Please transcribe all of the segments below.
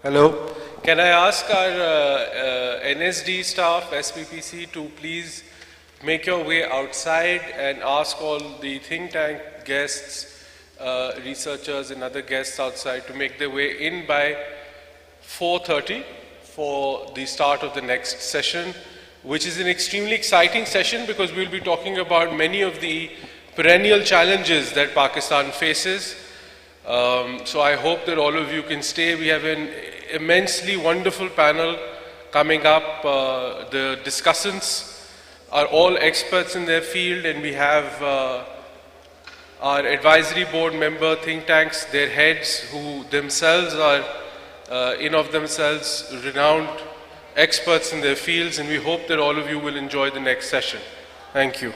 Hello. Can I ask our NSD staff, SPPC, to please make your way outside and ask all the think tank guests, researchers and other guests outside to make their way in by 4:30 for the start of the next session, which is an extremely exciting session because we'll be talking about many of the perennial challenges that Pakistan faces. So I hope that all of you can stay. We have an immensely wonderful panel coming up. The discussants are all experts in their field, and we have our advisory board member think tanks, their heads, who themselves are in of themselves renowned experts in their fields, and we hope that all of you will enjoy the next session. Thank you.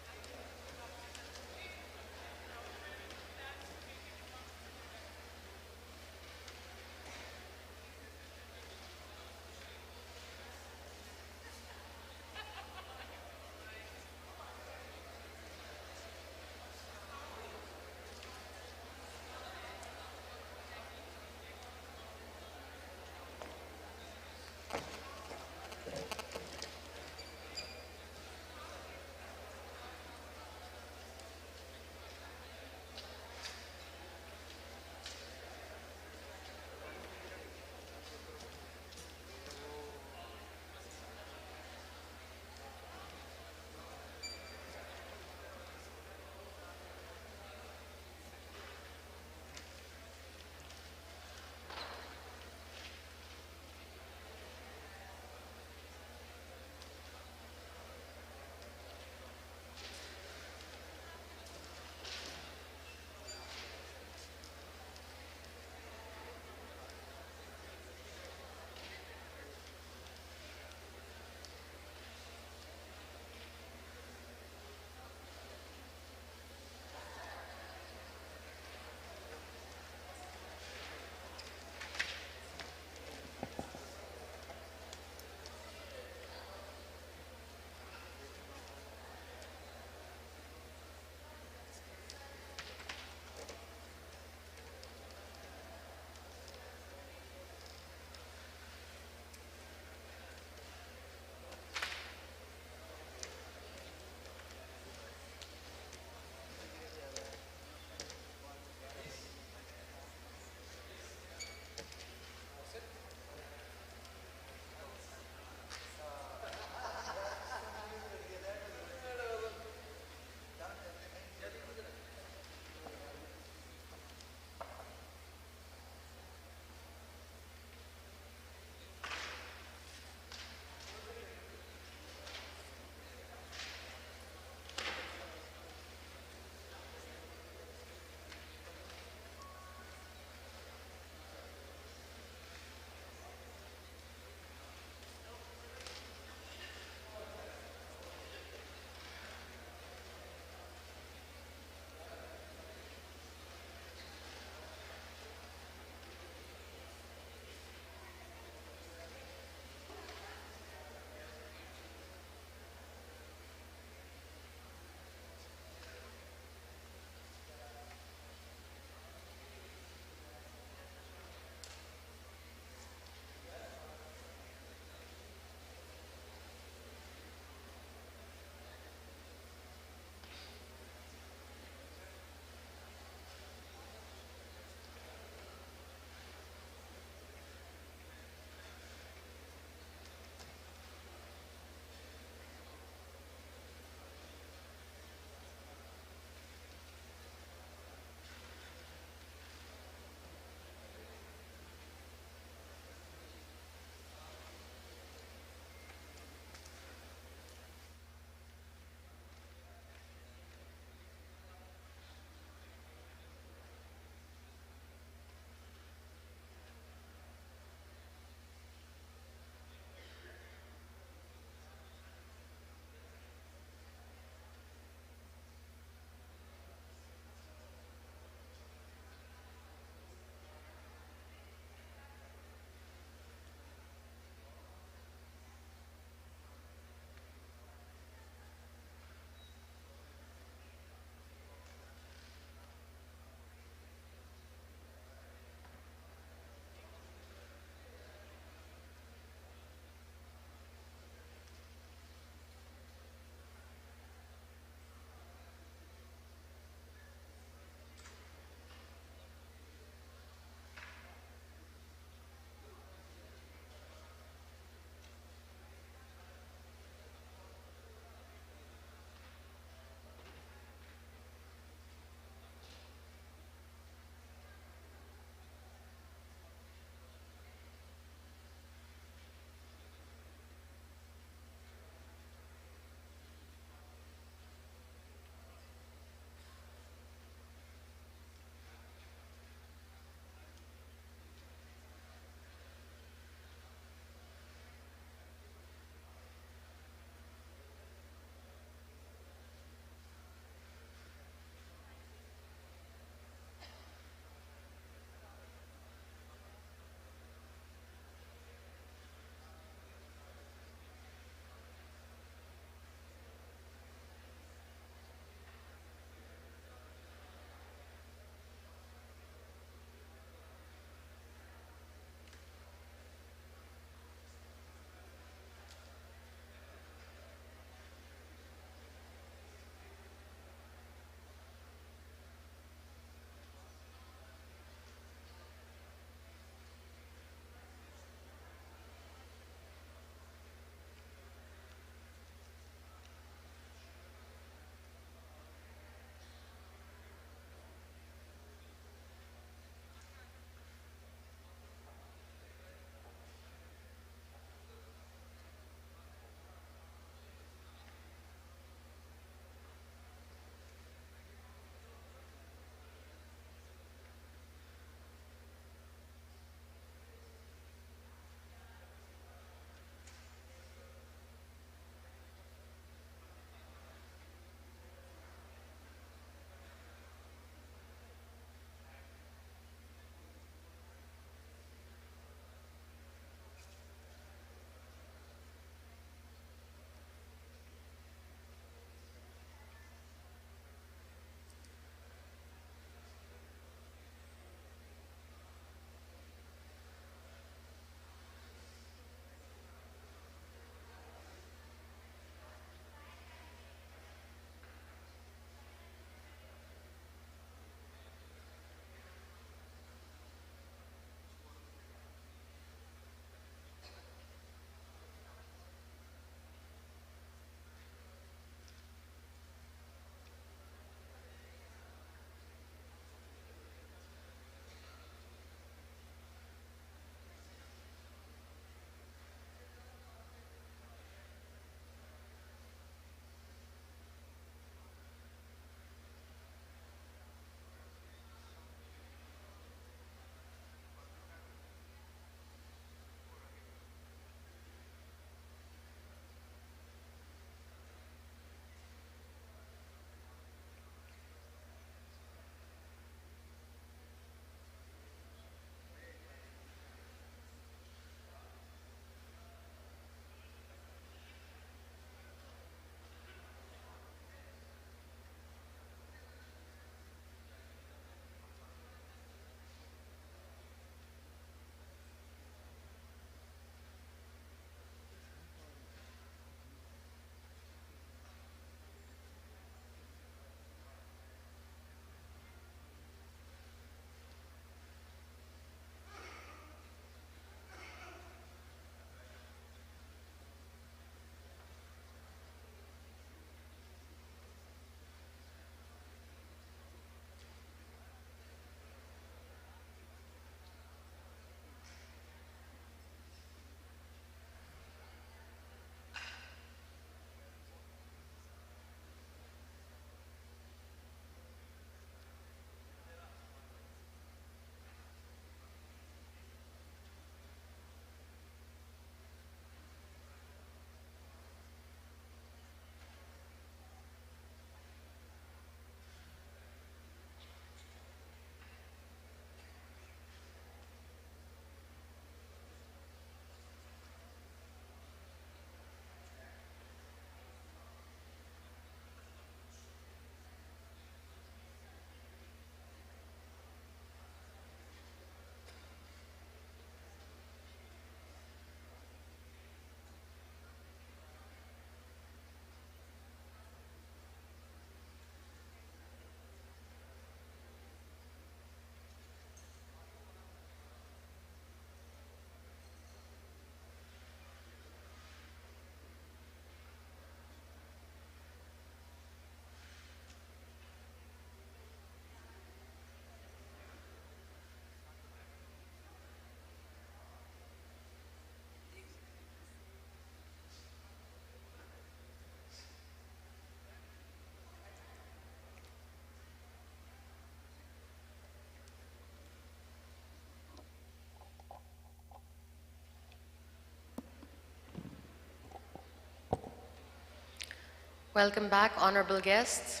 Welcome back, honorable guests.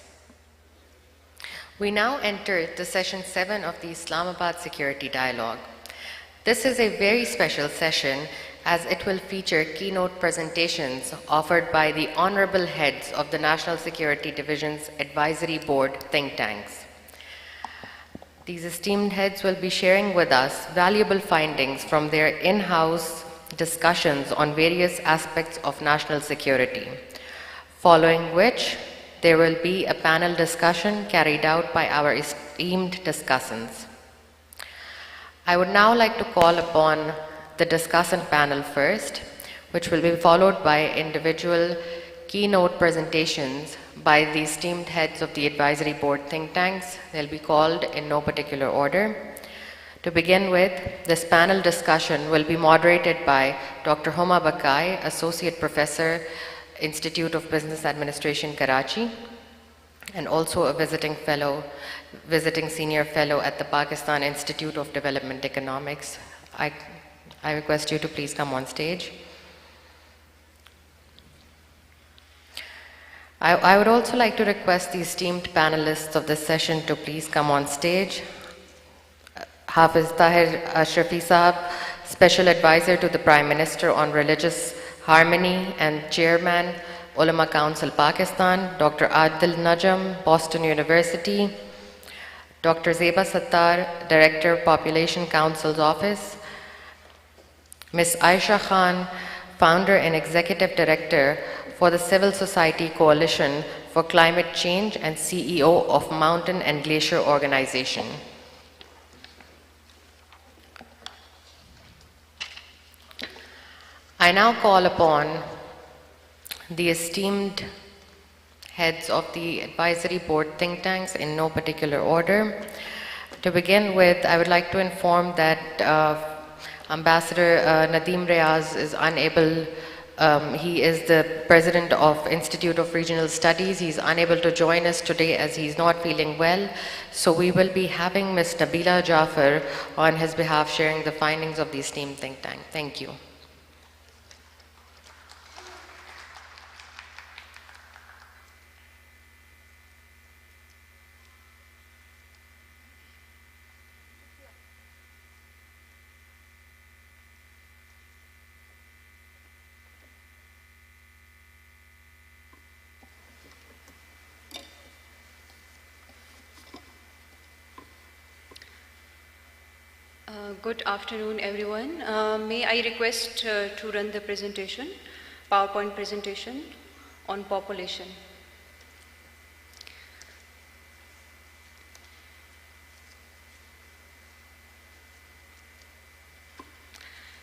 We now enter the session 7 of the Islamabad Security Dialogue. This is a very special session as it will feature keynote presentations offered by the honorable heads of the National Security Division's Advisory Board think tanks. These esteemed heads will be sharing with us valuable findings from their in-house discussions on various aspects of national security, following which there will be a panel discussion carried out by our esteemed discussants. I would now like to call upon the discussant panel first, which will be followed by individual keynote presentations by the esteemed heads of the advisory board think tanks. They'll be called in no particular order. To begin with, this panel discussion will be moderated by Dr. Homa Bakai, Associate Professor, Institute of Business Administration, Karachi, and also a visiting senior fellow at the Pakistan Institute of Development Economics. I request you to please come on stage. I would also like to request the esteemed panelists of this session to please come on stage. Hafiz Tahir Ashrafi Saab, Special Advisor to the Prime Minister on Religious Harmony and Chairman, Ulama Council Pakistan, Dr. Adil Najam, Boston University, Dr. Zeba Sattar, Director, Population Council's Office, Ms. Aisha Khan, Founder and Executive Director for the Civil Society Coalition for Climate Change and CEO of Mountain and Glacier Organization. I now call upon the esteemed heads of the advisory board think tanks in no particular order. To begin with, I would like to inform that Ambassador Nadeem Riaz is unable, he is the president of Institute of Regional Studies. He's unable to join us today as he's not feeling well. So we will be having Ms. Nabila Jafar on his behalf sharing the findings of the esteemed think tank. Thank you. Good afternoon, everyone. May I request to run the presentation, PowerPoint presentation on population.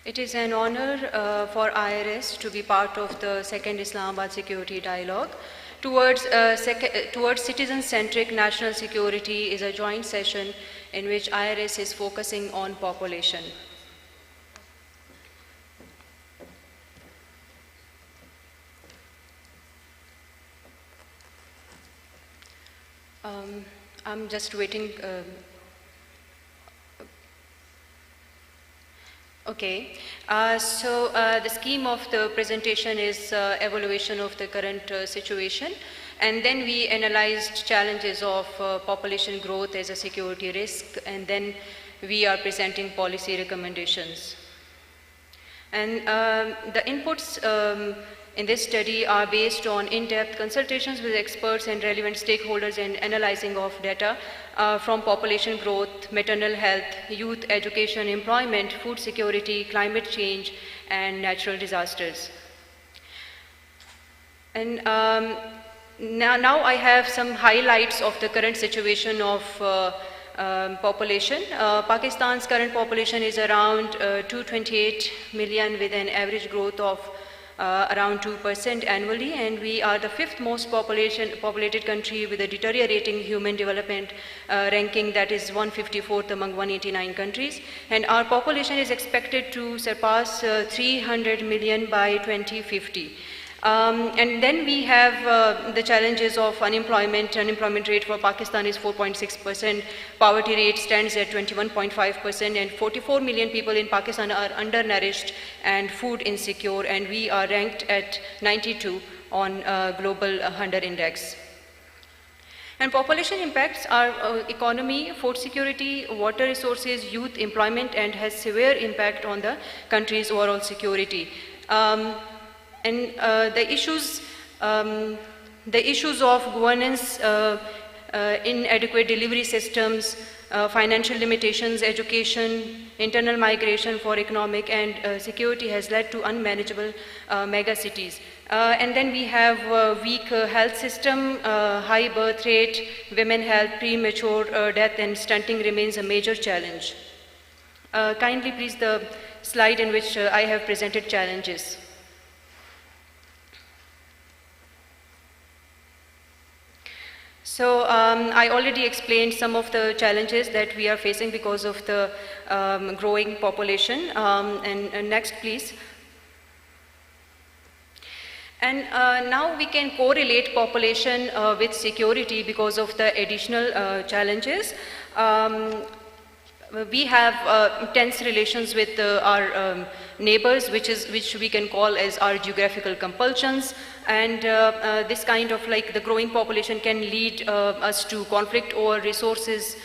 It is an honor for IRS to be part of the second Islamabad Security Dialogue. Towards citizen-centric national security is a joint session in which IRS is focusing on population. I'm just waiting. Okay, so the scheme of the presentation is evaluation of the current situation, and then we analyzed challenges of population growth as a security risk, and then we are presenting policy recommendations. And the inputs in this study are based on in-depth consultations with experts and relevant stakeholders and analyzing of data from population growth, maternal health, youth education, employment, food security, climate change, and natural disasters. And now I have some highlights of the current situation of population. Pakistan's current population is around 228 million with an average growth of around 2% annually, and we are the 5th most populated country with a deteriorating human development ranking that is 154th among 189 countries, and our population is expected to surpass 300 million by 2050. And then we have the challenges of unemployment. Unemployment rate for Pakistan is 4.6%. Poverty rate stands at 21.5%, and 44 million people in Pakistan are undernourished and food insecure, and we are ranked at 92 on global hunger index. And population impacts are economy, food security, water resources, youth employment, and has severe impact on the country's overall security. The issues of governance, inadequate delivery systems, financial limitations, education, internal migration for economic and security has led to unmanageable megacities. And then we have weak health system, high birth rate, women health, premature death, and stunting remains a major challenge. Kindly please the slide in which I have presented challenges. So I already explained some of the challenges that we are facing because of the growing population. And next, please. And now we can correlate population with security because of the additional challenges. We have tense relations with our neighbors, which we can call as our geographical compulsions. And this kind of like the growing population can lead us to conflict over resources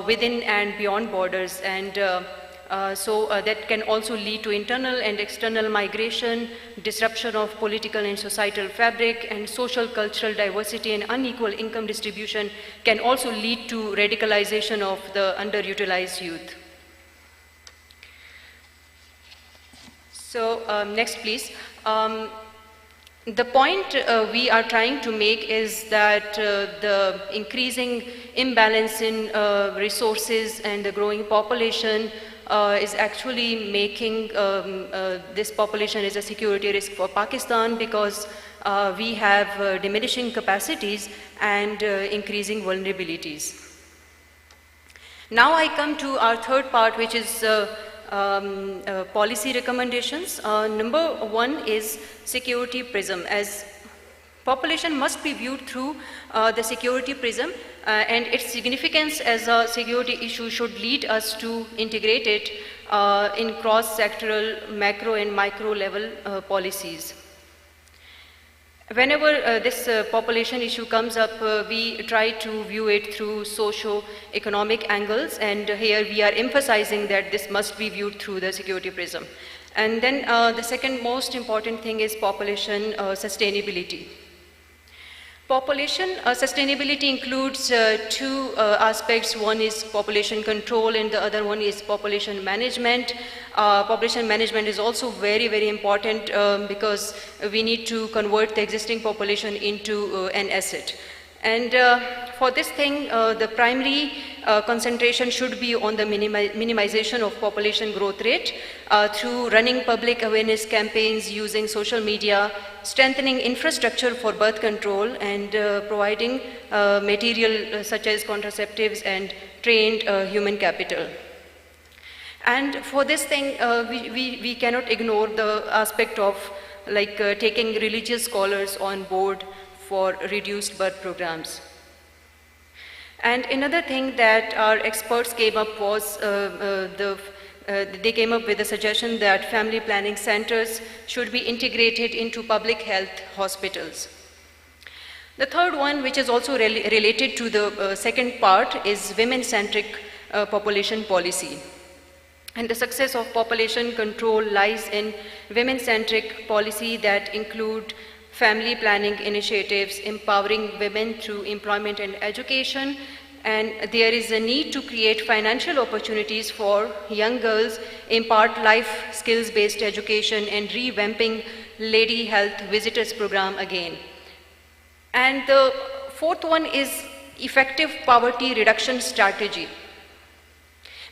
within and beyond borders. And so that can also lead to internal and external migration, disruption of political and societal fabric, and social cultural diversity and unequal income distribution can also lead to radicalization of the underutilized youth. So next please. The point we are trying to make is that the increasing imbalance in resources and the growing population is actually making this population as a security risk for Pakistan because we have diminishing capacities and increasing vulnerabilities. Now I come to our third part, which is policy recommendations. Number one is security prism. As population must be viewed through the security prism and its significance as a security issue should lead us to integrate it in cross-sectoral macro and micro level policies. Whenever this population issue comes up, we try to view it through socio-economic angles, and here we are emphasizing that this must be viewed through the security prism. And then the second most important thing is population sustainability. Population sustainability includes two aspects. One is population control and the other one is population management. Population management is also very, very important because we need to convert the existing population into an asset. And for this thing, the primary concentration should be on the minimization of population growth rate through running public awareness campaigns, using social media, strengthening infrastructure for birth control, and providing material such as contraceptives and trained human capital. And for this thing, we cannot ignore the aspect of like taking religious scholars on board for reduced birth programs. And another thing that our experts came up was they came up with a suggestion that family planning centers should be integrated into public health hospitals. The third one, which is also related to the second part, is women-centric population policy. And the success of population control lies in women-centric policy that include family planning initiatives, empowering women through employment and education, and there is a need to create financial opportunities for young girls, impart life skills-based education, and revamping Lady Health Visitors Program again. And the fourth one is effective poverty reduction strategy.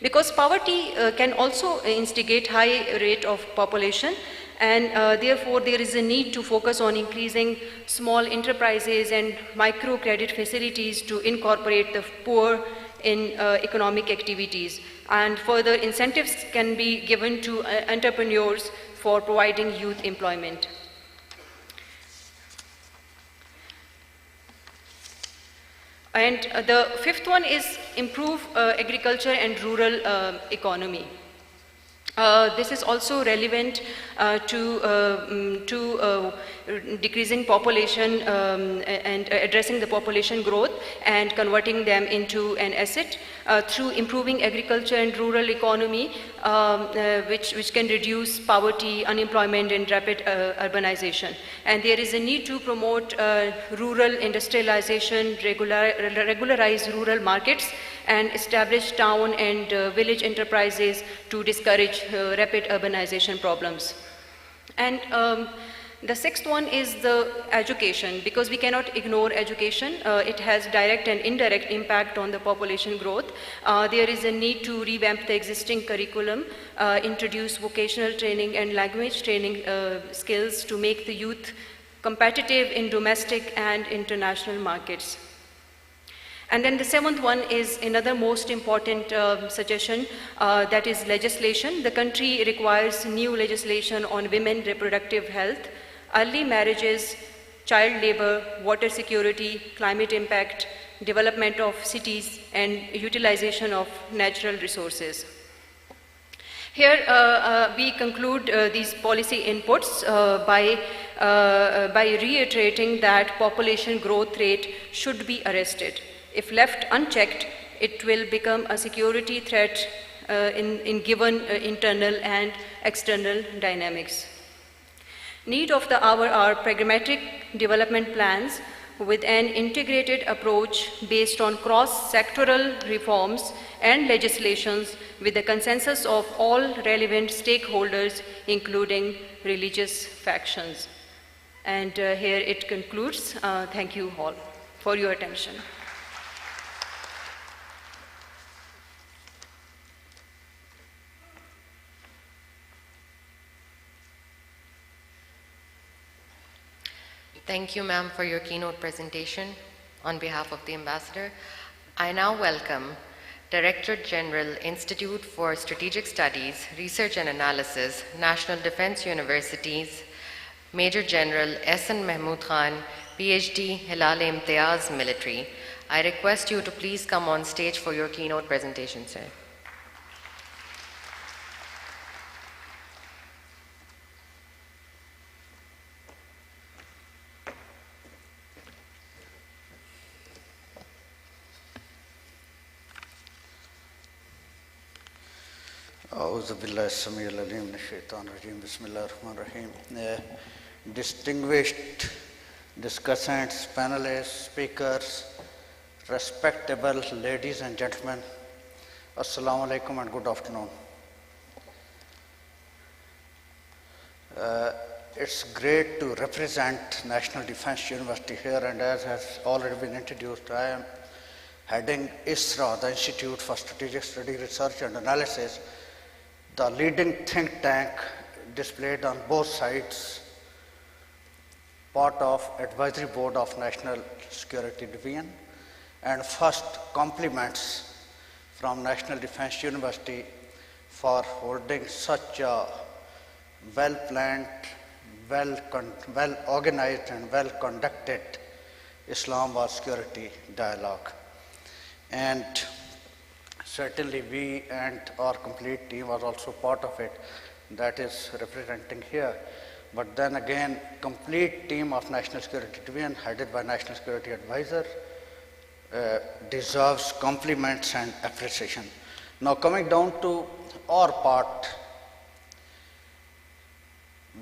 Because poverty can also instigate high rate of population, and therefore there is a need to focus on increasing small enterprises and microcredit facilities to incorporate the poor in economic activities. And further incentives can be given to entrepreneurs for providing youth employment. And the fifth one is improve agriculture and rural economy. This is also relevant to decreasing population and addressing the population growth and converting them into an asset through improving agriculture and rural economy, which can reduce poverty, unemployment, and rapid urbanization. And there is a need to promote rural industrialization, regularize rural markets, and establish town and village enterprises to discourage rapid urbanization problems. And the sixth one is the education, because we cannot ignore education. It has direct and indirect impact on the population growth. There is a need to revamp the existing curriculum, introduce vocational training and language training skills to make the youth competitive in domestic and international markets. And then the seventh one is another most important suggestion, that is legislation. The country requires new legislation on women reproductive health, early marriages, child labor, water security, climate impact, development of cities, and utilization of natural resources. Here we conclude these policy inputs by reiterating that population growth rate should be arrested. If left unchecked, it will become a security threat in given internal and external dynamics. Need of the hour are pragmatic development plans with an integrated approach based on cross-sectoral reforms and legislations with the consensus of all relevant stakeholders, including religious factions. And here it concludes. Thank you all for your attention. Thank you, ma'am, for your keynote presentation. On behalf of the Ambassador, I now welcome Director General, Institute for Strategic Studies, Research and Analysis, National Defense Universities, Major General S.N. Mahmood Khan, PhD, Hilal-e-Imtiyaz, Military. I request you to please come on stage for your keynote presentation, sir. Distinguished discussants, panelists, speakers, respectable ladies and gentlemen, Assalamu alaikum and good afternoon. It's great to represent National Defense University here, and as has already been introduced, I am heading ISRA, the Institute for Strategic Study, Research and Analysis, the leading think tank displayed on both sides, part of Advisory Board of National Security Division, and first compliments from National Defense University for holding such a well-planned, well-organized and well-conducted Islamabad security dialogue. And certainly we and our complete team was also part of it, that is representing here. But then again, complete team of National Security Division headed by National Security Advisor deserves compliments and appreciation. Now coming down to our part,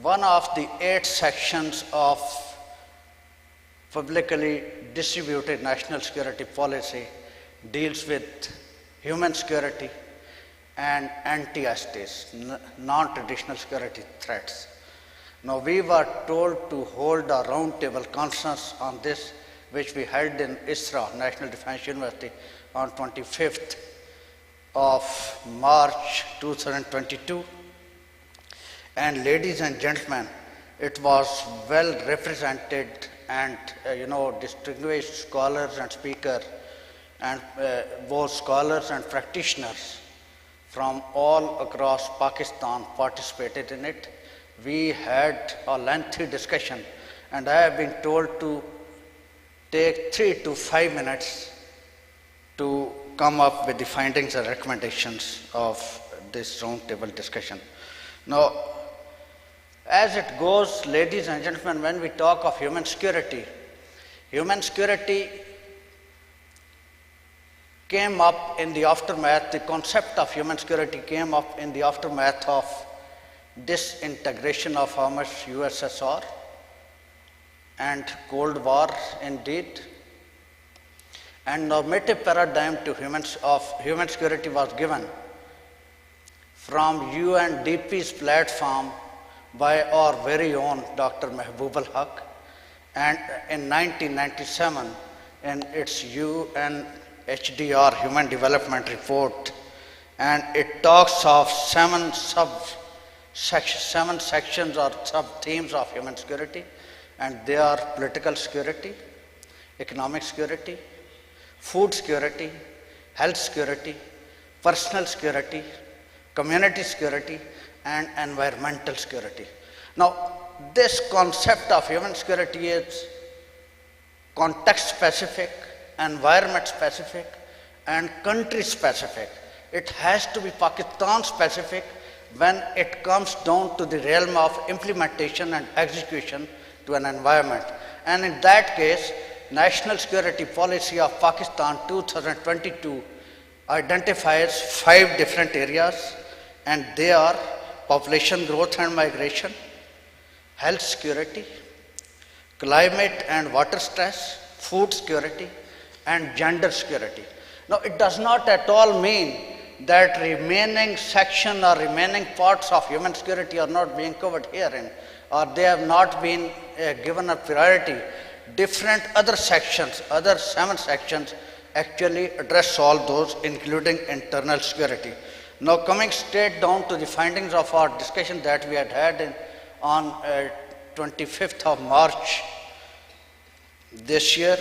one of the 8 sections of publicly distributed national security policy deals with human security and anti-ISTs, non-traditional security threats. Now we were told to hold a roundtable conference on this, which we held in ISRA, National Defense University, on 25th of March 2022. And ladies and gentlemen, it was well represented, and distinguished scholars and speakers, and both scholars and practitioners from all across Pakistan participated in it. We had a lengthy discussion, and I have been told to take 3 to 5 minutes to come up with the findings and recommendations of this roundtable discussion. Now, as it goes, ladies and gentlemen, when we talk of human security came up in the aftermath, the concept of human security came up in the aftermath of disintegration of former USSR and Cold War indeed. And normative paradigm to human security was given from UNDP's platform by our very own Dr. Mahbub al-Haq, and in 1997 in its UNHDR Human Development Report, and it talks of seven sections or sub-themes of human security, and they are political security, economic security, food security, health security, personal security, community security, and environmental security. Now, this concept of human security is context specific, environment specific, and country specific. It has to be Pakistan specific when it comes down to the realm of implementation and execution to an environment. And in that case, National Security Policy of Pakistan 2022 identifies 5 different areas, and they are population growth and migration, health security, climate and water stress, food security, and gender security. Now, it does not at all mean that remaining section or remaining parts of human security are not being covered herein, or they have not been given a priority. Different other sections, other 7 sections actually address all those, including internal security. Now, coming straight down to the findings of our discussion that we had on 25th of March this year,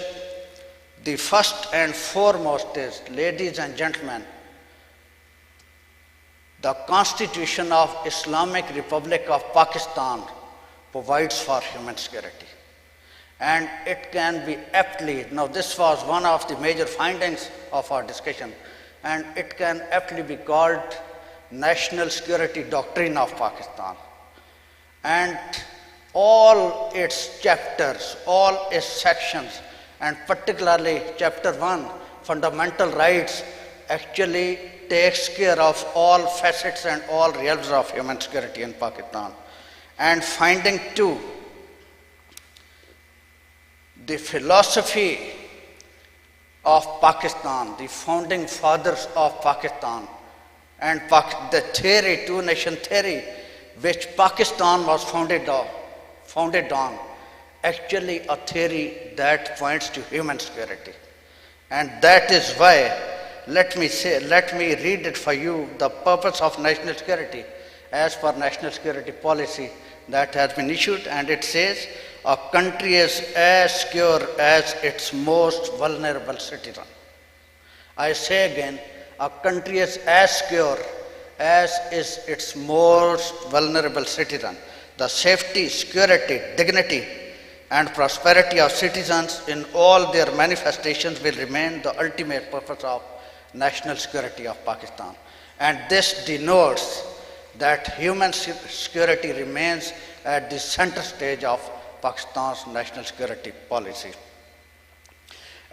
the first and foremost is, ladies and gentlemen, the Constitution of Islamic Republic of Pakistan provides for human security. And it can be aptly, now this was one of the major findings of our discussion, and it can aptly be called National Security Doctrine of Pakistan. And all its chapters, all its sections, and particularly chapter 1, fundamental rights, actually takes care of all facets and all realms of human security in Pakistan. And finding 2, the philosophy of Pakistan, the founding fathers of Pakistan, and the theory, two-nation theory, which Pakistan was founded on, actually a theory that points to human security. And that is why, let me read it for you, the purpose of national security as per national security policy that has been issued, and it says, a country is as secure as its most vulnerable citizen. I say again, a country is as secure as is its most vulnerable citizen. The safety, security, dignity, and prosperity of citizens in all their manifestations will remain the ultimate purpose of national security of Pakistan. And this denotes that human security remains at the center stage of Pakistan's national security policy.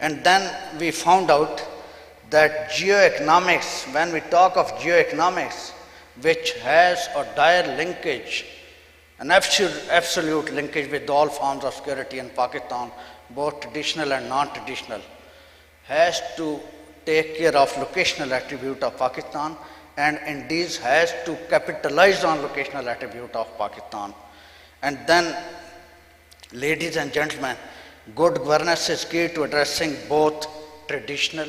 And then we found out that geoeconomics, when we talk of geoeconomics, which has a dire linkage, an absolute linkage with all forms of security in Pakistan, both traditional and non-traditional, has to take care of locational attribute of Pakistan, and indeed has to capitalize on locational attribute of Pakistan. And then, ladies and gentlemen, good governance is key to addressing both traditional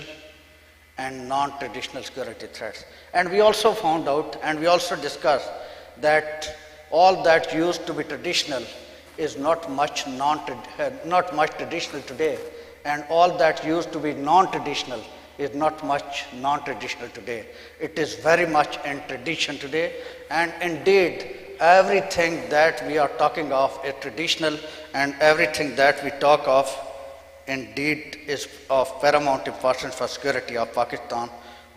and non-traditional security threats. And we also found out, and we also discussed, that all that used to be traditional is not much traditional today, and all that used to be non-traditional is not much non-traditional today. It is very much in tradition today, and indeed everything that we are talking of is traditional, and everything that we talk of indeed is of paramount importance for security of Pakistan,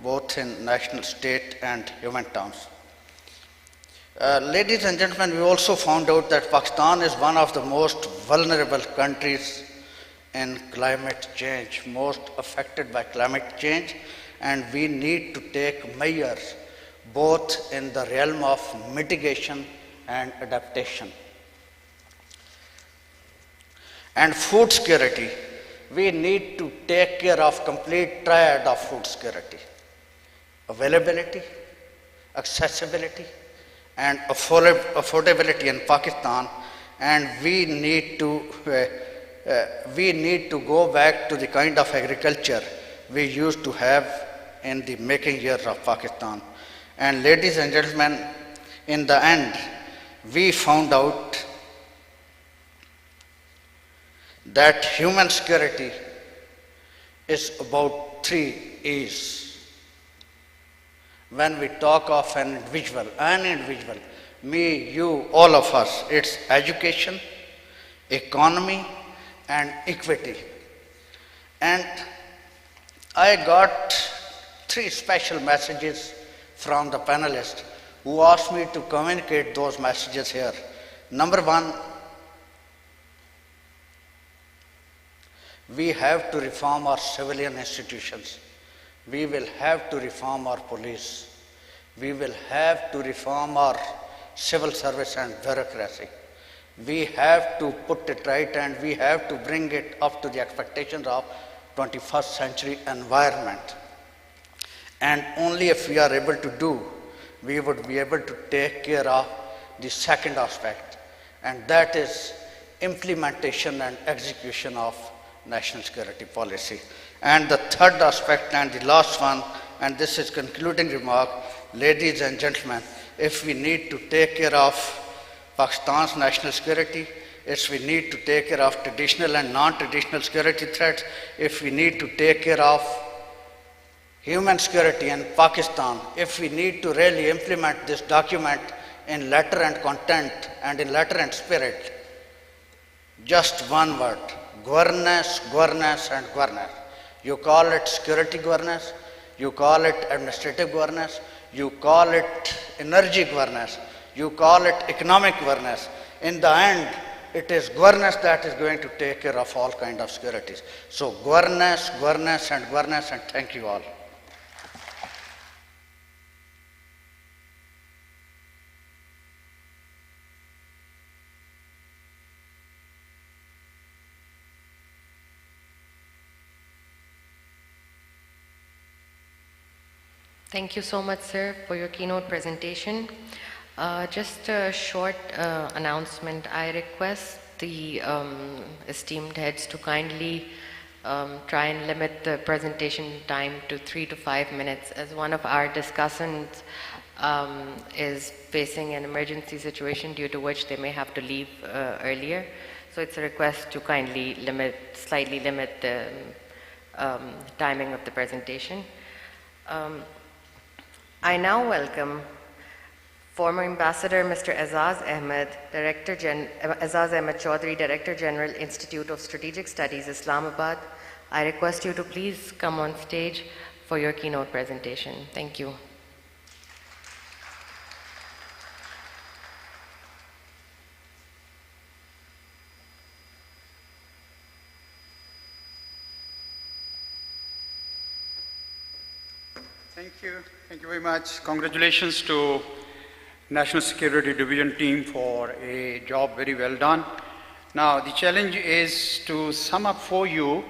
both in national, state, and human terms. Ladies and gentlemen, we also found out that Pakistan is one of the most vulnerable countries in climate change, most affected by climate change, and we need to take measures both in the realm of mitigation and adaptation. And food security, we need to take care of complete triad of food security: availability, accessibility, and affordability in Pakistan. And we need to go back to the kind of agriculture we used to have in the making years of Pakistan. And ladies and gentlemen, in the end, we found out that human security is about 3 E's. When we talk of an individual, me, you, all of us, it's education, economy, and equity. And I got 3 special messages from the panelists who asked me to communicate those messages here. Number 1, we have to reform our civilian institutions. We will have to reform our police. We will have to reform our civil service and bureaucracy. We have to put it right, and we have to bring it up to the expectations of 21st century environment. And only if we are able to do, we would be able to take care of the second aspect, and that is implementation and execution of national security policy. And the third aspect, and the last one, and this is concluding remark, ladies and gentlemen, if we need to take care of Pakistan's national security, if we need to take care of traditional and non-traditional security threats, if we need to take care of human security in Pakistan, if we need to really implement this document in letter and content and in letter and spirit, just one word: governance, governance, and governance. You call it security governance, you call it administrative governance, you call it energy governance, you call it economic governance. In the end, it is governance that is going to take care of all kinds of securities. So governance, governance, and governance, and thank you all. Thank you so much, sir, for your keynote presentation. Just a short announcement. I request the esteemed heads to kindly try and limit the presentation time to 3 to 5 minutes, as one of our discussants is facing an emergency situation due to which they may have to leave earlier. So it's a request to kindly slightly limit the timing of the presentation. I now welcome former Ambassador Mr. Azaz Ahmed Chaudhry, Director General, Institute of Strategic Studies, Islamabad. I request you to please come on stage for your keynote presentation. Thank you. Thank you very much. Congratulations to National Security Division team for a job very well done. Now, the challenge is to sum up for you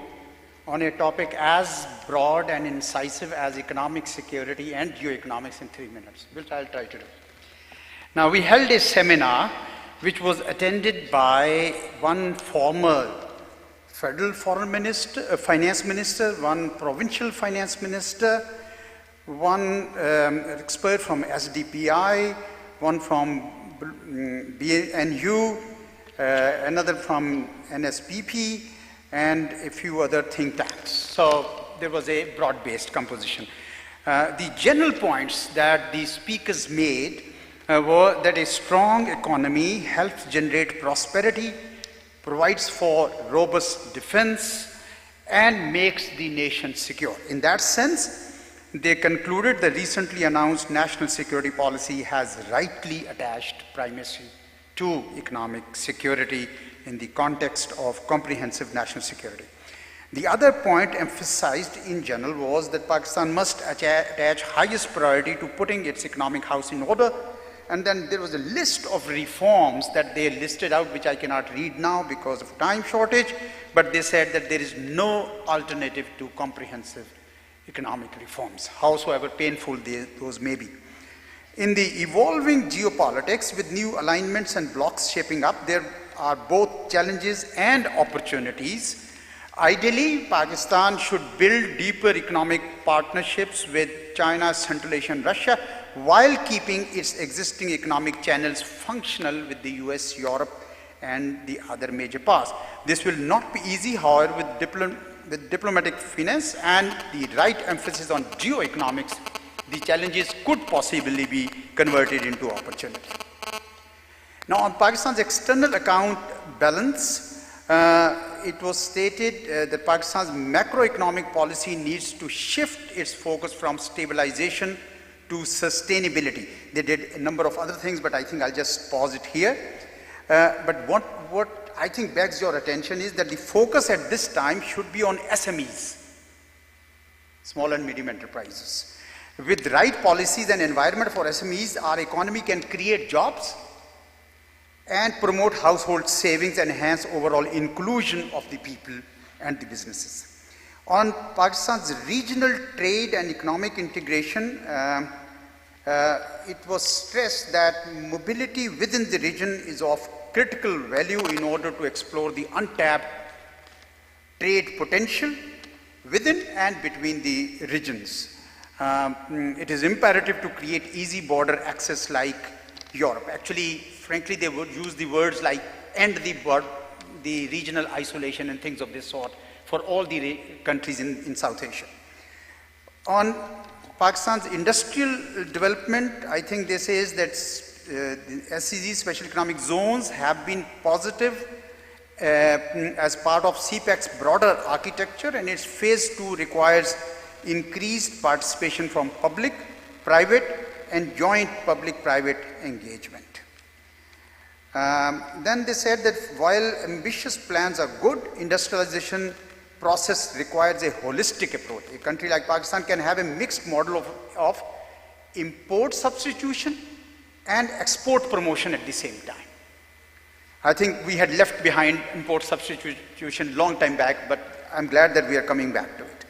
on a topic as broad and incisive as economic security and geoeconomics in 3 minutes, which I'll try to do. Now, we held a seminar which was attended by one former federal finance minister, one provincial finance minister, one expert from SDPI, one from BNU, another from NSPP, and a few other think tanks. So there was a broad-based composition. The general points that the speakers made were that a strong economy helps generate prosperity, provides for robust defense, and makes the nation secure. In that sense, They concluded the recently announced national security policy has rightly attached primacy to economic security in the context of comprehensive national security. The other point emphasized in general was that Pakistan must attach highest priority to putting its economic house in order. And then there was a list of reforms that they listed out, which I cannot read now because of time shortage, but they said that there is no alternative to comprehensive economic reforms, howsoever painful those may be. In the evolving geopolitics with new alignments and blocks shaping up, there are both challenges and opportunities. Ideally, Pakistan should build deeper economic partnerships with China, Central Asia, and Russia, while keeping its existing economic channels functional with the US, Europe, and the other major powers. This will not be easy, however, with diplomatic finesse and the right emphasis on geoeconomics, the challenges could possibly be converted into opportunity. Now, on Pakistan's external account balance, it was stated that Pakistan's macroeconomic policy needs to shift its focus from stabilization to sustainability. They did a number of other things, but I think I'll just pause it here. But what I think begs your attention is that the focus at this time should be on SMEs, small and medium enterprises. With the right policies and environment for SMEs, our economy can create jobs and promote household savings and enhance overall inclusion of the people and the businesses. On Pakistan's regional trade and economic integration, it was stressed that mobility within the region is of critical value in order to explore the untapped trade potential within and between the regions. It is imperative to create easy border access like Europe. Actually, frankly, they would use the words like end the regional isolation and things of this sort for all the countries in South Asia. On Pakistan's industrial development, I think they say is that the SEZ, Special Economic Zones, have been positive as part of CPEC's broader architecture, and its phase 2 requires increased participation from public, private, and joint public-private engagement. Then they said that while ambitious plans are good, industrialization process requires a holistic approach. A country like Pakistan can have a mixed model of import substitution and export promotion at the same time. I think we had left behind import substitution long time back, but I'm glad that we are coming back to it.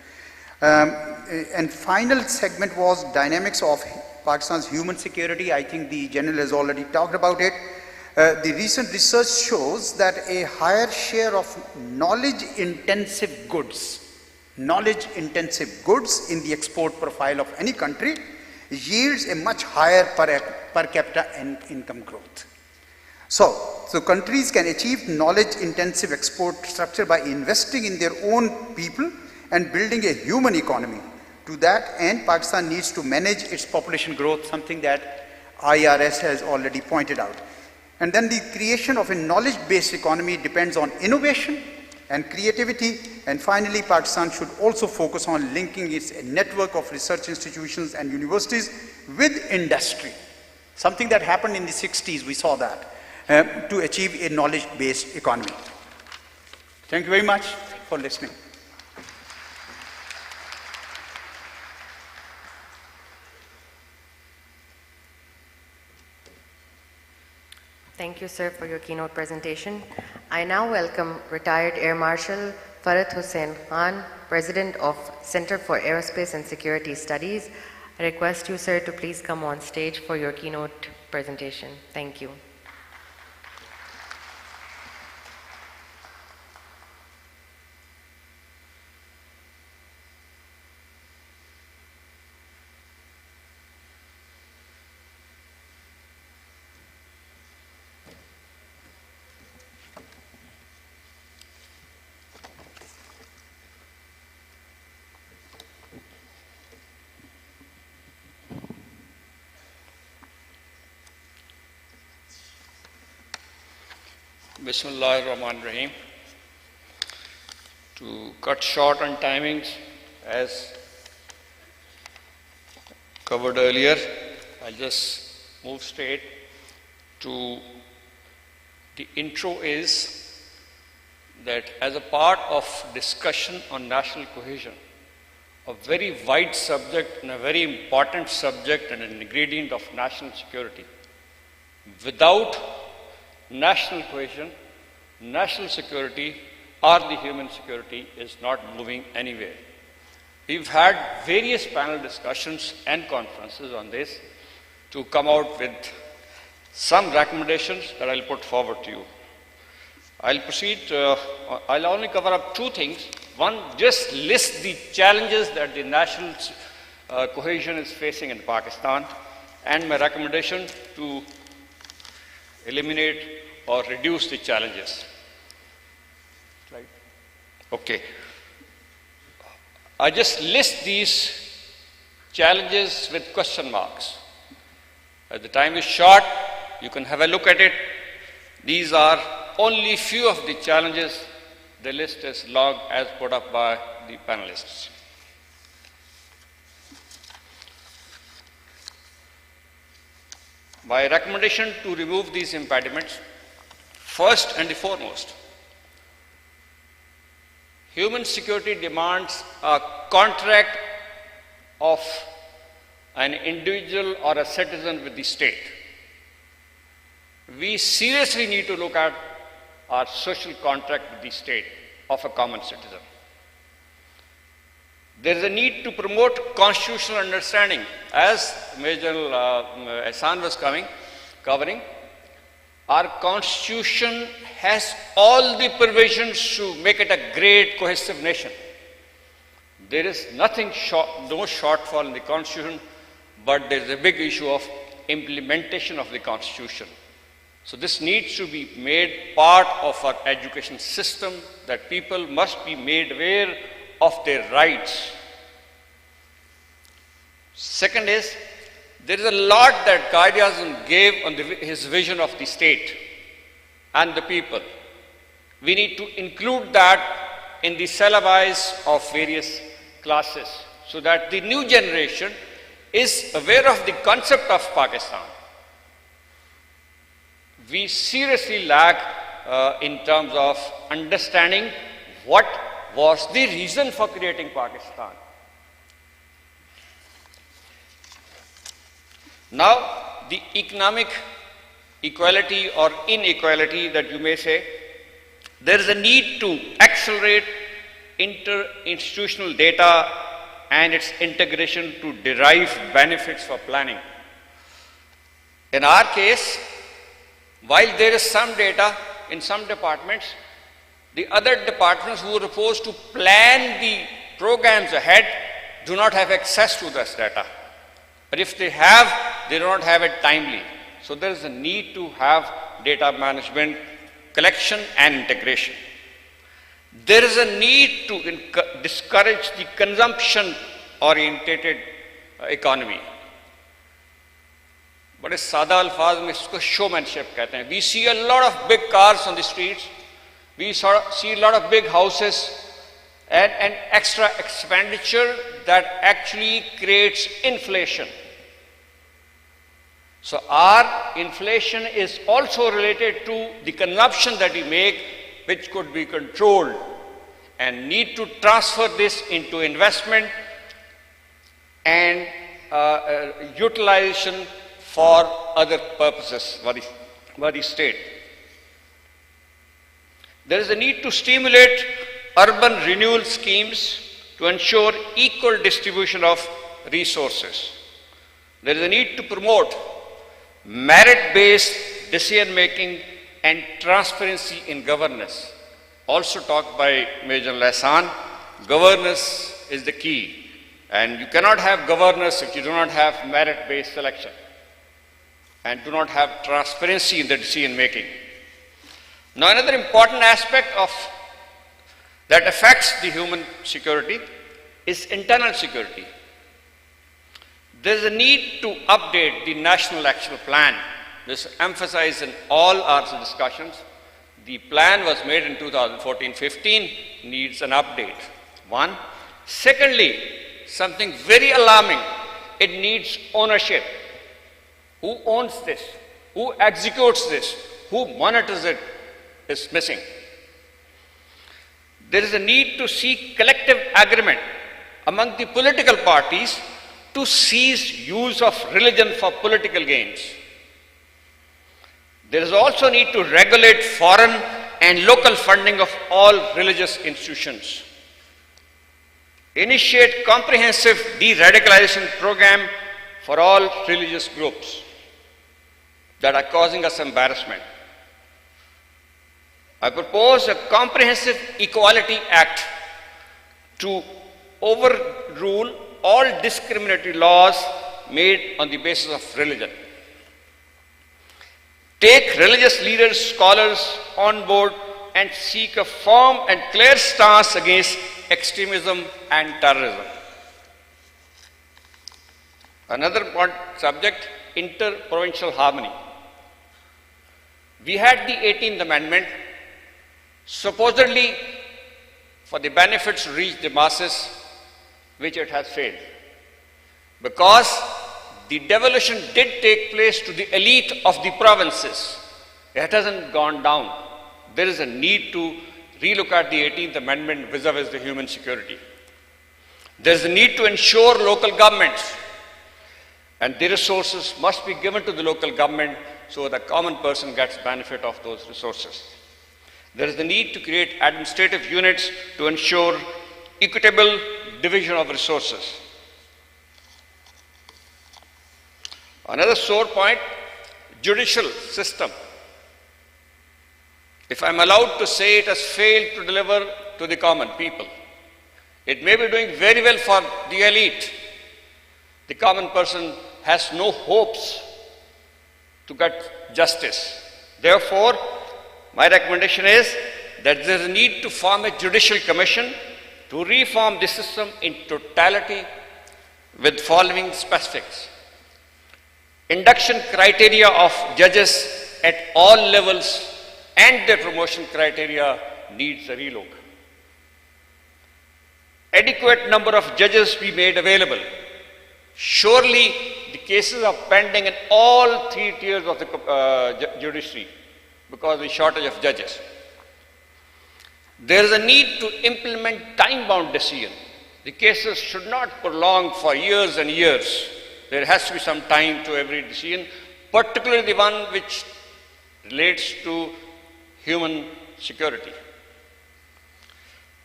And final segment was dynamics of Pakistan's human security. I think the General has already talked about it. The recent research shows that a higher share of knowledge-intensive goods in the export profile of any country yields a much higher per capita income growth. So countries can achieve knowledge-intensive export structure by investing in their own people and building a human economy. To that end, Pakistan needs to manage its population growth, something that IRS has already pointed out. And then the creation of a knowledge-based economy depends on innovation and creativity. And finally, Pakistan should also focus on linking its network of research institutions and universities with industry. Something that happened in the 60s, we saw that, to achieve a knowledge-based economy. Thank you very much for listening. Thank you, sir, for your keynote presentation. I now welcome retired Air Marshal Farhat Hussain Khan, President of Center for Aerospace and Security Studies. I request you, sir, to please come on stage for your keynote presentation. Thank you. Bismillahirrahmanirrahim. To cut short on timings, as covered earlier. I'll just move straight to the intro is that as a part of discussion on national cohesion, a very wide subject and a very important subject and an ingredient of national security. Without national cohesion, national security or the human security is not moving anywhere. We've had various panel discussions and conferences on this to come out with some recommendations that I'll put forward to you. I'll proceed, I'll only cover up two things. One, just list the challenges that the national cohesion is facing in Pakistan, and my recommendation to eliminate or reduce the challenges. Right. Okay. I just list these challenges with question marks. As the time is short, you can have a look at it. These are only few of the challenges. The list is long as put up by the panelists. My recommendation to remove these impediments, first and the foremost, human security demands a contract of an individual or a citizen with the state. We seriously need to look at our social contract with the state of a common citizen. There is a need to promote constitutional understanding. As Major Ehsan was covering, our constitution has all the provisions to make it a great cohesive nation. There is nothing no shortfall in the constitution, but there is a big issue of implementation of the constitution. So this needs to be made part of our education system, that people must be made aware of their rights. Second is, there is a lot that Quaid-e-Azam gave on his vision of the state and the people. We need to include that in the syllabi of various classes so that the new generation is aware of the concept of Pakistan. We seriously lack in terms of understanding what was the reason for creating Pakistan. Now, the economic equality or inequality that you may say, there is a need to accelerate inter-institutional data and its integration to derive benefits for planning. In our case, while there is some data in some departments, the other departments who are supposed to plan the programs ahead do not have access to this data. But if they have, they do not have it timely. So there is a need to have data management, collection and integration. There is a need to discourage the consumption-oriented economy. But इस सादा अल्फाज में इसको showmanship कहते हैं. We see a lot of big cars on the streets. We see a lot of big houses and extra expenditure that actually creates inflation. So our inflation is also related to the consumption that we make, which could be controlled, and need to transfer this into investment and utilization for other purposes by the state. There is a need to stimulate urban renewal schemes to ensure equal distribution of resources. There is a need to promote merit-based decision-making and transparency in governance. Also talked by Major Ehsan, governance is the key. And you cannot have governance if you do not have merit-based selection and do not have transparency in the decision-making. Now, another important aspect of that affects the human security is internal security. There is a need to update the National Action Plan. This is emphasized in all our discussions. The plan was made in 2014-15, needs an update. One. Secondly, something very alarming, it needs ownership. Who owns this? Who executes this? Who monitors it is missing. There is a need to seek collective agreement among the political parties to cease use of religion for political gains. There is also a need to regulate foreign and local funding of all religious institutions. Initiate comprehensive de-radicalization program for all religious groups that are causing us embarrassment. I propose a comprehensive Equality Act to overrule all discriminatory laws made on the basis of religion. Take religious leaders, scholars on board and seek a firm and clear stance against extremism and terrorism. Another important subject, inter-provincial harmony. We had the 18th Amendment, supposedly for the benefits to reach the masses, which it has failed. Because the devolution did take place to the elite of the provinces. It hasn't gone down. There is a need to relook at the 18th Amendment vis-a-vis the human security. There is a need to ensure local governments and the resources must be given to the local government so the common person gets benefit of those resources. There is the need to create administrative units to ensure equitable division of resources. Another sore point, judicial system. If I'm allowed to say, it has failed to deliver to the common people. It may be doing very well for the elite. The common person has no hopes to get justice. Therefore, my recommendation is that there is a need to form a judicial commission to reform the system in totality with following specifics. Induction criteria of judges at all levels and their promotion criteria needs a relook. Adequate number of judges be made available. Surely the cases are pending in all three tiers of the judiciary because of the shortage of judges. There is a need to implement time-bound decision. The cases should not prolong for years and years. There has to be some time to every decision, particularly the one which relates to human security.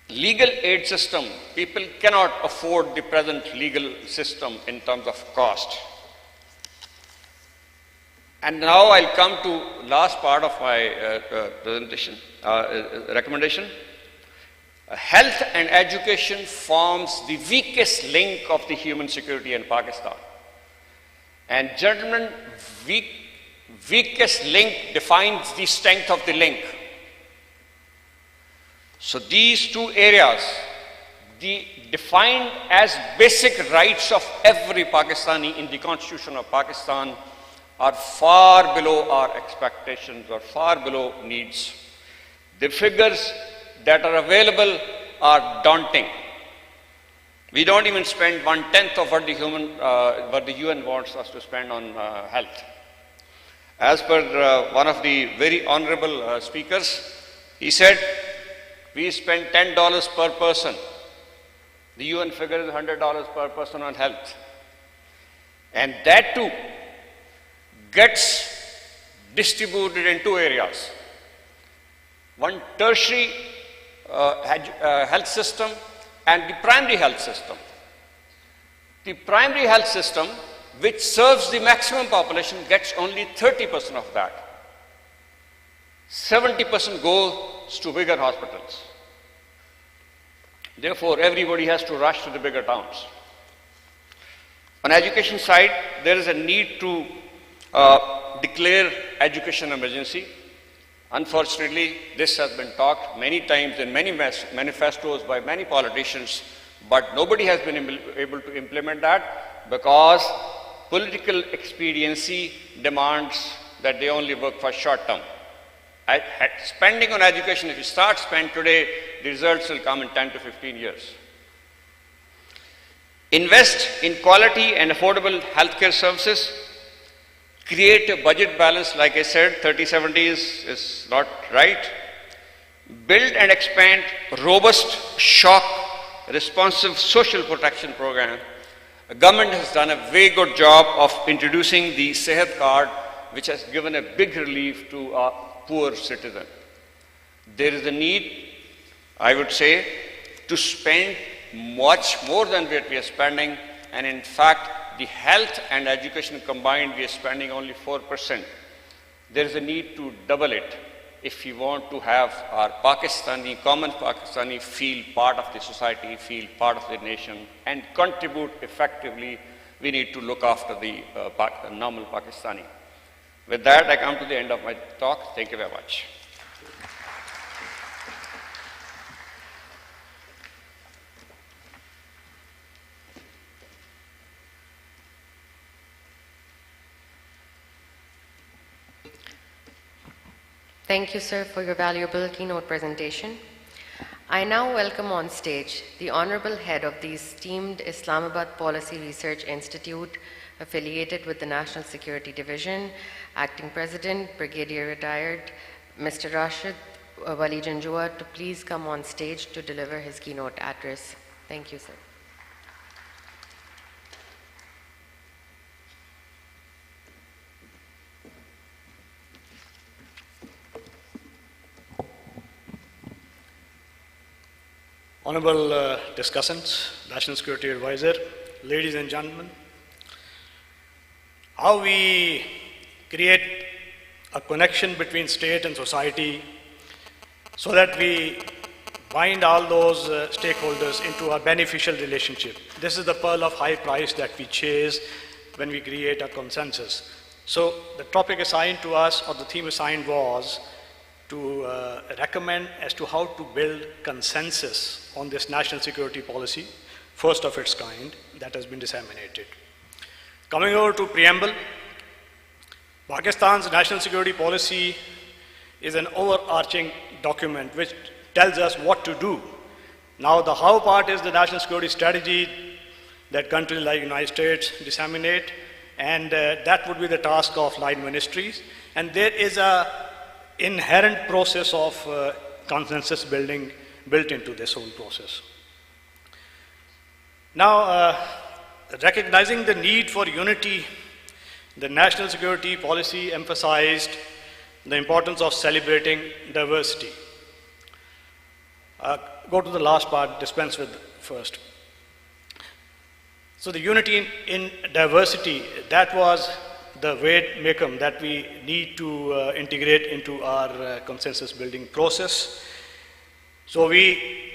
Legal aid system, people cannot afford the present legal system in terms of cost. And now I'll come to last part of my presentation, recommendation. Health and education forms the weakest link of the human security in Pakistan. And gentlemen, weakest link defines the strength of the link. So these two areas, defined as basic rights of every Pakistani in the Constitution of Pakistan, are far below our expectations or far below needs. The figures that are available are daunting. We don't even spend 1/10 of what the UN wants us to spend on health. As per one of the very honorable speakers, he said, we spend $10 per person. The UN figure is $100 per person on health. And that too gets distributed in two areas. One, tertiary health system and the primary health system. The primary health system, which serves the maximum population, gets only 30% of that. 70% goes to bigger hospitals. Therefore, everybody has to rush to the bigger towns. On education side, there is a need to declare education emergency. Unfortunately, this has been talked many times in many manifestos by many politicians, but nobody has been able to implement that because political expediency demands that they only work for short term. Spending on education, if you start spend today, the results will come in 10 to 15 years. invest in quality and affordable healthcare services, create a budget balance. Like I said, 30-70 is not right. Build and expand robust, shock responsive social protection program. The government has done a very good job of introducing the Sehat card, which has given a big relief to our poor citizen. There is a need, I would say, to spend much more than what we are spending, and in fact, the health and education combined, we are spending only 4%. There is a need to double it if we want to have our Pakistani, common Pakistani feel part of the society, feel part of the nation, and contribute effectively. We need to look after the normal Pakistani. With that, I come to the end of my talk. Thank you very much. Thank you, sir, for your valuable keynote presentation. I now welcome on stage the Honorable Head of the esteemed Islamabad Policy Research Institute, affiliated with the National Security Division, Acting President, Brigadier Retired, Mr. Rashid Wali Janjua, to please come on stage to deliver his keynote address. Thank you, sir. Honorable discussants, National Security Advisor, ladies and gentlemen, how we create a connection between state and society so that we bind all those stakeholders into a beneficial relationship. This is the pearl of high price that we chase when we create a consensus. So the topic assigned to us, or the theme assigned, was to recommend as to how to build consensus on this national security policy, first of its kind, that has been disseminated. Coming over to preamble, Pakistan's national security policy is an overarching document which tells us what to do. Now the how part is the national security strategy that countries like the United States disseminate, and that would be the task of line ministries. And there is a inherent process of consensus building built into this whole process. Now, recognizing the need for unity, the national security policy emphasized the importance of celebrating diversity. Go to the last part, dispense with first. So the unity in diversity, that was the weight makeup that we need to integrate into our consensus building process. So we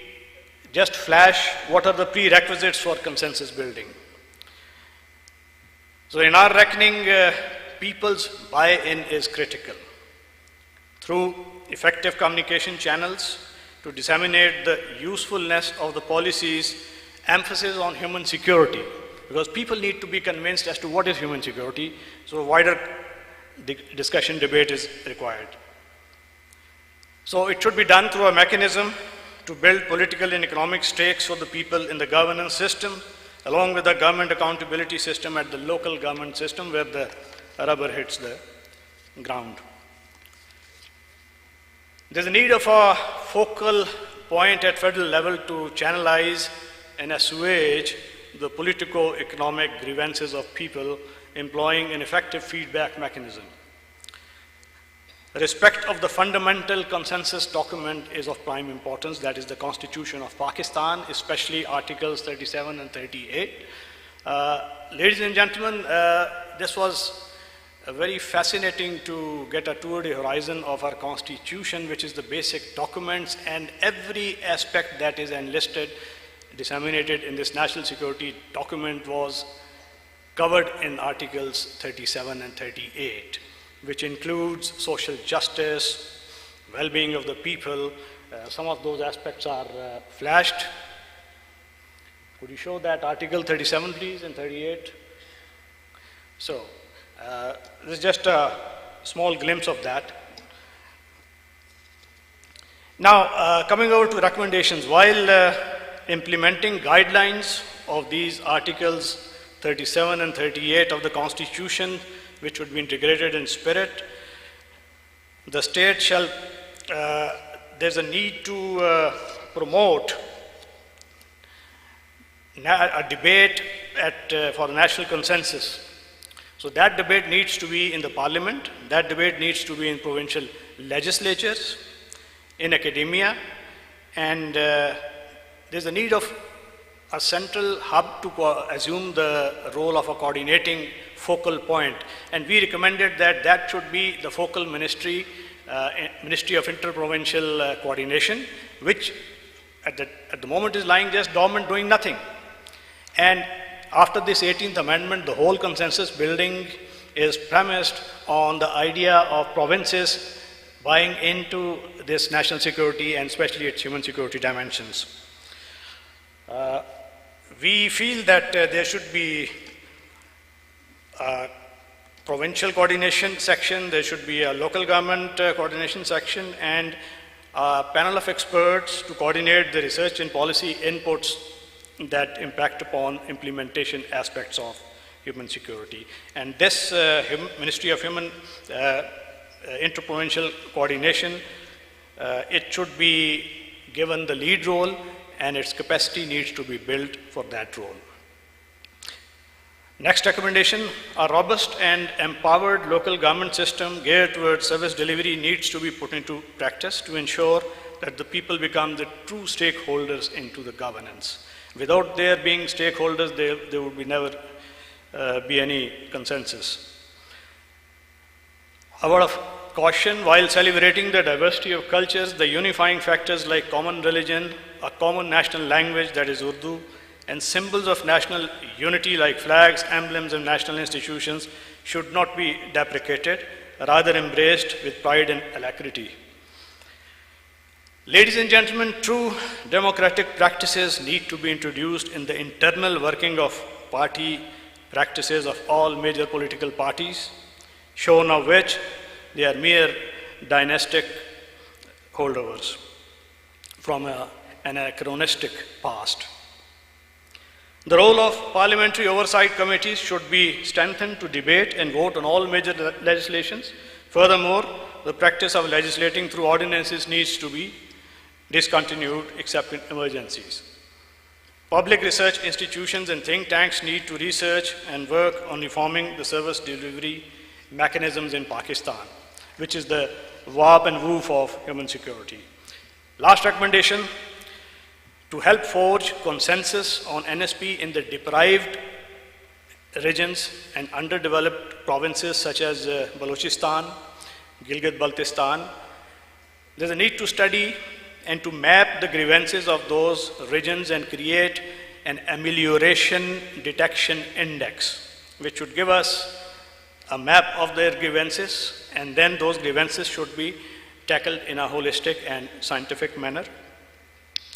just flash what are the prerequisites for consensus building. So in our reckoning, people's buy-in is critical. Through effective communication channels to disseminate the usefulness of the policies, emphasis on human security, because people need to be convinced as to what is human security, so a wider discussion, debate is required. So it should be done through a mechanism to build political and economic stakes for the people in the governance system, along with the government accountability system at the local government system where the rubber hits the ground. There's a need of a focal point at federal level to channelize and assuage the politico-economic grievances of people, employing an effective feedback mechanism. Respect of the fundamental consensus document is of prime importance, that is the Constitution of Pakistan, especially Articles 37 and 38. Ladies and gentlemen, this was very fascinating to get a tour de horizon of our Constitution, which is the basic documents, and every aspect that is enlisted, disseminated in this national security document was covered in Articles 37 and 38, which includes social justice, well-being of the people. Some of those aspects are flashed. Could you show that Article 37, please, and 38? So, this is just a small glimpse of that. Now, coming over to recommendations, while implementing guidelines of these articles 37 and 38 of the Constitution, which would be integrated in spirit. The state shall, there's a need to promote a debate for the national consensus. So that debate needs to be in the parliament, that debate needs to be in provincial legislatures, in academia, and there's a need of a central hub to assume the role of a coordinating focal point. And we recommended that that should be the focal ministry, Ministry of Interprovincial Coordination, which at the moment is lying just dormant, doing nothing. And after this 18th Amendment, the whole consensus building is premised on the idea of provinces buying into this national security and especially its human security dimensions. We feel that there should be a provincial coordination section, there should be a local government coordination section, and a panel of experts to coordinate the research and policy inputs that impact upon implementation aspects of human security. And this Ministry of Human Interprovincial Coordination, it should be given the lead role, and its capacity needs to be built for that role. Next recommendation, a robust and empowered local government system geared towards service delivery needs to be put into practice to ensure that the people become the true stakeholders into the governance. Without there being stakeholders, there would never be any consensus. A word of caution: while celebrating the diversity of cultures, the unifying factors like common religion, a common national language, that is Urdu, and symbols of national unity like flags, emblems, and national institutions should not be deprecated, rather embraced with pride and alacrity. Ladies and gentlemen, true democratic practices need to be introduced in the internal working of party practices of all major political parties, shorn of which they are mere dynastic holdovers from an anachronistic past. The role of parliamentary oversight committees should be strengthened to debate and vote on all major legislations. Furthermore, the practice of legislating through ordinances needs to be discontinued except in emergencies. Public research institutions and think tanks need to research and work on reforming the service delivery mechanisms in Pakistan, which is the warp and woof of human security. Last recommendation, to help forge consensus on NSP in the deprived regions and underdeveloped provinces such as Balochistan, Gilgit-Baltistan, there's a need to study and to map the grievances of those regions and create an amelioration detection index, which would give us a map of their grievances, and then those grievances should be tackled in a holistic and scientific manner.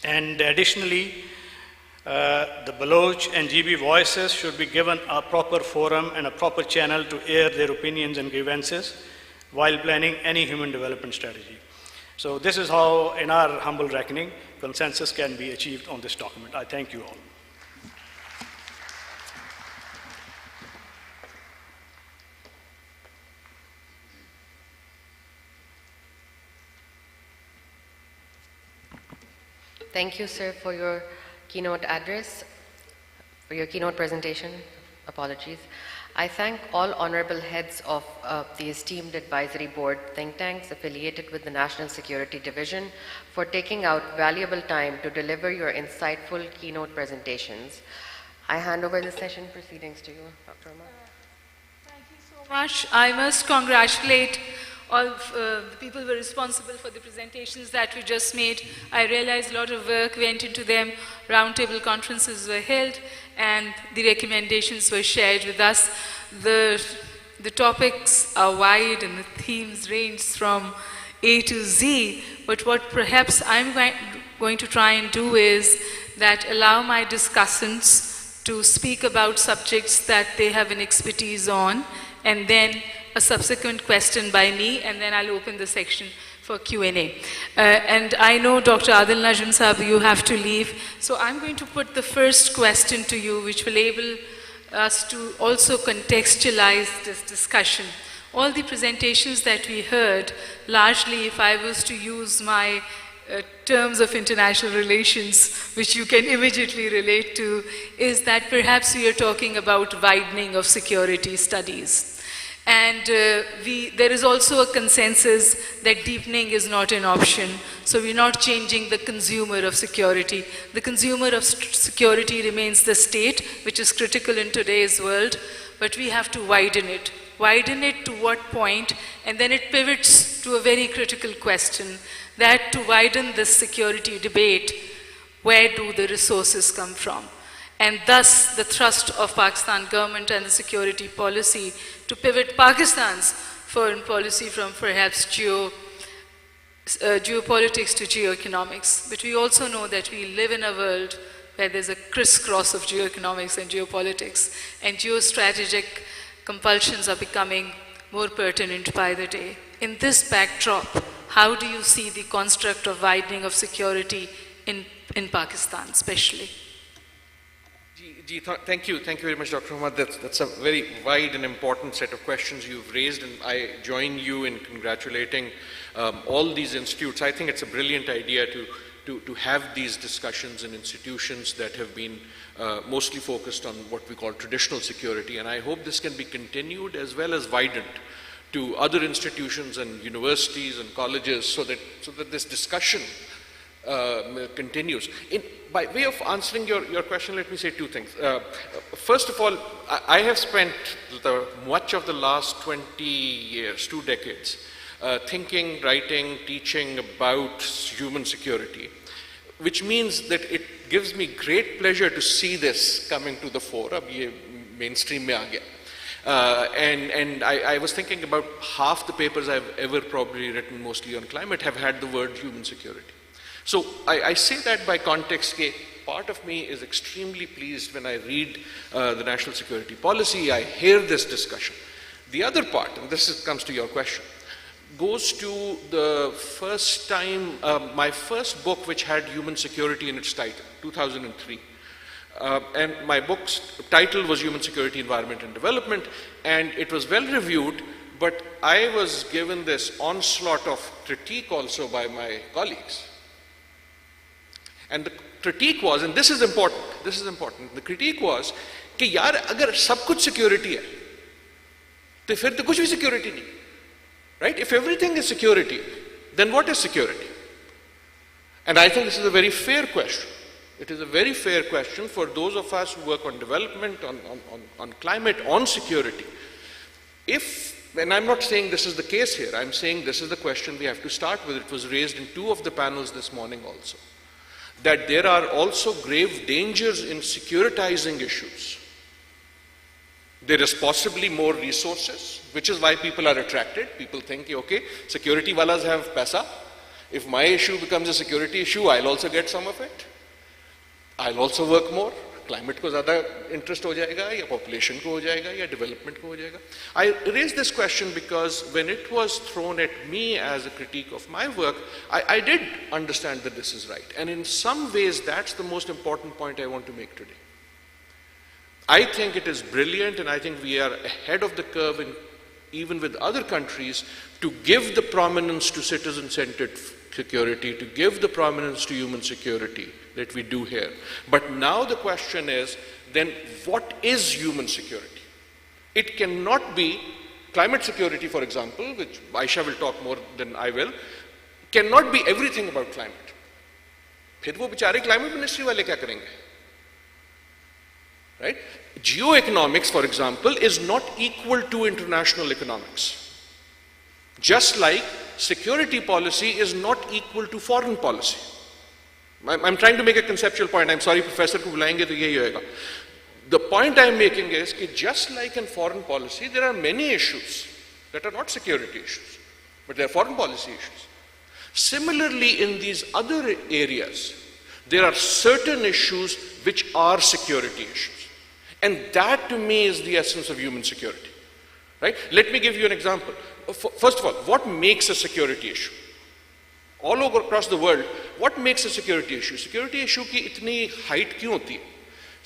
And additionally, the Baloch and GB voices should be given a proper forum and a proper channel to air their opinions and grievances while planning any human development strategy. So this is how, in our humble reckoning, consensus can be achieved on this document. I thank you all. Thank you, sir, for your keynote address, for your keynote presentation. Apologies. I thank all honorable heads of the esteemed advisory board think tanks affiliated with the National Security Division for taking out valuable time to deliver your insightful keynote presentations. I hand over the session proceedings to you, Dr. Remark. Thank you so much. I must congratulate all the people who were responsible for the presentations that we just made. I realized a lot of work went into them. Roundtable conferences were held and the recommendations were shared with us. The topics are wide and the themes range from A to Z, but what perhaps I'm going to try and do is that allow my discussants to speak about subjects that they have an expertise on, and then a subsequent question by me, and then I'll open the section for Q&A. And I know, Dr. Adil Najm Saab, you have to leave. So I'm going to put the first question to you, which will enable us to also contextualize this discussion. All the presentations that we heard, largely, if I was to use my terms of international relations, which you can immediately relate to, is that perhaps we are talking about widening of security studies. And there is also a consensus that deepening is not an option. So we're not changing the consumer of security. The consumer of security remains the state, which is critical in today's world, but we have to widen it. Widen it to what point? And then it pivots to a very critical question, that to widen this security debate, where do the resources come from? And thus, the thrust of Pakistan government and the security policy to pivot Pakistan's foreign policy from perhaps geopolitics to geoeconomics. But we also know that we live in a world where there's a crisscross of geoeconomics and geopolitics, and geostrategic compulsions are becoming more pertinent by the day. In this backdrop, how do you see the construct of widening of security in Pakistan, especially? Thank you very much, Dr. Ahmad. That's a very wide and important set of questions you've raised, and I join you in congratulating all these institutes. I think it's a brilliant idea to have these discussions in institutions that have been mostly focused on what we call traditional security, and I hope this can be continued as well as widened to other institutions and universities and colleges so that this discussion continues. By way of answering your question, let me say two things. First of all, I have spent much of the last 20 years, 2 decades, thinking, writing, teaching about human security, which means that it gives me great pleasure to see this coming to the fore. Ab ye mainstream mein aa gaya. And I was thinking about half the papers I've ever probably written, mostly on climate, have had the word human security. So I say that by context. Part of me is extremely pleased when I read the national security policy, I hear this discussion. The other part, and comes to your question, goes to the first time, my first book which had human security in its title, 2003. And my book's title was Human Security, Environment and Development, and it was well reviewed, but I was given this onslaught of critique also by my colleagues. And the critique was, and this is important, the critique was, कि यार अगर सब कुछ security है, तो फिर तो कुछ भी security नहीं, right? If everything is security, then what is security? And I think this is a very fair question. It is a very fair question for those of us who work on development, on climate, on security. And I'm not saying this is the case here, I'm saying this is the question we have to start with. It was raised in 2 of the panels this morning also, that there are also grave dangers in securitizing issues. There is possibly more resources, which is why people are attracted. People think, okay, security walas have paisa. If my issue becomes a security issue, I'll also get some of it. I'll also work more. Climate ko zyada interest ho jayega, ya population ko ho jayega, ya development ko ho jayega. I raised this question because when it was thrown at me as a critique of my work, I did understand that this is right. And in some ways, that's the most important point I want to make today. I think it is brilliant, and I think we are ahead of the curve even with other countries, to give the prominence to citizen-centered security, to give the prominence to human security that we do here. But now the question is, then what is human security? It cannot be climate security, for example, which Aisha will talk more than I will, cannot be everything about climate. फिर वो बेचारे climate ministry वाले क्या करेंगे? Right? Geoeconomics, for example, is not equal to international economics. Just like security policy is not equal to foreign policy. I'm trying to make a conceptual point. I'm sorry, Professor, ko bulayenge to yehi hoega. The point I'm making is that just like in foreign policy, there are many issues that are not security issues, but they are foreign policy issues. Similarly, in these other areas, there are certain issues which are security issues. And that, to me, is the essence of human security. Right? Let me give you an example. First of all, what makes a security issue? all over across the world, what makes a security issue? Security issue की इतनी height क्यों होती है?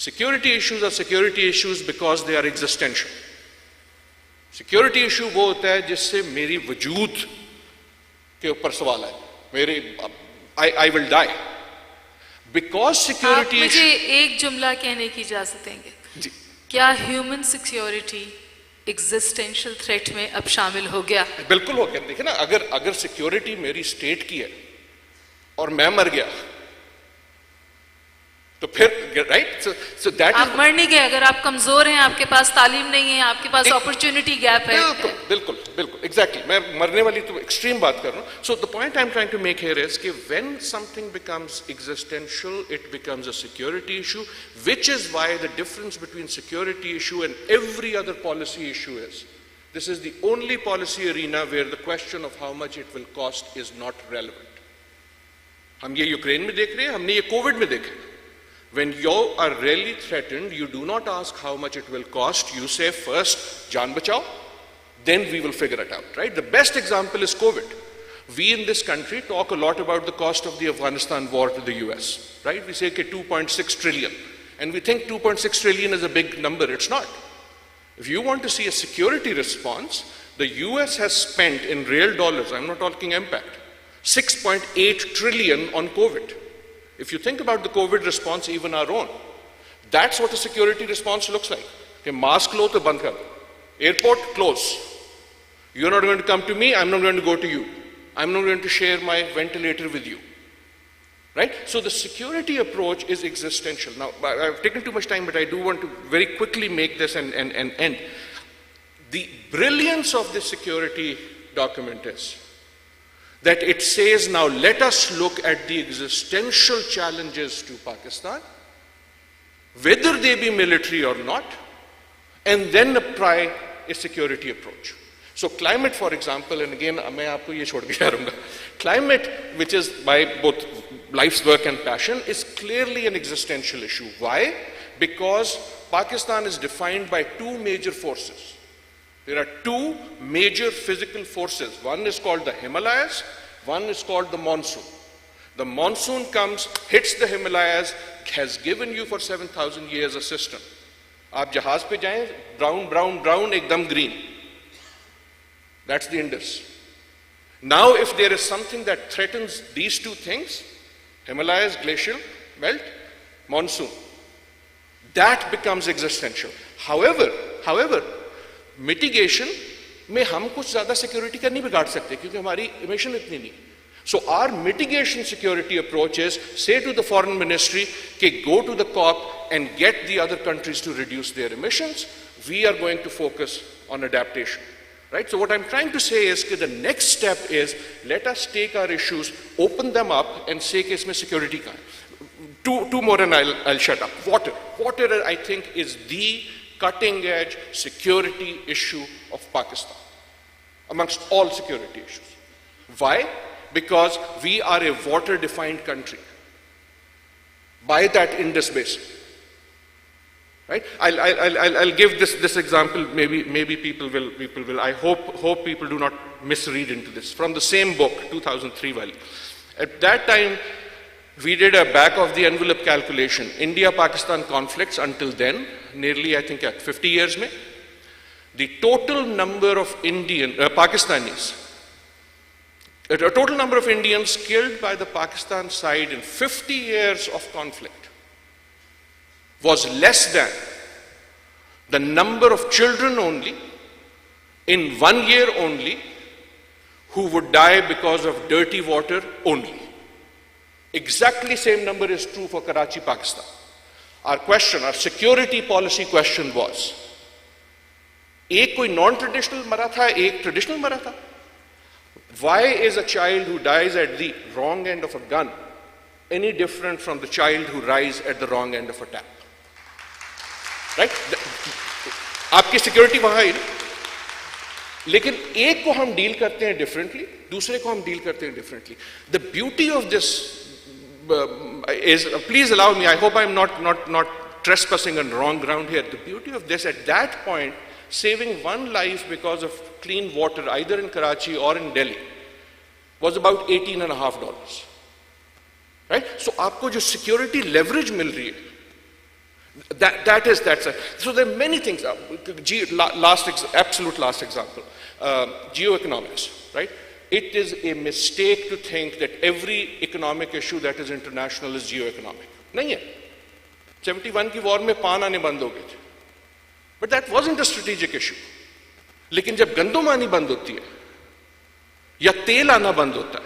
Security issues are security issues because they are existential. Security issue वो होता है जिससे मेरी वजूद के ऊपर सवाल है, मेरे I will die. Because security आप मुझे एक जुमला कहने की इजाजत देंगे? जी. क्या ह्यूमन सिक्योरिटी एग्जिस्टेंशियल थ्रेट में अब शामिल हो गया? बिल्कुल हो गया. देखिए ना, अगर सिक्योरिटी मेरी स्टेट की है और मैं मर गया तो फिर राइट, सो दैट आप मर नहीं गए, अगर आप कमजोर हैं, आपके पास तालीम नहीं है, आपके पास अपॉर्चुनिटी गैप है. बिल्कुल बिल्कुल एग्जैक्टली, मैं मरने वाली तो एक्सट्रीम बात कर रहा हूं. So the point I am trying to make here is कि when something becomes existential it becomes a security issue, which is why the difference between security issue and every other policy issue is this is the only policy arena where the question of how much it will cost is not relevant. हम ये Ukraine में देख रहे हैं, हमने ये Covid में देखे. When you are really threatened, you do not ask how much it will cost. You say first, jaan bachao, then we will figure it out, right? The best example is COVID. We in this country talk a lot about the cost of the Afghanistan war to the US, right? We say, okay, 2.6 trillion. And we think 2.6 trillion is a big number. It's not. If you want to see a security response, the US has spent in real dollars, I'm not talking impact, 6.8 trillion on COVID. If you think about the COVID response, even our own, that's what a security response looks like. Okay, mask lo to band kar do. Airport close. You're not going to come to me, I'm not going to go to you. I'm not going to share my ventilator with you. Right? So the security approach is existential. Now, I've taken too much time, but I do want to very quickly make this and end. The brilliance of this security document is that it says, now let us look at the existential challenges to Pakistan, whether they be military or not, and then apply a security approach. So climate, for example, and again, मैं आपको ये छोड़ के जा रहूँगा. Climate, which is my both life's work and passion, is clearly an existential issue. Why? Because Pakistan is defined by two major forces. There are two major physical forces. One is called the Himalayas, one is called the monsoon. The monsoon comes, hits the Himalayas, has given you for 7,000 years a system. आप जहाज पे जाएं, brown, brown, brown, एकदम green. That's the Indus. Now, if there is something that threatens these two things, Himalayas, glacial melt, monsoon, that becomes existential. However, mitigation में हम कुछ ज़्यादा security का नहीं बिगाड़ सकते क्योंकि हमारी emission इतनी नहीं. So our mitigation security approach is say to the foreign ministry, okay, go to the COP and get the other countries to reduce their emissions. We are going to focus on adaptation. Right? So what I'm trying to say is that the next step is let us take our issues, open them up and say कि इसमें security का है. Two more and I'll shut up. Water I think is the cutting edge security issue of Pakistan amongst all security issues. Why? Because we are a water defined country by that Indus basin. Right? I'll give this example. Maybe people will. I hope people do not misread into this. From the same book, 2003 value. At that time, we did a back of the envelope calculation. India-Pakistan conflicts until then, nearly I think 50 years mein. The total number of Pakistanis, a total number of Indians killed by the Pakistan side in 50 years of conflict was less than the number of children only in 1 year only who would die because of dirty water only. Exactly same number is true for Karachi, Pakistan. Our security policy question was, एक कोई non-traditional मरा था, एक traditional मरा था. Why is a child who dies at the wrong end of a gun any different from the child who dies at the wrong end of a tap? Right? आपकी security वहां है, लेकिन एक को हम डील करते हैं डिफरेंटली, दूसरे को हम डील करते हैं differently. The beauty of this is, please allow me, I hope I'm not trespassing on wrong ground here. The beauty of this, at that point, saving one life because of clean water, either in Karachi or in Delhi, was about $18.5. Right? So aapko jo security leverage mil rahi hai, that's a, so there are many things. Absolute last example, geoeconomics, right? It is a mistake to think that every economic issue that is international is geoeconomic. Nahi hai. 71 ki war mein paan aane band ho gaye the, but that wasn't a strategic issue. Lekin jab gandum aani band hoti hai ya tel aana band hota hai,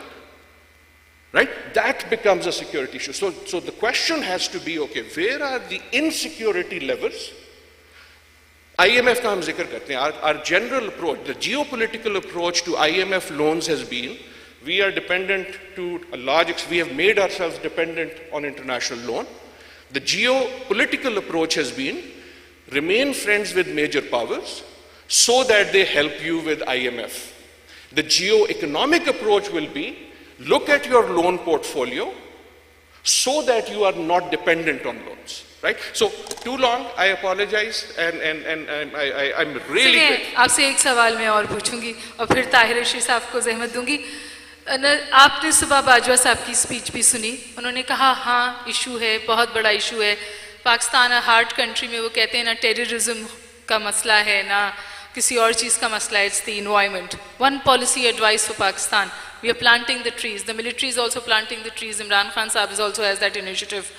right, that becomes a security issue. So the question has to be, okay, where are the insecurity levels? IMF का हम जिक्र करते हैं. Our general approach, the geopolitical approach to IMF loans has been, we are dependent to a large extent, we have made ourselves dependent on international loan. The geopolitical approach has been, remain friends with major powers so that they help you with IMF. The geo-economic approach will be, look at your loan portfolio so that you are not dependent on loans. Right? So, too long, I apologize, and I'm really grateful. आपसे एक सवाल मैं और पूछूंगी और फिर ताहिर रशीद साहब को ज़हमत दूंगी. आपने सुबह बाजवा साहब की स्पीच भी सुनी. उन्होंने कहा हाँ इशू है, बहुत बड़ा इशू है. पाकिस्तान हार्ड कंट्री में वो कहते हैं ना टेररिज्म का मसला है ना किसी और चीज़ का मसला है. It's the environment. One policy advice for Pakistan. We are planting the trees. The military is also planting the trees. Imran Khan Saab also has that initiative.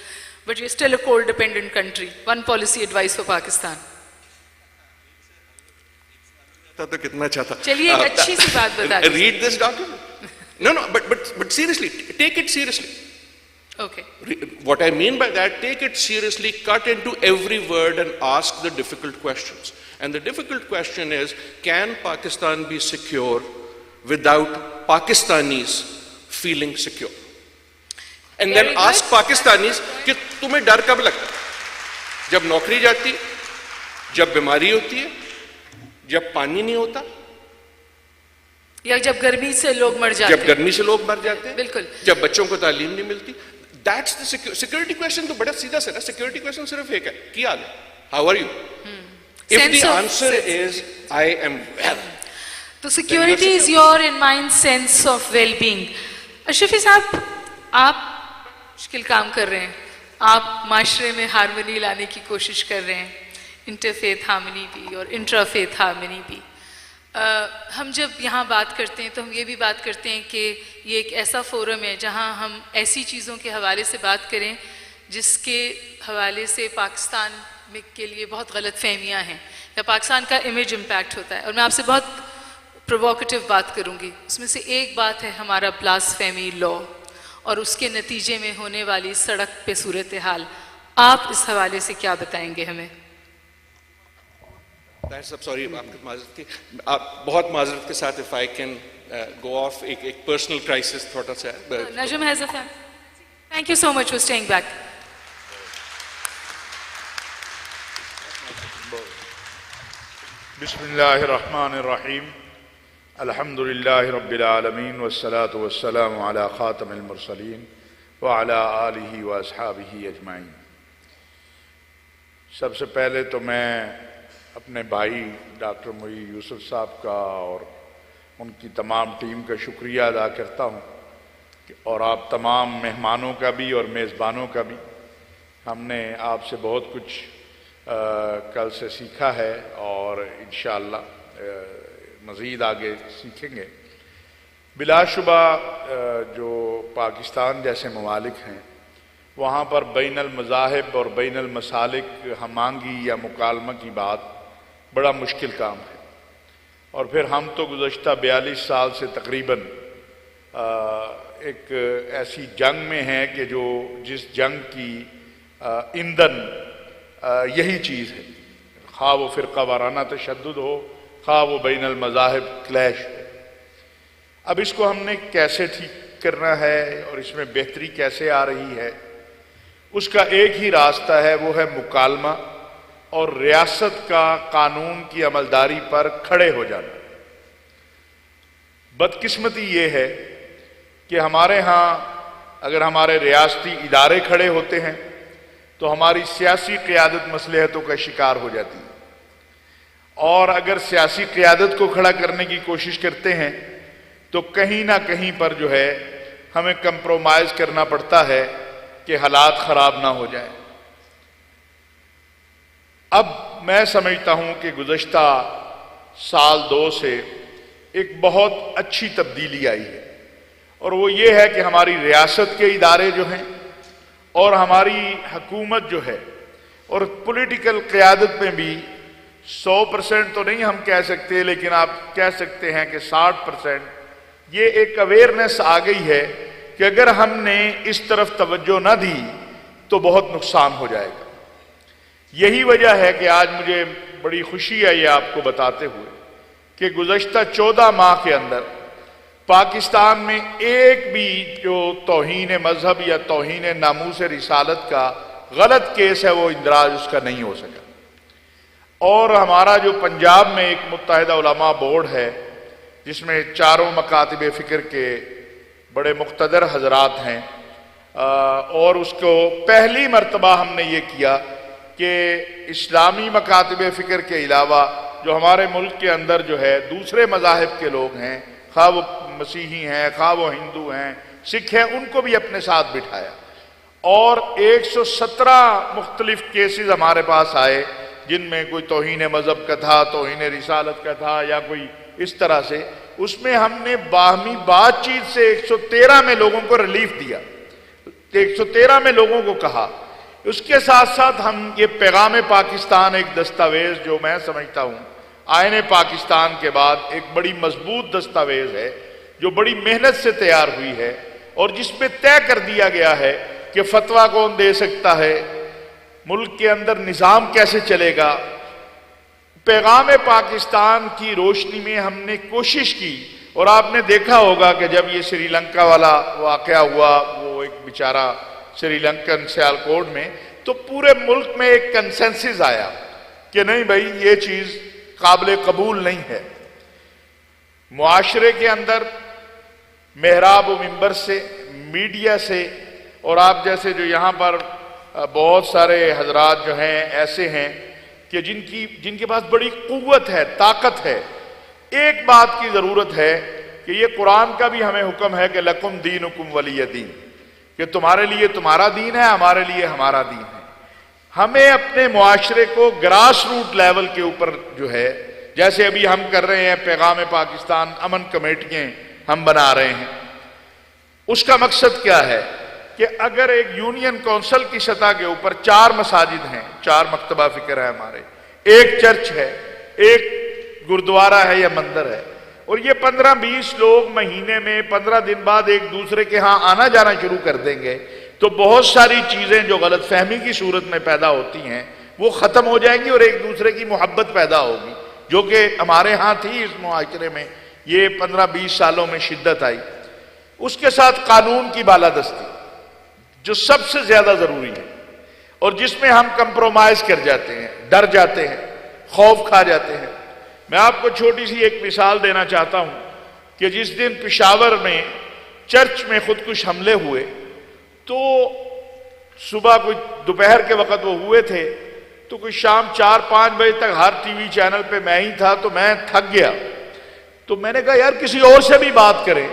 But we are still a coal-dependent country. One policy advice for Pakistan. तो कितना अच्छा था. चलिए एक अच्छी सी बात बता दीजिए. Read this document. No, but seriously, take it seriously. Okay. What I mean by that, take it seriously, cut into every word and ask the difficult questions. And the difficult question is, can Pakistan be secure without Pakistanis feeling secure? And then ask Pakistanis कि तुम्हें डर कब लगता है? जब नौकरी जाती है, जब बीमारी होती है, जब पानी नहीं होता, या जब गर्मी से लोग मर जाते हैं. जब गर्मी से लोग मर जाते हैं, बिल्कुल. जब बच्चों को तालीम नहीं मिलती. That's the security question. तो बड़ा सीधा सा है. Security question सिर्फ एक है. क्या हाल है? How are you? If the answer is I am well. तो security is your and mine sense of well-being. Ashrafi साहब, आप मुश्किल काम कर रहे हैं. आप माशरे में हार्मनी लाने की कोशिश कर रहे हैं. इंटरफेथ हार्मनी भी और इंट्राफेथ हार्मनी भी. हम जब यहाँ बात करते हैं तो हम ये भी बात करते हैं कि ये एक ऐसा फोरम है जहाँ हम ऐसी चीज़ों के हवाले से बात करें जिसके हवाले से पाकिस्तान में के लिए बहुत गलत फहमियाँ हैं या पाकिस्तान का इमेज इम्पैक्ट होता है. और मैं आपसे बहुत प्रोवोकेटिव बात करूँगी. उसमें से एक बात है हमारा ब्लास्फेमी लॉ और उसके नतीजे में होने वाली सड़क पे सूरत हाल. आप इस हवाले से क्या बताएंगे हमें? Sorry, आप बहुत माजरत के साथ if I can go off एक personal crisis थोड़ा सा है. Najm has a fan. Thank you so much for staying back. Bismillahirrahmanirrahim. Alhamdulillahi Rabbil Alameen. Wassalatu wassalamu ala khatamil mursaleen wa ala alihi wa ashabihi ajma'in. सबसे पहले तो मैं अपने भाई डॉक्टर मोई यूसुफ साहब का और उनकी तमाम टीम का शुक्रिया अदा करता हूँ और आप तमाम मेहमानों का भी और मेज़बानों का भी. हमने आपसे बहुत कुछ कल से सीखा है और इंशाअल्लाह मज़ीद आगे सीखेंगे. बिलाशुबा जो पाकिस्तान जैसे ममालिक हैं वहाँ पर बैनल मज़ाहिब और बैनल मसालिक हमांगी या मुकालमा की बात बड़ा मुश्किल काम है. और फिर हम तो गुज़श्ता 42 साल से तकरीबन एक ऐसी जंग में हैं कि जो जिस जंग की ईंधन यही चीज़ है, खा वो फ़िरक़ा वाराना तशद्दुद हो, खा वो बैनल मज़ाहिब क्लैश हो. अब इसको हमने कैसे ठीक करना है और इसमें बेहतरी कैसे आ रही है, उसका एक ही रास्ता है, वो है मुकालमा और रियासत का कानून की अमलदारी पर खड़े हो जाना. बदकिस्मती ये है कि हमारे यहाँ अगर हमारे रियासती इदारे खड़े होते हैं तो हमारी सियासी क़यादत मसलहतों का शिकार हो जाती है. और अगर सियासी क़यादत को खड़ा करने की कोशिश करते हैं تو کہیں نہ کہیں پر جو ہے ہمیں کمپرومائز کرنا پڑتا ہے کہ حالات خراب نہ ہو جائیں۔ اب میں سمجھتا ہوں کہ گزشتہ سال دو سے ایک بہت اچھی تبدیلی آئی ہے، اور وہ یہ ہے کہ ہماری ریاست کے ادارے جو ہیں اور ہماری حکومت جو ہے اور پولیٹیکل قیادت میں بھی 100% تو نہیں ہم کہہ سکتے، لیکن آپ کہہ سکتے ہیں کہ 60% یہ ایک اویئرنیس آ گئی ہے کہ اگر ہم نے اس طرف توجہ نہ دی تو بہت نقصان ہو جائے گا۔ یہی وجہ ہے کہ آج مجھے بڑی خوشی ہے یہ آپ کو بتاتے ہوئے کہ گزشتہ 14 ماہ کے اندر پاکستان میں ایک بھی جو توہین مذہب یا توہین ناموس رسالت کا غلط کیس ہے وہ اندراج اس کا نہیں ہو سکا۔ اور ہمارا جو پنجاب میں ایک متحدہ علماء بورڈ ہے جس میں چاروں مکاتب فکر کے بڑے مقتدر حضرات ہیں، اور اس کو پہلی مرتبہ ہم نے یہ کیا کہ اسلامی مکاتب فکر کے علاوہ جو ہمارے ملک کے اندر جو ہے دوسرے مذاہب کے لوگ ہیں، خواہ وہ مسیحی ہیں، خواہ وہ ہندو ہیں، سکھ ہیں، ان کو بھی اپنے ساتھ بٹھایا، اور 117 مختلف کیسز ہمارے پاس آئے جن میں کوئی توہین مذہب کا تھا، توہین رسالت کا تھا، یا کوئی اس طرح سے۔ اس میں ہم نے باہمی بات چیت سے 113 میں لوگوں کو ریلیف دیا، 113 میں لوگوں کو کہا۔ اس کے ساتھ ساتھ ہم یہ پیغام پاکستان ایک دستاویز جو میں سمجھتا ہوں آئین پاکستان کے بعد ایک بڑی مضبوط دستاویز ہے جو بڑی محنت سے تیار ہوئی ہے، اور جس میں طے کر دیا گیا ہے کہ فتویٰ کون دے سکتا ہے، ملک کے اندر نظام کیسے چلے گا۔ پیغام پاکستان کی روشنی میں ہم نے کوشش کی، اور آپ نے دیکھا ہوگا کہ جب یہ سری لنکا والا واقعہ ہوا، وہ ایک بیچارہ سری لنکن سیالکوٹ میں، تو پورے ملک میں ایک کنسنسس آیا کہ نہیں بھائی یہ چیز قابل قبول نہیں ہے۔ معاشرے کے اندر محراب و منبر سے، میڈیا سے، اور آپ جیسے جو یہاں پر بہت سارے حضرات جو ہیں ایسے ہیں کہ جن کے پاس بڑی قوت ہے، طاقت ہے، ایک بات کی ضرورت ہے کہ یہ قرآن کا بھی ہمیں حکم ہے کہ لکم دینکم ولی دین، کہ تمہارے لیے تمہارا دین ہے، ہمارے لیے ہمارا دین ہے۔ ہمیں اپنے معاشرے کو گراس روٹ لیول کے اوپر جو ہے، جیسے ابھی ہم کر رہے ہیں پیغام پاکستان امن کمیٹیاں ہم بنا رہے ہیں، اس کا مقصد کیا ہے کہ اگر ایک یونین کونسل کی سطح کے اوپر 4 مساجد ہیں، 4 مکتبہ فکر ہے ہمارے، ایک چرچ ہے، ایک گردوارہ ہے یا مندر ہے، اور یہ 15-20 لوگ مہینے میں 15 دن بعد ایک دوسرے کے ہاں آنا جانا شروع کر دیں گے، تو بہت ساری چیزیں جو غلط فہمی کی صورت میں پیدا ہوتی ہیں وہ ختم ہو جائیں گی، اور ایک دوسرے کی محبت پیدا ہوگی، جو کہ ہمارے ہاں تھی اس معاشرے میں، یہ 15-20 سالوں میں شدت آئی۔ اس کے ساتھ قانون کی بالادستی جو سب سے زیادہ ضروری ہے، اور جس میں ہم کمپرومائز کر جاتے ہیں، ڈر جاتے ہیں، خوف کھا جاتے ہیں۔ میں آپ کو چھوٹی سی ایک مثال دینا چاہتا ہوں کہ جس دن پشاور میں چرچ میں خودکش حملے ہوئے، تو صبح کوئی دوپہر کے وقت وہ ہوئے تھے، تو کوئی شام 4-5 بجے تک ہر ٹی وی چینل پہ میں ہی تھا، تو میں تھک گیا، تو میں نے کہا یار کسی اور سے بھی بات کریں،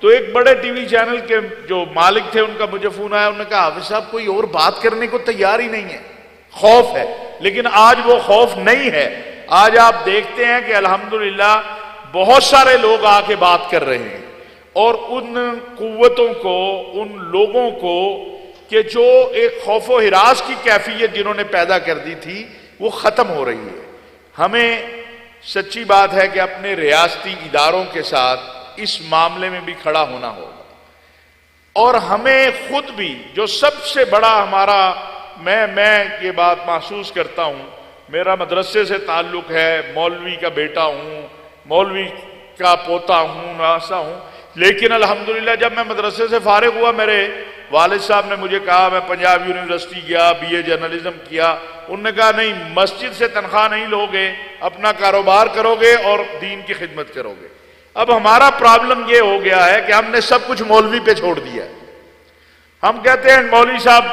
تو ایک بڑے ٹی وی چینل کے جو مالک تھے ان کا مجھے فون آیا، انہوں نے کہا حافظ صاحب کوئی اور بات کرنے کو تیار ہی نہیں ہے، خوف ہے۔ لیکن آج وہ خوف نہیں ہے، آج آپ دیکھتے ہیں کہ الحمدللہ بہت سارے لوگ آ کے بات کر رہے ہیں، اور ان قوتوں کو، ان لوگوں کو کہ جو ایک خوف و ہراس کی کیفیت جنہوں نے پیدا کر دی تھی وہ ختم ہو رہی ہے۔ ہمیں سچی بات ہے کہ اپنے ریاستی اداروں کے ساتھ اس معاملے میں بھی کھڑا ہونا ہوگا، اور ہمیں خود بھی جو سب سے بڑا ہمارا، میں یہ بات محسوس کرتا ہوں، میرا مدرسے سے تعلق ہے، مولوی کا بیٹا ہوں، مولوی کا پوتا ہوں، ناسا ہوں، لیکن الحمدللہ جب میں مدرسے سے فارغ ہوا میرے والد صاحب نے مجھے کہا، میں پنجاب یونیورسٹی گیا، BA جرنلزم کیا، انہوں نے کہا نہیں مسجد سے تنخواہ نہیں لوگے، اپنا کاروبار کرو گے اور دین کی خدمت کرو گے۔ اب ہمارا پرابلم یہ ہو گیا ہے کہ ہم نے سب کچھ مولوی پہ چھوڑ دیا ہے، ہم کہتے ہیں مولوی صاحب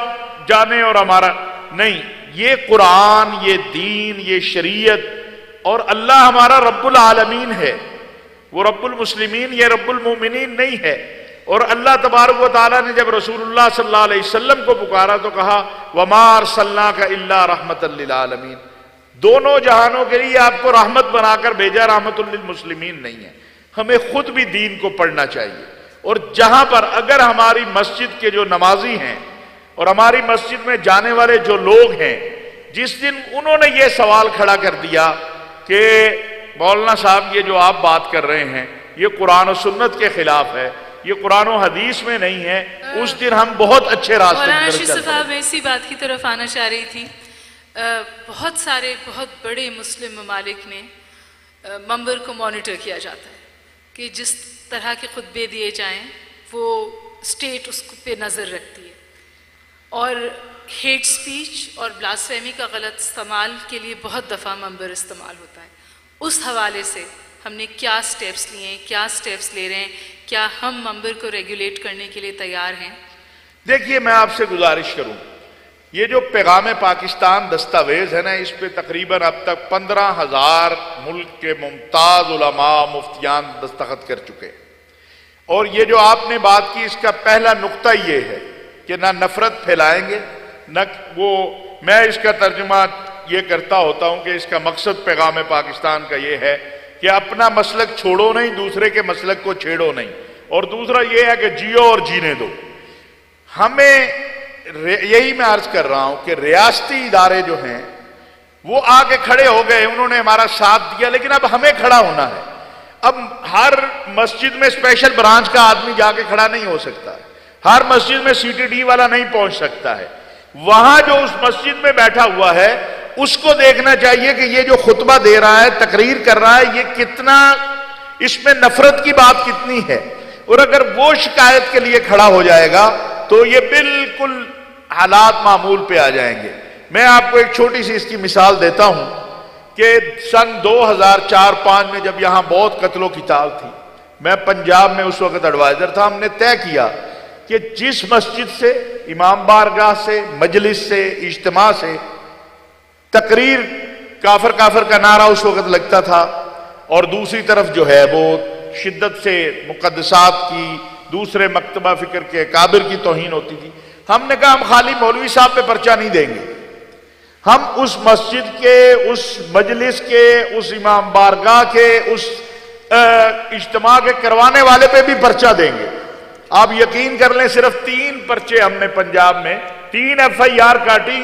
جانے اور ہمارا نہیں، یہ قرآن، یہ دین، یہ شریعت، اور اللہ ہمارا رب العالمین ہے، وہ رب المسلمین یہ رب المومنین نہیں ہے. اور اللہ تبارک و تعالیٰ نے جب رسول اللہ صلی اللہ علیہ وسلم کو پکارا تو کہا وَمَا أَرْسَلْنَاكَ إِلَّا رَحْمَةً لِلْعَالَمِينَ, دونوں جہانوں کے لیے آپ کو رحمت بنا کر بھیجا, رحمت للمسلمین نہیں ہے. ہمیں خود بھی دین کو پڑھنا چاہیے. اور جہاں پر اگر ہماری مسجد کے جو نمازی ہیں اور ہماری مسجد میں جانے والے جو لوگ ہیں, جس دن انہوں نے یہ سوال کھڑا کر دیا کہ مولانا صاحب یہ جو آپ بات کر رہے ہیں یہ قرآن و سنت کے خلاف ہے, یہ قرآن و حدیث میں نہیں ہے, اس دن ہم بہت اچھے راستے مولانا پر شیخ چل صاحب رہے میں اسی بات کی طرف آنا چاہ رہی تھی. بہت سارے بہت بڑے مسلم ممالک میں منبر کو مانیٹر کیا جاتا ہے کہ جس طرح کے خطبے دیے جائیں وہ اسٹیٹ اس پہ نظر رکھتی ہے, اور ہیٹ سپیچ اور بلاسفیمی کا غلط استعمال کے لیے بہت دفعہ منبر استعمال ہوتا ہے. اس حوالے سے ہم نے کیا سٹیپس لیے ہیں, کیا سٹیپس لے رہے ہیں, کیا ہم منبر کو ریگولیٹ کرنے کے لیے تیار ہیں؟ دیکھیے میں آپ سے گزارش کروں, یہ جو پیغام پاکستان دستاویز ہے نا, اس پہ تقریباً اب تک 15,000 ملک کے ممتاز علماء مفتیان دستخط کر چکے. اور یہ جو آپ نے بات کی اس کا پہلا نقطہ یہ ہے کہ نہ نفرت پھیلائیں گے, نہ وہ, میں اس کا ترجمہ یہ کرتا ہوتا ہوں کہ اس کا مقصد پیغام پاکستان کا یہ ہے کہ اپنا مسلک چھوڑو نہیں, دوسرے کے مسلک کو چھیڑو نہیں, اور دوسرا یہ ہے کہ جیو اور جینے دو. ہمیں یہی میں عرض کر رہا ہوں کہ ریاستی ادارے جو ہیں وہ آ کے کھڑے ہو گئے, انہوں نے ہمارا ساتھ دیا, لیکن اب ہمیں کھڑا ہونا ہے. اب ہر مسجد میں اسپیشل برانچ کا آدمی جا کے کھڑا نہیں ہو سکتا ہے, ہر مسجد میں CTD والا نہیں پہنچ سکتا ہے. وہاں جو اس مسجد میں بیٹھا ہوا ہے اس کو دیکھنا چاہیے کہ یہ جو خطبہ دے رہا ہے, تقریر کر رہا ہے, یہ کتنا, اس میں نفرت کی بات کتنی ہے. اور اگر وہ شکایت کے لیے کھڑا ہو جائے گا تو یہ بالکل حالات معمول پہ آ جائیں گے. میں آپ کو ایک چھوٹی سی اس کی مثال دیتا ہوں کہ سن 2004-05 میں جب یہاں بہت قتل و قتال تھی, میں پنجاب میں اس وقت ایڈوائزر تھا, ہم نے طے کیا کہ جس مسجد سے, امام بارگاہ سے, مجلس سے, اجتماع سے تقریر کافر کافر کا نعرہ اس وقت لگتا تھا, اور دوسری طرف جو ہے وہ شدت سے مقدسات کی, دوسرے مکتبہ فکر کے اکابر کی توہین ہوتی تھی, ہم نے کہا ہم خالی مولوی صاحب پہ پرچہ نہیں دیں گے, ہم اس مسجد کے, اس مجلس کے, اس امام بارگاہ کے, اس اجتماع کے کروانے والے پہ بھی پرچہ دیں گے. آپ یقین کر لیں صرف 3 پرچے ہم نے پنجاب میں, 3 FIR کاٹی,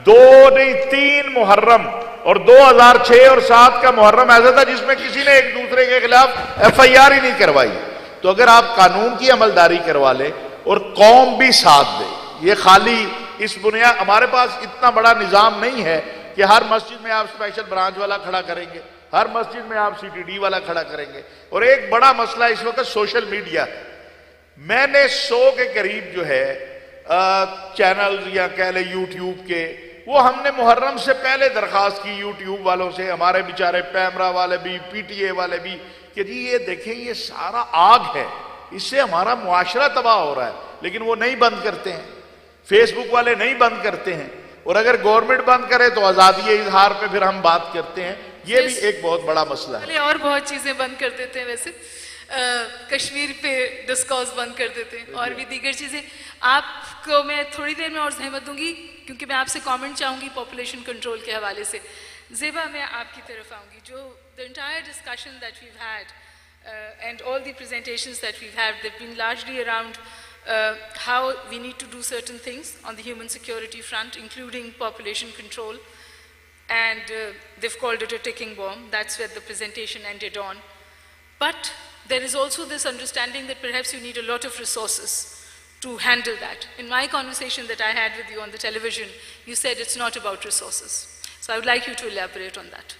2 نہیں 3 محرم, اور 2006 اور 2007 کا محرم ایسا تھا جس میں کسی نے ایک دوسرے کے خلاف FIR ہی نہیں کروائی. تو اگر آپ قانون کی عملداری کروا لیں اور قوم بھی ساتھ دے, یہ خالی اس بنیاد, ہمارے پاس اتنا بڑا نظام نہیں ہے کہ ہر مسجد میں آپ اسپیشل برانچ والا کھڑا کریں گے, ہر مسجد میں آپ CTD والا کھڑا کریں گے. اور ایک بڑا مسئلہ اس وقت سوشل میڈیا ہے. میں نے 100 کے قریب جو ہے چینلز یا کہہ لیں یوٹیوب کے, وہ ہم نے محرم سے پہلے درخواست کی یوٹیوب والوں سے, ہمارے بیچارے پیمرا والے بھی, PTA والے بھی, کہ جی یہ دیکھیں یہ سارا آگ ہے, اس سے ہمارا معاشرہ تباہ ہو رہا ہے, لیکن وہ نہیں بند کرتے ہیں, فیس بک والے نہیں بند کرتے ہیں. اور اگر گورنمنٹ بند کرے تو آزادی اظہار پہ پھر ہم بات کرتے ہیں, یہ بھی ایک بہت بڑا مسئلہ ہے. اور بہت چیزیں بند کر دیتے ہیں, ویسے کشمیر پہ ڈسکورس بند کر دیتے ہیں, اور بھی دیگر چیزیں. آپ کو میں تھوڑی دیر میں اور زحمت دوں گی کیونکہ میں آپ سے کامنٹ چاہوں گی پاپولیشن کنٹرول کے حوالے سے. زیبا میں آپ کی طرف آؤں گی. جو the entire discussion that we've had and all the presentations that we've had, they've been largely around how we need to do certain things on the human security front, including population control, and they've called it a ticking bomb. That's where the presentation ended on. But there is also this understanding that perhaps you need a lot of resources to handle that. In my conversation that I had with you on the television, you said it's not about resources. So I would like you to elaborate on that.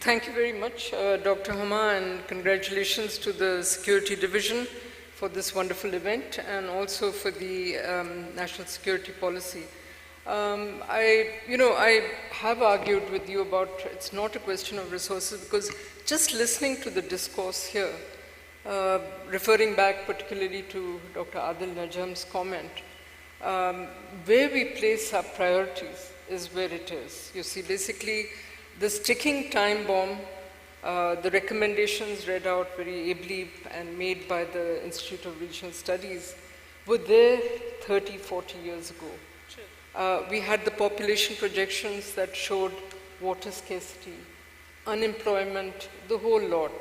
Thank you very much, Dr. Huma, and congratulations to the Security Division for this wonderful event and also for the national security policy. I have argued with you about it's not a question of resources, because just listening to the discourse here, referring back particularly to Dr. Adil Najam's comment, where we place our priorities is where it is. You see, basically, this ticking time bomb, the recommendations read out very ably and made by the Institute of Regional Studies were there 30, 40 years ago. We had the population projections that showed water scarcity, unemployment, the whole lot.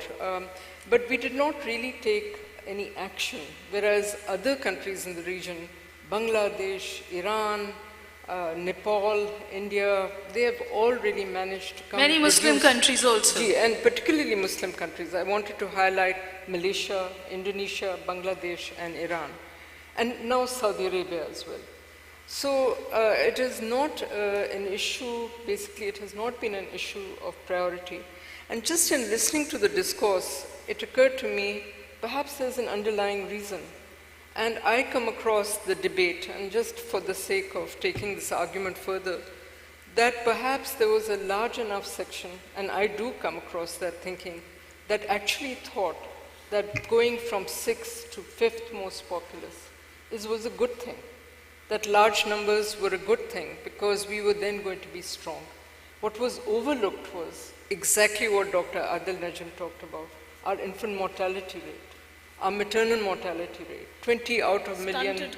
But we did not really take any action, whereas other countries in the region, Bangladesh, Iran, Nepal, India, they have all really managed to come. Many Muslim countries also. And particularly Muslim countries. I wanted to highlight Malaysia, Indonesia, Bangladesh, and Iran. And now Saudi Arabia as well. So it is not an issue, basically it has not been an issue of priority. And just in listening to the discourse, it occurred to me, perhaps there's an underlying reason. And I come across the debate, and just for the sake of taking this argument further, that perhaps there was a large enough section, and I do come across that thinking, that actually thought that going from 6th to 5th most populous was a good thing. That large numbers were a good thing because we were then going to be strong. What was overlooked was exactly what Dr. Adil Najam talked about, our infant mortality rate, our maternal mortality rate, 20 out of million,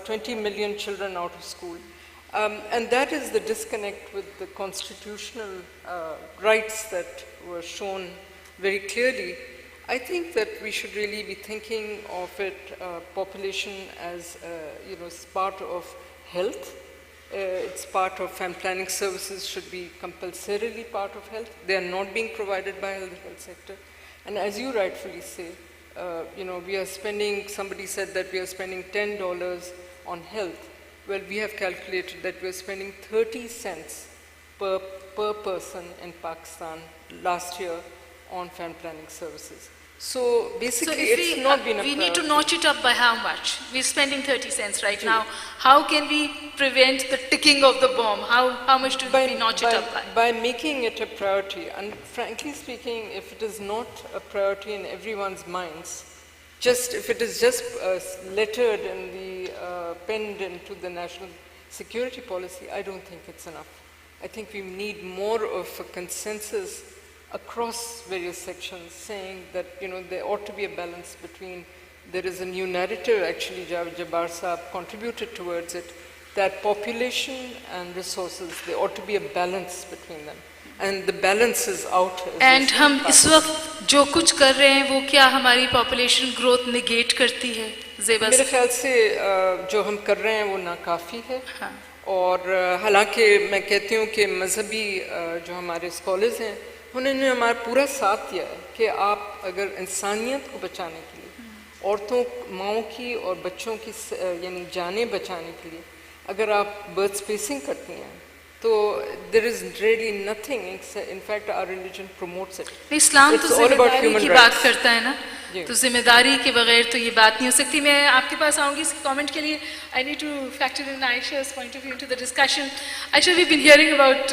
20 million children out of school. And that is the disconnect with the constitutional rights that were shown very clearly. I think that we should really be thinking of it, population as, as part of health. It's part of family planning services should be compulsorily part of health. They are not being provided by the health sector. And as you rightfully say, we are spending, somebody said that we are spending $10 on health. Well, we have calculated that we are spending 30 cents per person in Pakistan last year on family planning services. So basically, it's not been a priority. We need to notch it up by how much? We're spending 30 cents right now. How can we prevent the ticking of the bomb? How much do we notch it up by? By making it a priority. And frankly speaking, if it is not a priority in everyone's minds, if it is just lettered and penned into the national security policy, I don't think it's enough. I think we need more of a consensus across various sections saying that, there ought to be a balance between, there is a new narrative, actually Javed Jabbar Saab contributed towards it, that population and resources, there ought to be a balance between them. And the balance is out. And हम इस वक्त जो कुछ कर रहे हैं वो क्या हमारी population growth negate करती है? मेरे ख्याल से जो हम कर रहे हैं वो नाकाफी है. और हालांकि मैं कहती हूँ कि मजहबी जो हमारे स्कॉलर्स हैं उन्होंने हमारा पूरा साथ दिया है कि आप अगर इंसानियत को बचाने के लिए, औरतों, माओं की और बच्चों की यानी जानें बचाने के लिए अगर आप बर्थ स्पेसिंग करती हैं तो there is really nothing, in fact our religion promotes it. इस्लाम तो जिम्मेदारी की बात करता है ना, तो जिम्मेदारी के बगैर तो ये बात नहीं हो सकती. मैं आपके पास आऊँगी इस कमेंट के लिए. I need to factor in Aisha's point of view into the discussion. Aisha, we've been hearing about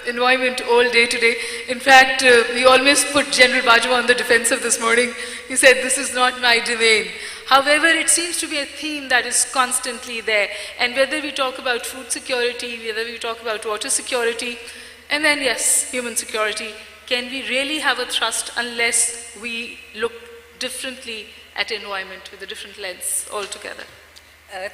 environment all day today. In fact, we almost put General Bajwa on the defensive this morning. He said, this is not my domain. However, it seems to be a theme that is constantly there. And whether we talk about food security, whether we talk about water security, and then yes, human security, can we really have a thrust unless we look differently at environment with a different lens altogether?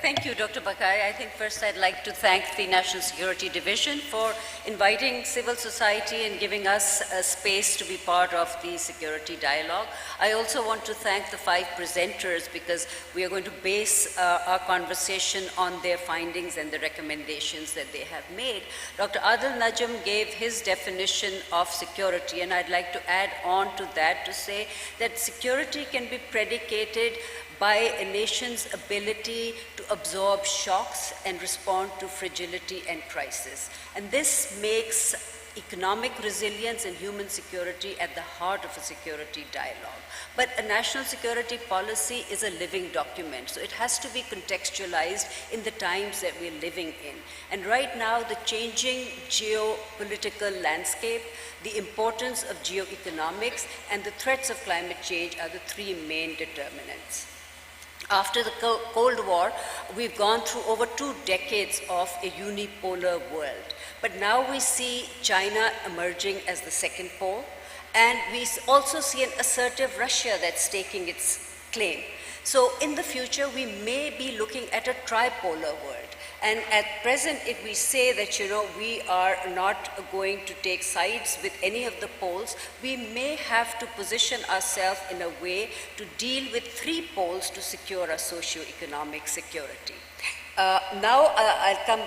Thank you, Dr. Bakai. I think first I'd like to thank the National Security Division for inviting civil society and giving us a space to be part of the security dialogue. I also want to thank the 5 presenters because we are going to base our conversation on their findings and the recommendations that they have made. Dr. Adil Najam gave his definition of security, and I'd like to add on to that to say that security can be predicated by a nation's ability to absorb shocks and respond to fragility and crisis. And this makes economic resilience and human security at the heart of a security dialogue. But a national security policy is a living document, so it has to be contextualized in the times that we're living in. And right now, the changing geopolitical landscape, the importance of geoeconomics, and the threats of climate change are the 3 main determinants. After the Cold War, we've gone through over 2 decades of a unipolar world. But now we see China emerging as the second pole, and we also see an assertive Russia that's staking its claim. So in the future, we may be looking at a tripolar world. And at present, if we say that, we are not going to take sides with any of the poles, we may have to position ourselves in a way to deal with 3 poles to secure our socio-economic security. Now I'll come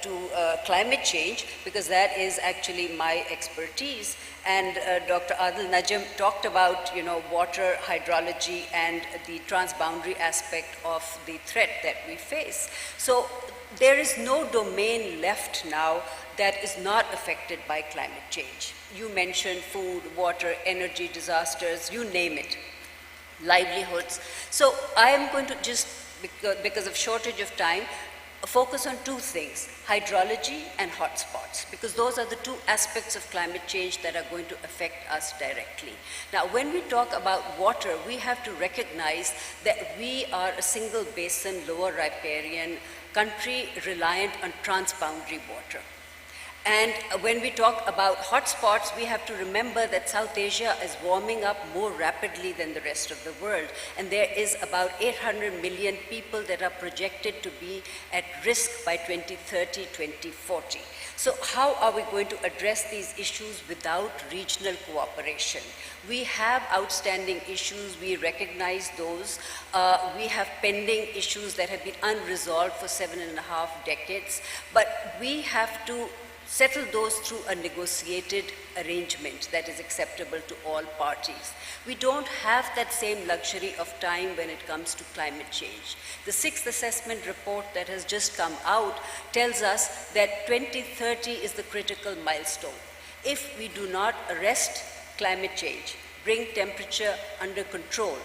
to climate change, because that is actually my expertise. And Dr. Adil Najam talked about, water, hydrology, and the transboundary aspect of the threat that we face. So there is no domain left now that is not affected by climate change. You mentioned food, water, energy disasters, you name it, livelihoods. So I am going to just, because of shortage of time, focus on 2 things, hydrology and hot spots, because those are the 2 aspects of climate change that are going to affect us directly. Now, when we talk about water, we have to recognize that we are a single basin, lower riparian country reliant on transboundary water. And when we talk about hotspots, we have to remember that South Asia is warming up more rapidly than the rest of the world. And there is about 800 million people that are projected to be at risk by 2030, 2040. So how are we going to address these issues without regional cooperation? We have outstanding issues, we recognize those. We have pending issues that have been unresolved for 7.5 decades, but we have to settle those through a negotiated arrangement that is acceptable to all parties. We don't have that same luxury of time when it comes to climate change. The 6th assessment report that has just come out tells us that 2030 is the critical milestone. If we do not arrest climate change, bring temperature under control,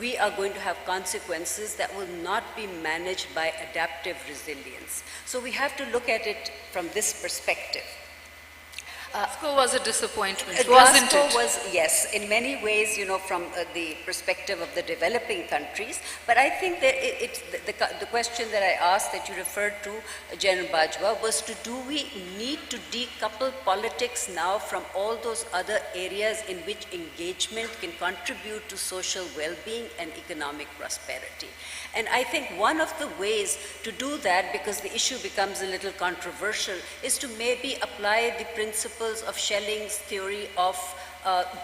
we are going to have consequences that will not be managed by adaptive resilience. So we have to look at it from this perspective. Glasgow was a disappointment, wasn't Glasgow it? was, yes, in many ways, from the perspective of the developing countries. But I think that the question that I asked that you referred to, General Bajwa, was do we need to decouple politics now from all those other areas in which engagement can contribute to social well-being and economic prosperity? And I think one of the ways to do that, because the issue becomes a little controversial, is to maybe apply the principles of Schelling's theory of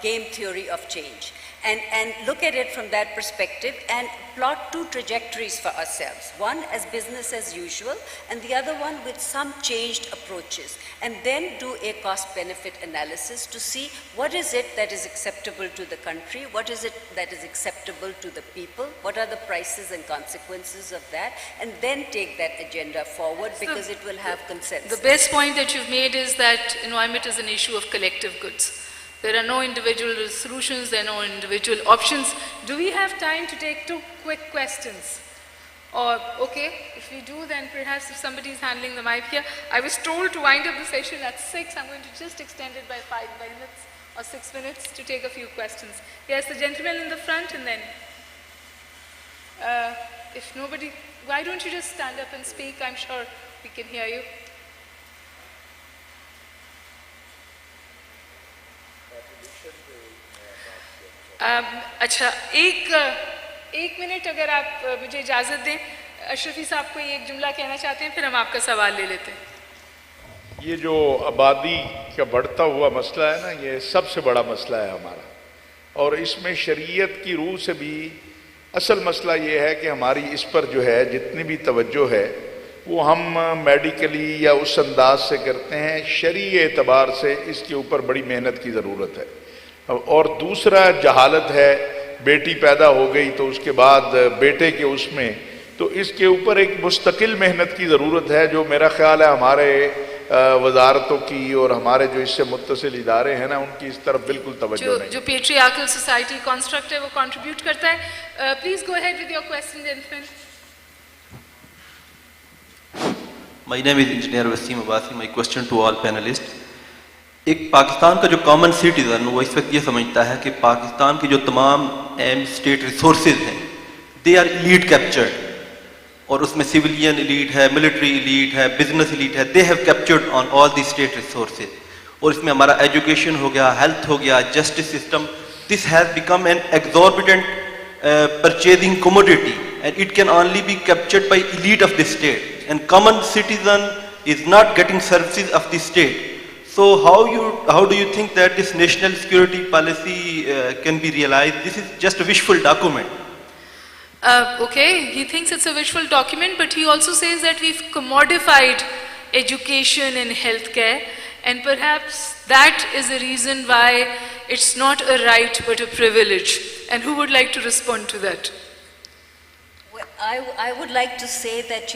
game theory of change, and look at it from that perspective and plot 2 trajectories for ourselves. One as business as usual, and the other one with some changed approaches, and then do a cost-benefit analysis to see what is it that is acceptable to the country, what is it that is acceptable to the people, what are the prices and consequences of that, and then take that agenda forward, because it will have consensus. The best point that you've made is that environment is an issue of collective goods. There are no individual solutions, there are no individual options. Do we have time to take 2 quick questions? Or, okay, if we do, then perhaps if somebody is handling the mic here. I was told to wind up the session at 6. I'm going to just extend it by 5 minutes or 6 minutes to take a few questions. Yes, the gentleman in the front, and then if nobody, why don't you just stand up and speak? I'm sure we can hear you. अच्छा, एक minute अगर आप मुझे इजाज़त दें, अशरफी साहब को एक जुमला कहना चाहते हैं, फिर हम आपका सवाल ले लेते हैं। ये जो आबादी का बढ़ता हुआ मसला है ना, ये सबसे बड़ा मसला है हमारा, और इसमें शरीयत की रूह से भी असल मसला ये है कि हमारी इस पर जो है जितनी भी तवज्जो है वो हम मेडिकली या उस अंदाज से करते हैं, शरई एतबार से इसके ऊपर बड़ी मेहनत की ज़रूरत है। और दूसरा जहालत है, बेटी पैदा हो गई तो उसके बाद बेटे के उसमें, तो इसके ऊपर एक मुस्तकिल मेहनत की ज़रूरत है, जो मेरा ख्याल है हमारे वजारतों की और हमारे जो इससे मुत्तसिल इदारे हैं ना, उनकी इस तरफ बिल्कुल तवज्जो नहीं। जो पेट्रियार्कल सोसाइटी कॉन्स्ट्रक्ट है वो कंट्रीब्यूट करता है। Please go ahead with your question, gentleman. My name is Engineer Wasim Abbasi. My question to all panelists. एक पाकिस्तान का जो कॉमन सिटीजन वो इस वक्त ये समझता है कि पाकिस्तान की जो तमाम स्टेट रिसोर्सेज हैं they are elite captured. اور اس میں civilian elite ہے, military elite ہے, business elite ہے, they have captured on all the state resources. اور اس میں ہمارا ایجوکیشن ہو گیا, ہیلتھ ہو گیا, justice system, this has become an exorbitant purchasing commodity, and it can only be captured by elite of the state, and common citizen is not getting services of the state. So how do you think that this national security policy can be realized? This is just a wishful document. Okay, he thinks it's a visual document, but he also says that we've commodified education and healthcare, and perhaps that is the reason why it's not a right but a privilege. And who would like to respond to that? Well, I would like to say that,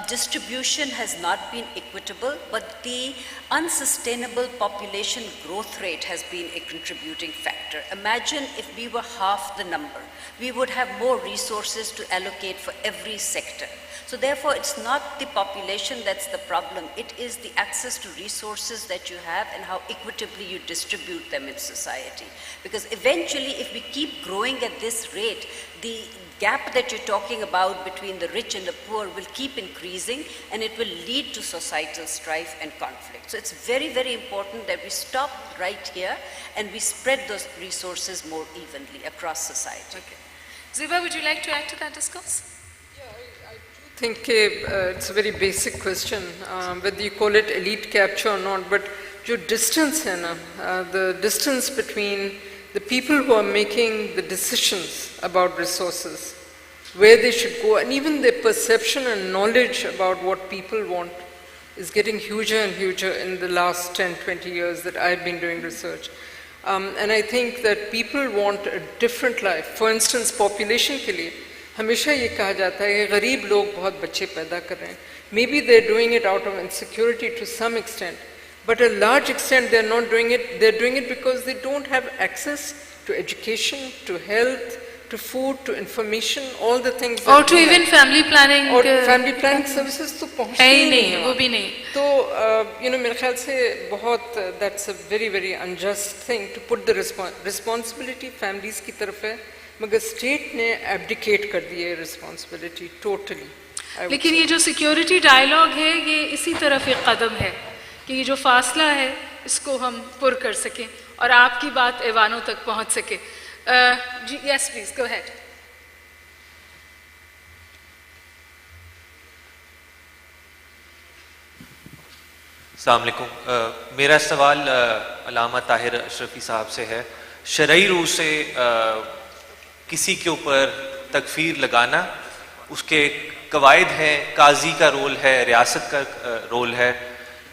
distribution has not been equitable, but the unsustainable population growth rate has been a contributing factor. Imagine if we were half the number, we would have more resources to allocate for every sector. So therefore, it's not the population that's the problem. It is the access to resources that you have and how equitably you distribute them in society. Because eventually, if we keep growing at this rate, the gap that you're talking about between the rich and the poor will keep increasing, and it will lead to societal strife and conflict. So it's very, very important that we stop right here and we spread those resources more evenly across society. Okay. Ziba, would you like to add to that discourse? I think it's a very basic question, whether you call it elite capture or not, but your distance hai na, the distance between the people who are making the decisions about resources, where they should go, and even their perception and knowledge about what people want is getting huger and huger in the last 10, 20 years that I've been doing research. And I think that people want a different life. For instance, population ke liye, ہمیشہ یہ کہا جاتا ہے کہ غریب لوگ بہت بچے پیدا کر رہے ہیں. Maybe they're doing it out of insecurity to some extent, but a large extent they're not doing it. They're doing it because they don't have access to education, to health, to food, to information, all the things. Or to even family planning. اور family planning services تو پہنچتے ہی نہیں. وہ بھی نہیں. تو میرے خیال سے بہت that's a very, very unjust thing to put the responsibility families کی طرف ہے, مگر اسٹیٹ نے ایبڈیکیٹ کر دی ہے رسپانسبلٹی ٹوٹلی. لیکن یہ جو سیکیورٹی ڈائلاگ ہے یہ اسی طرف ایک قدم ہے کہ یہ جو فاصلہ ہے اس کو ہم پر کر سکیں اور آپ کی بات ایوانوں تک پہنچ سکے. جی یس پلیز گو ہیڈ. السلام علیکم. میرا سوال علامہ طاہر اشرفی صاحب سے ہے. شرعی روح سے کسی کے اوپر تکفیر لگانا, اس کے قواعد ہیں, قاضی کا رول ہے, ریاست کا رول ہے.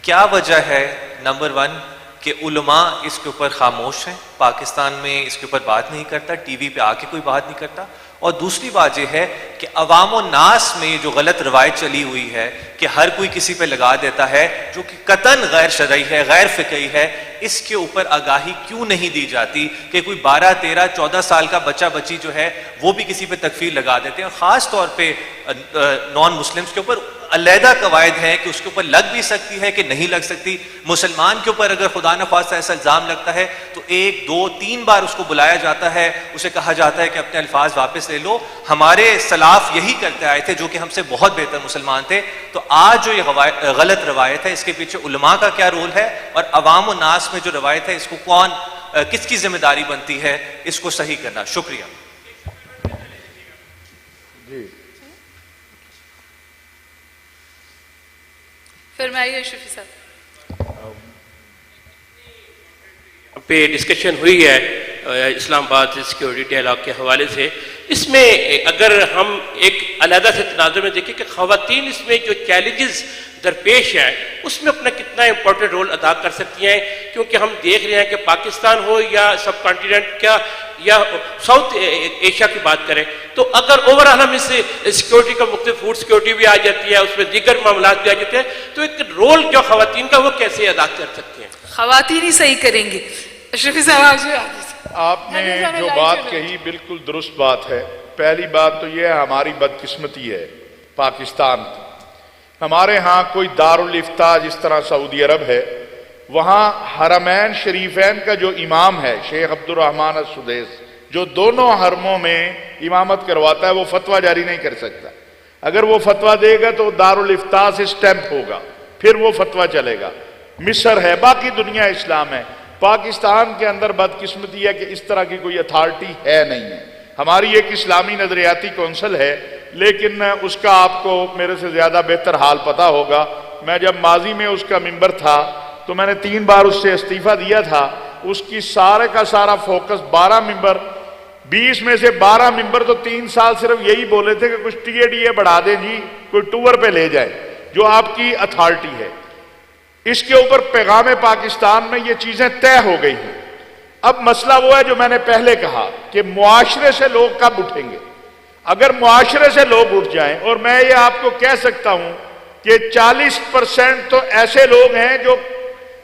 کیا وجہ ہے نمبر 1 کہ علماء اس کے اوپر خاموش ہیں, پاکستان میں اس کے اوپر بات نہیں کرتا, ٹی وی پہ آ کے کوئی بات نہیں کرتا. اور دوسری بات یہ ہے کہ عوام و ناس میں جو غلط روایت چلی ہوئی ہے کہ ہر کوئی کسی پہ لگا دیتا ہے جو کہ قطعاً غیر شرعی ہے, غیر فقہی ہے, اس کے اوپر آگاہی کیوں نہیں دی جاتی کہ کوئی 12, 13, 14 سال کا بچہ بچی جو ہے وہ بھی کسی پہ تکفیر لگا دیتے ہیں. خاص طور پہ نان مسلمس کے اوپر علیحدہ قواعد ہیں کہ اس کے اوپر لگ بھی سکتی ہے کہ نہیں لگ سکتی. مسلمان کے اوپر اگر خدا نخواستہ ایسا الزام لگتا ہے تو 1, 2, 3 بار اس کو بلایا جاتا ہے, اسے کہا جاتا ہے کہ اپنے الفاظ واپس لے لو. ہمارے سلاف یہی کرتے آئے تھے جو کہ ہم سے بہت بہتر مسلمان تھے. تو آج جو یہ غلط روایت ہے اس کے پیچھے علماء کا کیا رول ہے, اور عوام و ناس میں جو روایت ہے اس کو کس کی ذمہ داری بنتی ہے اس کو صحیح کرنا. شکریہ. جی فرمائیے شفیع صاحب. پہ ڈسکشن ہوئی ہے اسلام آباد سیکیورٹی ڈائلاگ کے حوالے سے. اس میں اگر ہم ایک علیحدہ سے تناظر میں دیکھیں کہ خواتین اس میں جو چیلنجز درپیش ہے اس میں اپنا کتنا امپورٹنٹ رول ادا کر سکتی ہیں, کیونکہ ہم دیکھ رہے ہیں کہ پاکستان ہو یا سب کانٹیننٹ کیا یا ساؤتھ ایشیا کی بات کریں تو اگر اوور آل ہم اس سیکیورٹی کا مختلف فوڈ سیکیورٹی بھی آ جاتی ہے, اس میں دیگر معاملات بھی آ جاتے ہیں, تو ایک رول جو خواتین کا وہ کیسے ادا کر سکتی ہیں؟ خواتین ہی صحیح کریں گی. شفیع صاحب آپ نے جو بات کہی بالکل درست بات ہے. پہلی بات تو یہ ہے ہماری بدقسمتی ہے پاکستان کی. ہمارے ہاں کوئی دارالفتاء جس طرح سعودی عرب ہے, وہاں حرمین شریفین کا جو امام ہے شیخ عبد الرحمن السدیس جو دونوں حرموں میں امامت کرواتا ہے وہ فتویٰ جاری نہیں کر سکتا. اگر وہ فتویٰ دے گا تو دارالافتاء سے سٹیمپ ہوگا, پھر وہ فتویٰ چلے گا. مصر ہے, باقی دنیا اسلام ہے. پاکستان کے اندر بدقسمتی ہے کہ اس طرح کی کوئی اتھارٹی ہے نہیں ہے. ہماری ایک اسلامی نظریاتی کونسل ہے, لیکن اس کا آپ کو میرے سے زیادہ بہتر حال پتہ ہوگا. میں جب ماضی میں اس کا ممبر تھا تو میں نے 3 بار اس سے استعفیٰ دیا تھا. اس کی سارے کا سارا فوکس 12 ممبر, 20 میں سے 12 ممبر تو 3 سال صرف یہی بولے تھے کہ کچھ ٹی اے بڑھا دیں جی, کوئی ٹور پہ لے جائے, جو آپ کی اتھارٹی ہے. اس کے اوپر پیغام پاکستان میں یہ چیزیں طے ہو گئی ہیں. اب مسئلہ وہ ہے جو میں نے پہلے کہا کہ معاشرے سے لوگ کب اٹھیں گے. اگر معاشرے سے لوگ اٹھ جائیں, اور میں یہ آپ کو کہہ سکتا ہوں کہ 40% تو ایسے لوگ ہیں جو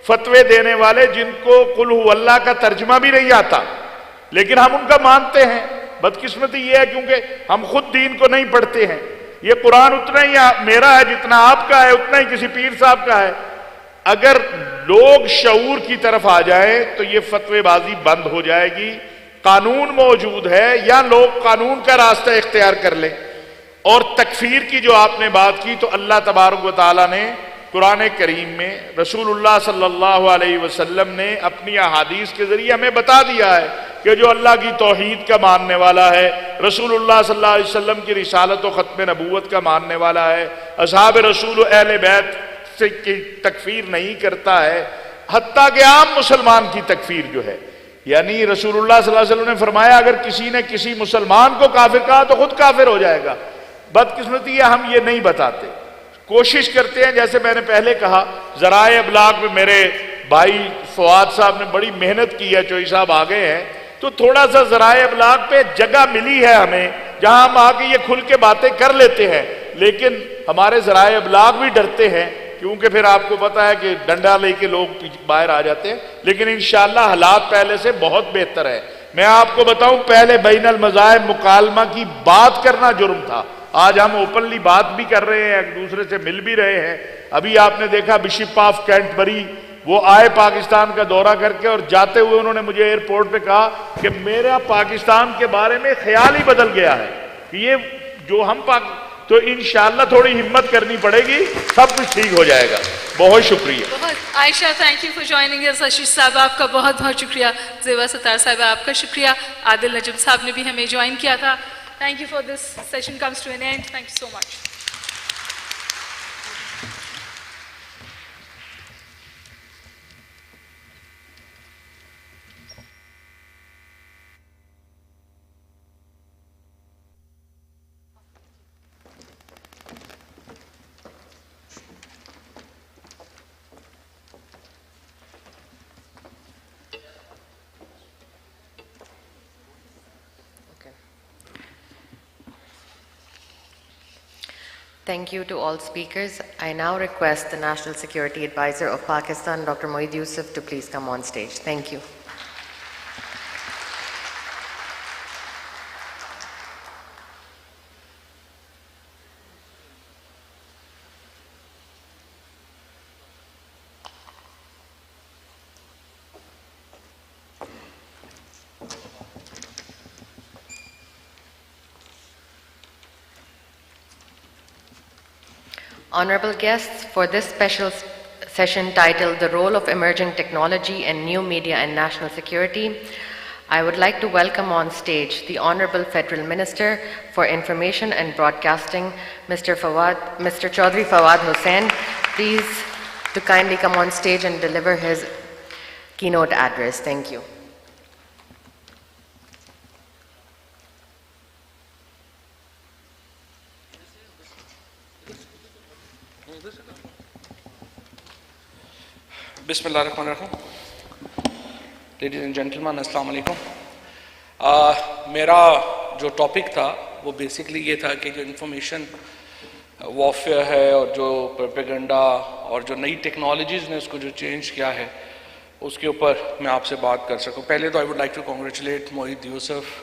فتوے دینے والے جن کو قل ہو اللہ کا ترجمہ بھی نہیں آتا, لیکن ہم ان کا مانتے ہیں. بدقسمتی یہ ہے کیونکہ ہم خود دین کو نہیں پڑھتے ہیں. یہ قرآن اتنا ہی میرا ہے جتنا آپ کا ہے, اتنا ہی کسی پیر صاحب کا ہے. اگر لوگ شعور کی طرف آ جائیں تو یہ فتوے بازی بند ہو جائے گی. قانون موجود ہے, یا لوگ قانون کا راستہ اختیار کر لیں. اور تکفیر کی جو آپ نے بات کی, تو اللہ تبارک و تعالیٰ نے قرآن کریم میں, رسول اللہ صلی اللہ علیہ وسلم نے اپنی احادیث کے ذریعے ہمیں بتا دیا ہے کہ جو اللہ کی توحید کا ماننے والا ہے, رسول اللہ صلی اللہ علیہ وسلم کی رسالت و ختم نبوت کا ماننے والا ہے, اصحاب رسول و اہل بیت سے کی تکفیر نہیں کرتا ہے, حتیٰ کہ عام مسلمان کی تکفیر جو ہے, یعنی رسول اللہ صلی اللہ علیہ وسلم نے فرمایا اگر کسی نے کسی مسلمان کو کافر کہا تو خود کافر ہو جائے گا. بدقسمتی ہے ہم یہ نہیں بتاتے. کوشش کرتے ہیں, جیسے میں نے پہلے کہا, ذرائع ابلاغ میں میرے بھائی فواد صاحب نے بڑی محنت کی ہے, چوئی صاحب آ گئے ہیں, تو تھوڑا سا ذرائع ابلاغ پہ جگہ ملی ہے ہمیں جہاں ہم آ کے یہ کھل کے باتیں کر لیتے ہیں. لیکن ہمارے ذرائع ابلاغ بھی ڈرتے ہیں, کیونکہ پھر آپ کو پتا ہے کہ ڈنڈا لے کے لوگ باہر آ جاتے ہیں. لیکن انشاءاللہ حالات پہلے سے بہت بہتر ہے. میں آپ کو بتاؤں, پہلے بین المذاہب مکالمہ کی بات کرنا جرم تھا. آج ہم اوپنلی بات بھی کر رہے ہیں, ایک دوسرے سے مل بھی رہے ہیں. ابھی آپ نے دیکھا بشپ آف کینٹبری, وہ آئے پاکستان کا دورہ کر کے, اور جاتے ہوئے انہوں نے مجھے ایئرپورٹ پہ کہا کہ میرا پاکستان کے بارے میں خیال ہی بدل گیا ہے کہ یہ جو ہم تو انشاءاللہ تھوڑی ہمت کرنی پڑے گی, سب کچھ ٹھیک ہو جائے گا. بہت شکریہ. عائشہ, تھینک یو فار جوائننگ اس. اشیش صاحب آپ کا بہت بہت شکریہ. زیبا ستار صاحب آپ کا شکریہ. عادل نجم صاحب نے بھی ہمیں جوائن کیا تھا. Thank you for this session comes to an end. Thank you so much. Thank you to all speakers. I now request the National Security Advisor of Pakistan, Dr. Moeed Yusuf, to please come on stage. Thank you. Honorable guests, for this special session titled The Role of Emerging Technology and New Media in National Security, I would like to welcome on stage the Honorable Federal Minister for Information and Broadcasting, Mr. Chaudhry Fawad Hussain, please to kindly come on stage and deliver his keynote address. Thank you. بسم اللہ الرحمن الرحیم. Ladies and gentleman, السلام علیکم. میرا جو topic تھا وہ basically یہ تھا کہ جو انفارمیشن وارفیئر ہے اور جو پروپیگنڈا اور جو نئی ٹیکنالوجیز نے اس کو جو چینج کیا ہے اس کے اوپر میں آپ سے بات کر سکوں. پہلے تو I would like to congratulate Moeed Yusuf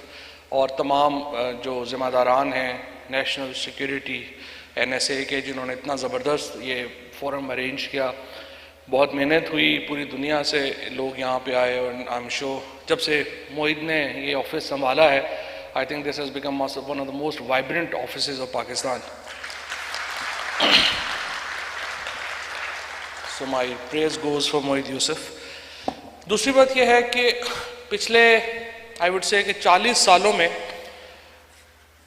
اور تمام جو ذمہ داران ہیں نیشنل سیکیورٹی NSA کے, جنہوں نے اتنا زبردست یہ فورم ارینج کیا. بہت محنت ہوئی, پوری دنیا سے لوگ یہاں پہ آئے, اور آئی ایم شیور جب سے معید نے یہ آفس سنبھالا ہے, I think this has become one of the most vibrant offices of Pakistan. So my praise goes for Mohid Yusuf. دوسری بات یہ ہے کہ پچھلے I would say کہ 40 سالوں میں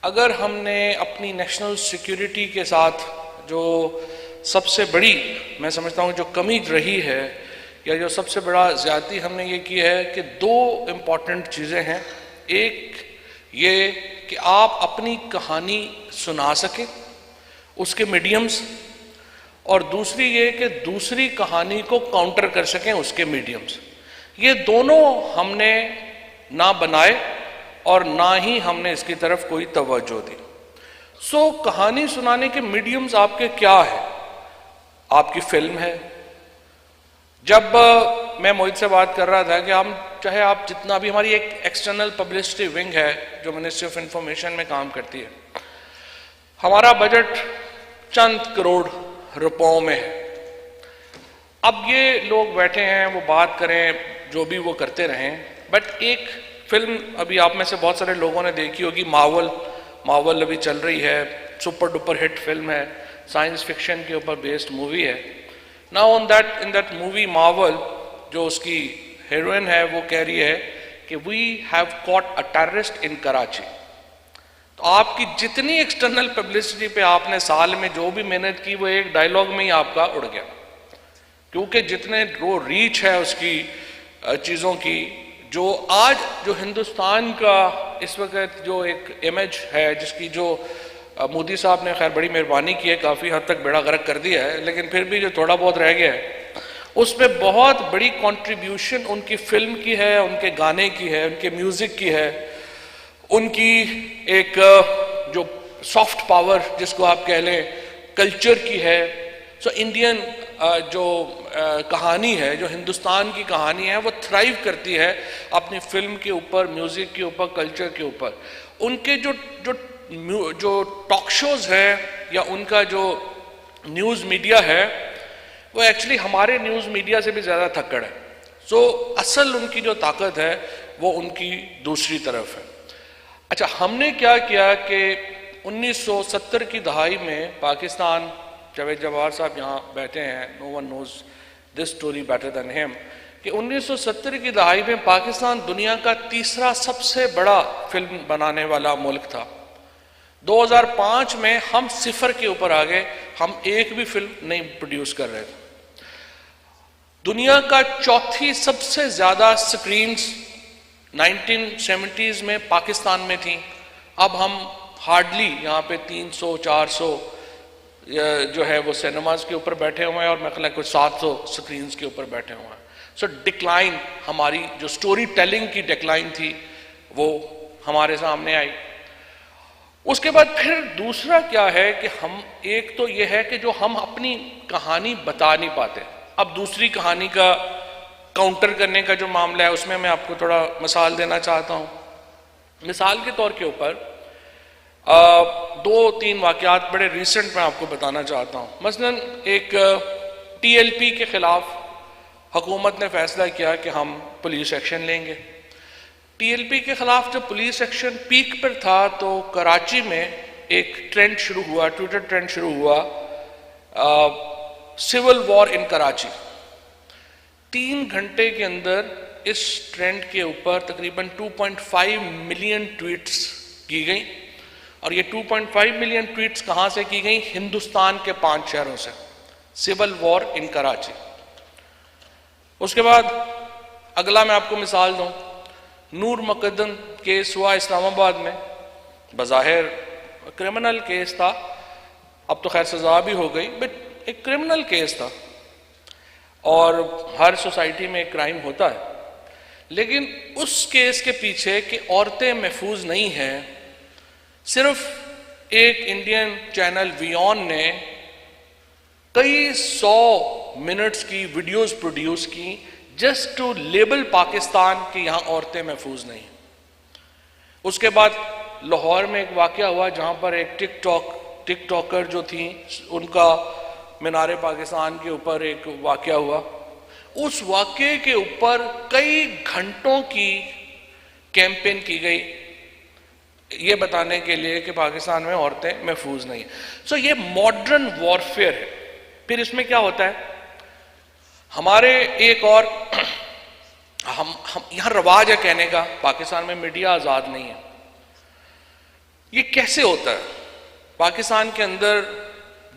اگر ہم نے اپنی نیشنل سیکیورٹی کے ساتھ جو سب سے بڑی میں سمجھتا ہوں جو کمی رہی ہے, یا جو سب سے بڑا زیادتی ہم نے یہ کی ہے کہ 2 امپورٹنٹ چیزیں ہیں. ایک یہ کہ آپ اپنی کہانی سنا سکیں اس کے میڈیمز, اور دوسری یہ کہ دوسری کہانی کو کاؤنٹر کر سکیں اس کے میڈیمز. یہ دونوں ہم نے نہ بنائے اور نہ ہی ہم نے اس کی طرف کوئی توجہ دی. سو کہانی سنانے کے میڈیمز آپ کے کیا ہے؟ آپ کی فلم ہے. جب میں موہد سے بات کر رہا تھا کہ ہم چاہے آپ جتنا بھی, ہماری ایک ایکسٹرنل پبلسٹی ونگ ہے جو منسٹری آف انفارمیشن میں کام کرتی ہے, ہمارا بجٹ چند کروڑ روپوں میں ہے. اب یہ لوگ بیٹھے ہیں وہ بات کریں جو بھی وہ کرتے رہیں, بٹ ایک فلم ابھی آپ میں سے بہت سارے لوگوں نے دیکھی ہوگی, ماول ابھی چل رہی ہے, سپر ڈپر ہٹ فلم ہے, سائنس فکشن کے اوپر بیسڈ مووی ہے. Now in that movie Marvel, جو اس کی ہیروئن ہے وہ کہہ رہی ہے کہ we have caught a terrorist in Karachi. تو آپ کی جتنی ایکسٹرنل پبلسٹی پہ آپ نے سال میں جو بھی محنت کی وہ ایک ڈائیلاگ میں ہی آپ کا اڑ گیا, کیونکہ جتنے وہ ریچ ہے اس کی چیزوں کی, جو آج جو ہندوستان کا اس وقت جو ایک امیج ہے, جس کی جو مودی صاحب نے خیر بڑی مہربانی کی ہے, کافی حد تک بیڑا غرق کر دیا ہے, لیکن پھر بھی جو تھوڑا بہت رہ گیا ہے اس میں بہت بڑی کنٹریبیوشن ان کی فلم کی ہے, ان کے گانے کی ہے, ان کے میوزک کی ہے, ان کی ایک جو سافٹ پاور جس کو آپ کہہ لیں کلچر کی ہے. سو انڈین جو کہانی ہے, جو ہندوستان کی کہانی ہے, وہ تھرائیو کرتی ہے اپنی فلم کے اوپر, میوزک کے اوپر, کلچر کے اوپر. ان کے جو ٹاک شوز ہیں یا ان کا جو نیوز میڈیا ہے وہ ایکچولی ہمارے نیوز میڈیا سے بھی زیادہ تھکڑ ہے. سو اصل ان کی جو طاقت ہے وہ ان کی دوسری طرف ہے. اچھا, ہم نے کیا کیا کہ 1970 کی دہائی میں پاکستان, جاوید جوہر صاحب یہاں بیٹھے ہیں, no one knows this story better than him, کہ 1970 کی دہائی میں پاکستان دنیا کا تیسرا سب سے بڑا فلم بنانے والا ملک تھا. 2005 میں ہم 0 کے اوپر آ گئے, ہم ایک بھی فلم نہیں پروڈیوس کر رہے تھے. دنیا کا چوتھی سب سے زیادہ سکرینز 1970s میں پاکستان میں تھیں. اب ہم ہارڈلی یہاں پہ 300-400 جو ہے وہ سینماز کے اوپر بیٹھے ہوئے ہیں, اور میں خیال ہے کچھ 700 سکرینز کے اوپر بیٹھے ہوئے ہیں. سو ڈکلائن, ہماری جو سٹوری ٹیلنگ کی ڈکلائن تھی وہ ہمارے سامنے آئی. اس کے بعد پھر دوسرا کیا ہے کہ ہم, ایک تو یہ ہے کہ جو ہم اپنی کہانی بتا نہیں پاتے. اب دوسری کہانی کا کاؤنٹر کرنے کا جو معاملہ ہے اس میں آپ کو تھوڑا مثال دینا چاہتا ہوں. مثال کے طور کے اوپر 2-3 واقعات بڑے ریسنٹ میں آپ کو بتانا چاہتا ہوں. مثلاً ایک TLP کے خلاف حکومت نے فیصلہ کیا کہ ہم پولیس ایکشن لیں گے. TLP کے خلاف جب پولیس ایکشن پیک پر تھا تو کراچی میں ایک ٹرینڈ شروع ہوا, ٹویٹر ٹرینڈ شروع ہوا, سول وار ان کراچی. 3 گھنٹے کے اندر اس ٹرینڈ کے اوپر تقریباً 2.5 ملین ٹویٹس کی گئیں, اور یہ 2.5 ملین ٹویٹس کہاں سے کی گئیں؟ ہندوستان کے 5 شہروں سے. سول وار ان کراچی. اس کے بعد اگلا میں آپ کو مثال دوں, نور مقدم کیس ہوا اسلام آباد میں. بظاہر کرمنل کیس تھا, اب تو خیر سزا بھی ہو گئی, بٹ ایک کرمنل کیس تھا, اور ہر سوسائٹی میں ایک کرائم ہوتا ہے. لیکن اس کیس کے پیچھے کہ عورتیں محفوظ نہیں ہیں, صرف ایک انڈین چینل ویون نے کئی 100 منٹس کی ویڈیوز پروڈیوس کی جسٹ ٹو لیبل پاکستان کہ یہاں عورتیں محفوظ نہیں. اس کے بعد لاہور میں ایک واقعہ ہوا جہاں پر ایک ٹک ٹاکر جو تھیں, ان کا مینار پاکستان کے اوپر ایک واقعہ ہوا. اس واقعے کے اوپر کئی گھنٹوں کی کیمپین کی گئی یہ بتانے کے لیے کہ پاکستان میں عورتیں محفوظ نہیں. سو یہ ماڈرن وارفیئر ہے. پھر اس میں کیا ہوتا ہے, ہمارے ایک اور ہم یہاں رواج ہے کہنے کا پاکستان میں میڈیا آزاد نہیں ہے. یہ کیسے ہوتا ہے؟ پاکستان کے اندر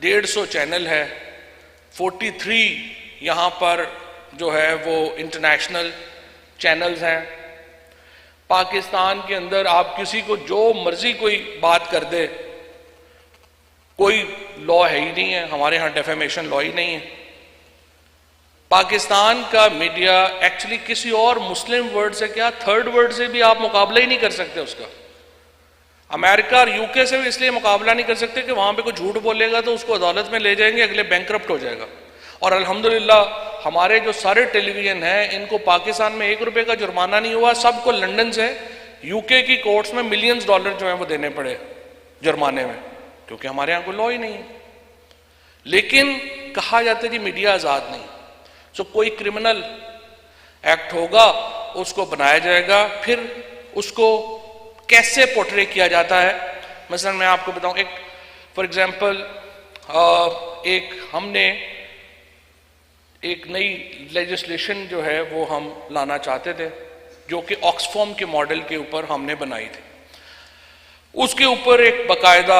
150 چینل ہے, 43 یہاں پر جو ہے وہ انٹرنیشنل چینلز ہیں. پاکستان کے اندر آپ کسی کو جو مرضی کوئی بات کر دے, کوئی لا ہے ہی نہیں ہے. ہمارے ہاں ڈیفیمیشن لا ہی نہیں ہے. پاکستان کا میڈیا ایکچولی کسی اور مسلم ورڈ سے کیا تھرڈ ورڈ سے بھی آپ مقابلہ ہی نہیں کر سکتے اس کا. امریکہ اور یو کے سے بھی اس لیے مقابلہ نہیں کر سکتے کہ وہاں پہ کوئی جھوٹ بولے گا تو اس کو عدالت میں لے جائیں گے, اگلے بینکرپٹ ہو جائے گا. اور الحمدللہ ہمارے جو سارے ٹیلی ویژن ہیں ان کو پاکستان میں $1 کا جرمانہ نہیں ہوا. سب کو لنڈن سے یو کے کی کورٹس میں ملینز ڈالر جو ہیں وہ دینے پڑے جرمانے میں, کیونکہ ہمارے یہاں کوئی لا ہی نہیں ہے. لیکن کہا جاتا ہے جی میڈیا آزاد نہیں. سو کوئی کرمنل ایکٹ ہوگا اس کو بنایا جائے گا, پھر اس کو کیسے پورٹرے کیا جاتا ہے. مثلا میں آپ کو بتاؤں, ایک فار ایگزامپل ایک ہم نے ایک نئی لیجسلیشن جو ہے وہ ہم لانا چاہتے تھے جو کہ آکسفام کے ماڈل کے اوپر ہم نے بنائی تھی. اس کے اوپر ایک باقاعدہ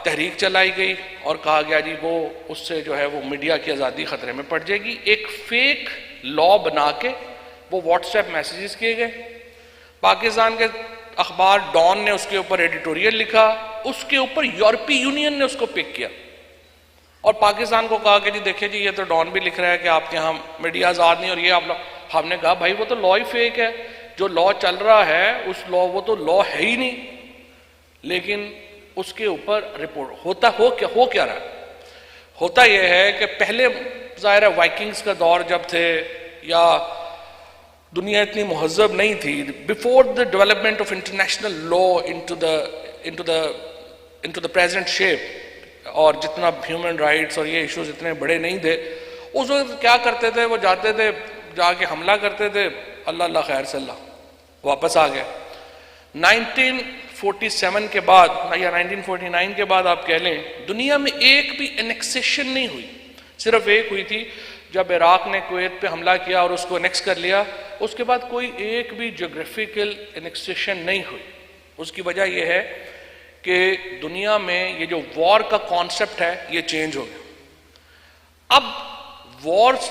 تحریک چلائی گئی اور کہا گیا جی وہ اس سے جو ہے وہ میڈیا کی آزادی خطرے میں پڑ جائے گی. ایک فیک لا بنا کے وہ واٹس ایپ میسیجز کیے گئے. پاکستان کے اخبار ڈان نے اس کے اوپر ایڈیٹوریل لکھا, اس کے اوپر یورپی یونین نے اس کو پک کیا اور پاکستان کو کہا کہ جی دیکھیں جی یہ تو ڈان بھی لکھ رہا ہے کہ آپ کے یہاں میڈیا آزاد نہیں, اور یہ آپ لوگ. ہم نے کہا بھائی وہ تو لا ہی فیک ہے, جو لا چل رہا ہے اس لا وہ تو لا ہے ہی نہیں. لیکن اس کے اوپر رپورٹ ہو کیا رہا ہے. ہوتا یہ ہے کہ پہلے ظاہر ہے وائکنگز کا دور جب تھے یا دنیا اتنی مہذب نہیں تھی, before the development of international law into the present shape, اور جتنا ہیومن رائٹس اور یہ ایشوز اتنے بڑے نہیں تھے, اس وقت کیا کرتے تھے وہ جاتے تھے جا کے حملہ کرتے تھے, اللہ خیر صلی اللہ واپس آ گئے. 1947 کے بعد یا 1949 کے بعد آپ کہہ لیں دنیا میں ایک بھی انیکسیشن نہیں ہوئی. صرف ایک ہوئی تھی جب عراق نے کویت پہ حملہ کیا اور اس کو انیکس کر لیا. اس کے بعد کوئی ایک بھی جغرافیکل انیکسیشن نہیں ہوئی. اس کی وجہ یہ ہے کہ دنیا میں یہ جو وار کا کانسیپٹ ہے یہ چینج ہو گیا. اب وارز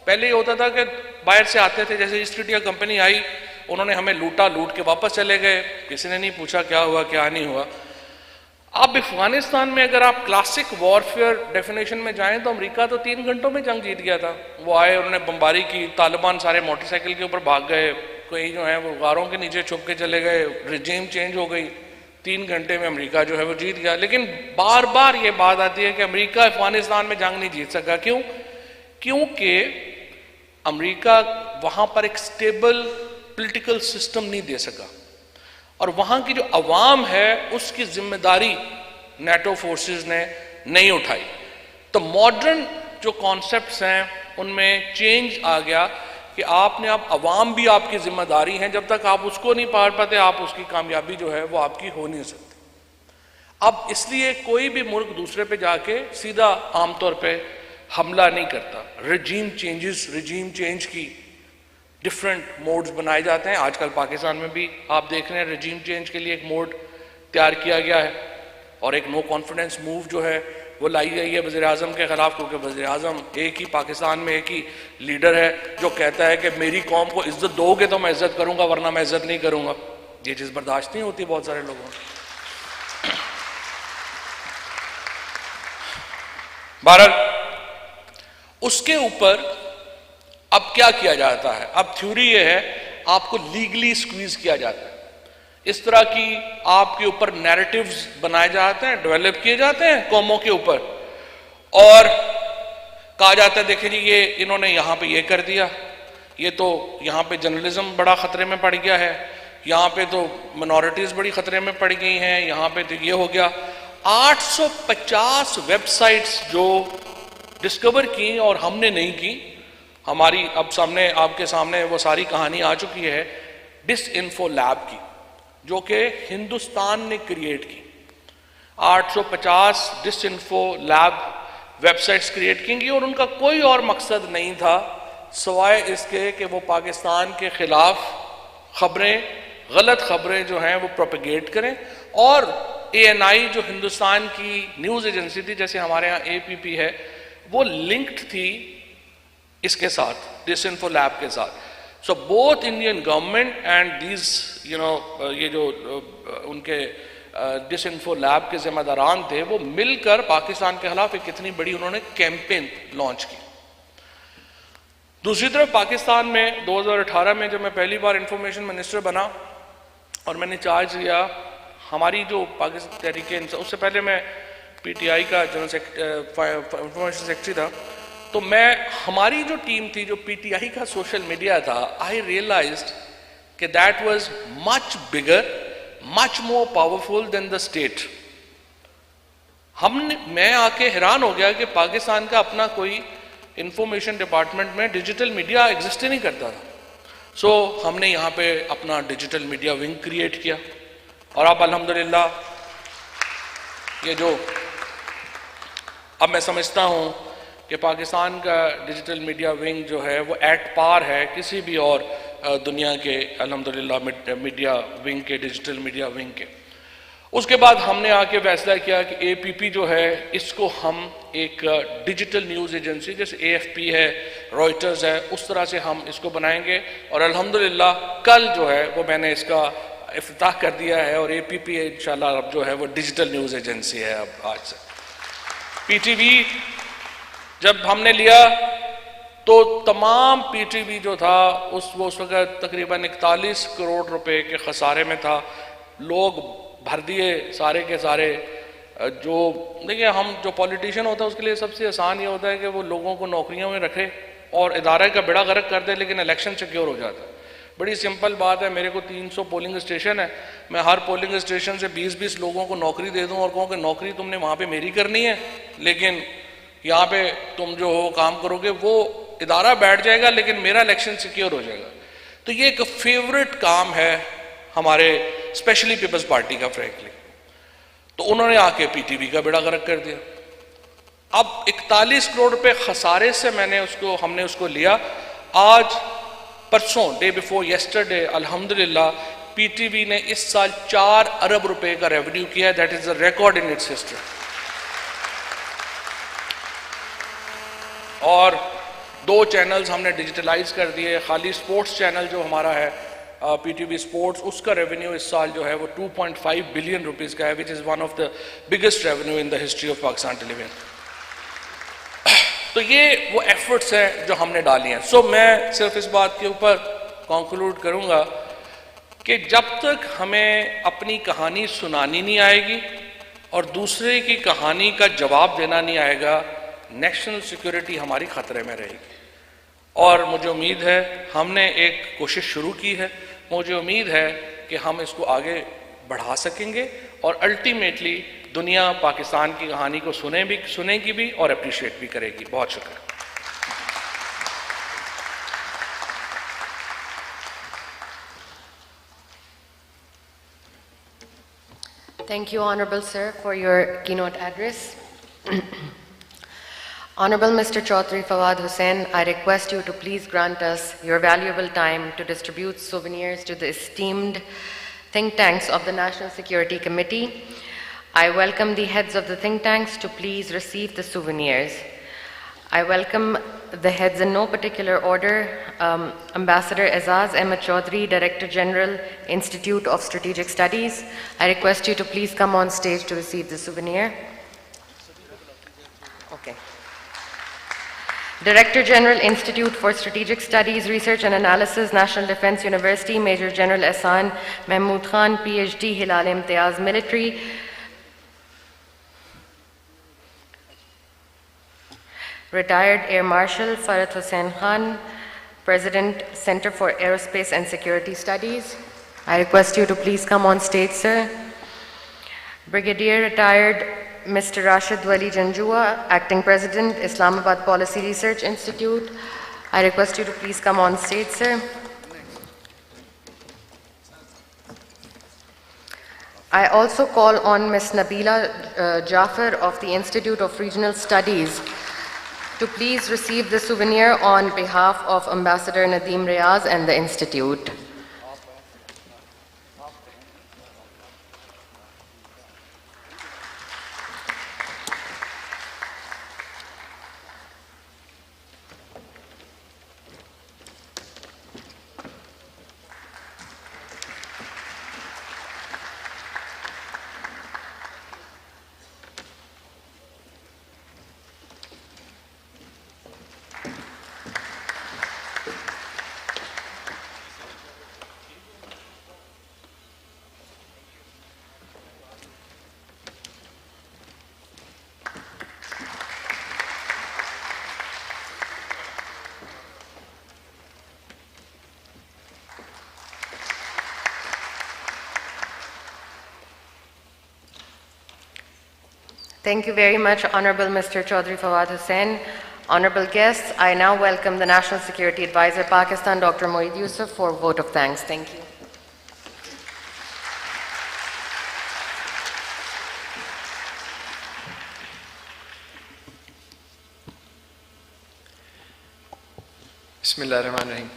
پہلے یہ ہوتا تھا کہ باہر سے آتے تھے, جیسے ایسٹ انڈیا کمپنی آئی انہوں نے ہمیں لوٹا, لوٹ کے واپس چلے گئے, کسی نے نہیں پوچھا کیا ہوا کیا نہیں ہوا. اب افغانستان میں اگر آپ کلاسک وارفیئر ڈیفینیشن میں جائیں تو امریکہ تو 3 گھنٹوں میں جنگ جیت گیا تھا. وہ آئے انہوں نے بمباری کی, طالبان سارے موٹر سائیکل کے اوپر بھاگ گئے, کوئی جو ہیں وہ غاروں کے نیچے چھپ کے چلے گئے, رجیم چینج ہو گئی, 3 گھنٹے میں امریکہ جو ہے وہ جیت گیا. لیکن بار بار یہ بات آتی ہے کہ امریکہ افغانستان میں جنگ نہیں جیت سکا. کیوں؟ کیونکہ امریکہ وہاں پر ایک سٹیبل پولیٹیکل سسٹم نہیں دے سکا, اور وہاں کی جو عوام ہے اس کی ذمہ داری نیٹو فورسز نے نہیں اٹھائی. تو ماڈرن جو کانسیپٹس ہیں ان میں چینج آ گیا کہ آپ نے اب عوام بھی آپ کی ذمہ داری ہیں, جب تک آپ اس کو نہیں پار پاتے آپ اس کی کامیابی جو ہے وہ آپ کی ہو نہیں سکتی. اب اس لیے کوئی بھی ملک دوسرے پہ جا کے سیدھا عام طور پہ حملہ نہیں کرتا. رجیم چینج کی ڈفرینٹ موڈز بنائے جاتے ہیں. آج کل پاکستان میں بھی آپ دیکھ رہے ہیں رجیم چینج کے لیے ایک موڈ تیار کیا گیا ہے, اور ایک نو کانفیڈنس موو جو ہے وہ لائی گئی ہے وزیر اعظم کے خلاف, کیونکہ وزیر اعظم ایک ہی پاکستان میں ایک ہی لیڈر ہے جو کہتا ہے کہ میری قوم کو عزت دو گے تو میں عزت کروں گا ورنہ میں عزت نہیں کروں گا. یہ چیز برداشت نہیں ہوتی بہت سارے لوگوں کو. بہرحال اس کے اوپر اب کیا کیا جاتا ہے, اب تھیوری یہ ہے آپ کو لیگلی سکویز کیا جاتا ہے. اس طرح کی آپ کے اوپر نیریٹیوز بنائے جاتے ہیں, ڈیولپ کیے جاتے ہیں قوموں کے اوپر, اور کہا جاتا ہے دیکھیں جی یہ انہوں نے یہاں پہ یہ کر دیا, یہ تو یہاں پہ جرنلزم بڑا خطرے میں پڑ گیا ہے, یہاں پہ تو منورٹیز بڑی خطرے میں پڑ گئی ہیں, یہاں پہ تو یہ ہو گیا. 850 ویب سائٹس جو ڈسکور کی اور ہم نے نہیں کی. ہماری اب سامنے آپ کے سامنے وہ ساری کہانی آ چکی ہے ڈس انفو لیب کی, جو کہ ہندوستان نے کریٹ کی. 850 disinfo lab websites create کی گئی اور ان کا کوئی اور مقصد نہیں تھا سوائے اس کے کہ وہ پاکستان کے خلاف خبریں, غلط خبریں جو ہیں وہ پروپیگیٹ کریں. اور اے این آئی جو ہندوستان کی نیوز ایجنسی تھی, جیسے ہمارے ہاں اے پی پی ہے, وہ لنکڈ تھی اس کے ساتھ, ڈس انفو لیب کے ساتھ. So both Indian government and these یہ جو ان کے ڈس انفو لیب کے ذمہ داران تھے, وہ مل کر پاکستان کے خلاف ایک اتنی بڑی انہوں نے کیمپین لانچ کی. دوسری طرف پاکستان میں 2018 میں جب میں پہلی بار انفارمیشن منسٹر بنا اور میں نے چارج لیا, ہماری جو پاکستان تحریک انصاف, اس سے پہلے میں پی ٹی آئی کا جنرل انفارمیشن سیکرٹری تھا, تو میں ہماری جو ٹیم تھی جو پی ٹی آئی کا سوشل میڈیا تھا, آئی ریئلائزڈ کہ that was much bigger, much more powerful then the state. میں آ کے حیران ہو گیا کہ پاکستان کا اپنا کوئی انفارمیشن ڈپارٹمنٹ میں ڈیجیٹل میڈیا ایگزسٹ ہی نہیں کرتا تھا. سو ہم نے یہاں پہ اپنا ڈیجیٹل میڈیا ونگ کریٹ کیا, اور اب الحمدللہ یہ جو اب میں سمجھتا ہوں کہ پاکستان کا ڈیجیٹل میڈیا ونگ جو ہے وہ ایٹ پار ہے کسی بھی اور دنیا کے الحمدللہ میڈیا ونگ کے, ڈیجیٹل میڈیا ونگ کے. اس کے بعد ہم نے آ کے فیصلہ کیا کہ اے پی پی جو ہے اس کو ہم ایک ڈیجیٹل نیوز ایجنسی جیسے اے ایف پی ہے, رائٹرز ہے, اس طرح سے ہم اس کو بنائیں گے. اور الحمدللہ کل جو ہے وہ میں نے اس کا افتتاح کر دیا ہے, اور اے پی پی انشاءاللہ اب جو ہے وہ ڈیجیٹل نیوز ایجنسی ہے. اب آج سے پی ٹی وی جب ہم نے لیا تو تمام پی ٹی وی جو تھا اس وقت تقریباً 41 کروڑ روپے کے خسارے میں تھا. لوگ بھر دیے سارے کے سارے. جو دیکھیں, ہم جو پولیٹیشین ہوتا ہے اس کے لیے سب سے آسان یہ ہوتا ہے کہ وہ لوگوں کو نوکریوں میں رکھے اور ادارے کا بیڑا غرق کر دے, لیکن الیکشن سیکیور ہو جاتا ہے. بڑی سمپل بات ہے, میرے کو 300 پولنگ اسٹیشن ہے, میں ہر پولنگ اسٹیشن سے 20-20 لوگوں کو نوکری دے دوں اور کہوں کہ نوکری تم نے وہاں پہ میری کرنی ہے, لیکن یہاں پہ تم جو ہو کام کرو گے, وہ ادارہ بیٹھ جائے گا لیکن میرا الیکشن سیکیور ہو جائے گا. تو یہ ایک فیورٹ کام ہے ہمارے اسپیشلی پیپلز پارٹی کا فرینکلی. تو انہوں نے آ کے پی ٹی وی کا بیڑا غرق کر دیا. اب 41 کروڑ روپے خسارے سے ہم نے اس کو لیا. آج پرسوں ڈے بیفور یسٹرڈے الحمدللہ پی ٹی وی نے اس سال 4 ارب روپے کا ریونیو کیا ہے. That is a record in its history. اور 2 چینلز ہم نے ڈیجیٹلائز کر دیے. خالی سپورٹس چینل جو ہمارا ہے پی ٹی وی سپورٹس, اس کا ریونیو اس سال جو ہے وہ 2.5 بلین روپیز کا ہے, which is one of the biggest revenue in the history of Pakistan television. تو یہ وہ ایفرٹس ہیں جو ہم نے ڈالی ہیں. سو میں صرف اس بات کے اوپر کنکلوڈ کروں گا کہ جب تک ہمیں اپنی کہانی سنانی نہیں آئے گی اور دوسرے کی کہانی کا جواب دینا نہیں آئے گا, نیشنل سیکورٹی ہماری خطرے میں رہے گی. اور مجھے امید ہے ہم نے ایک کوشش شروع کی ہے, مجھے امید ہے کہ ہم اس کو آگے بڑھا سکیں گے اور الٹیمیٹلی دنیا پاکستان کی کہانی کو سنے گی بھی اور اپریشیٹ بھی کرے گی. بہت شکریہ. Thank you, Honorable Sir, for your keynote address. Honorable Mr. Chaudhry Fawad Hussain, I request you to please grant us your valuable time to distribute souvenirs to the esteemed think tanks of the National Security Committee. I welcome the heads of the think tanks to please receive the souvenirs. I welcome the heads in no particular order. Ambassador Azaz Ahmed Chaudhry, Director General, Institute of Strategic Studies. I request you to please come on stage to receive the souvenir. Okay. Director General, Institute for Strategic Studies, Research and Analysis, National Defense University, Major General Ehsan Mahmood Khan, PhD, Hilal Imtiaz Military. Retired Air Marshal Farhat Hussain Khan, President, Center for Aerospace and Security Studies. I request you to please come on stage, sir. Brigadier Retired Mr. Rashid Wali Janjua, Acting President, Islamabad Policy Research Institute. I request you to please come on stage, sir. I also call on Ms. Nabila Jafar of the Institute of Regional Studies to please receive the souvenir on behalf of Ambassador Nadeem Riaz and the Institute. Thank you very much, Honorable Mr. Chaudhry Fawad Hussain. Honorable guests, I now welcome the National Security Advisor, Pakistan, Dr. Moeed Yusuf, for a vote of thanks. Thank you. Bismillah ar-Rahman ar-Rahim.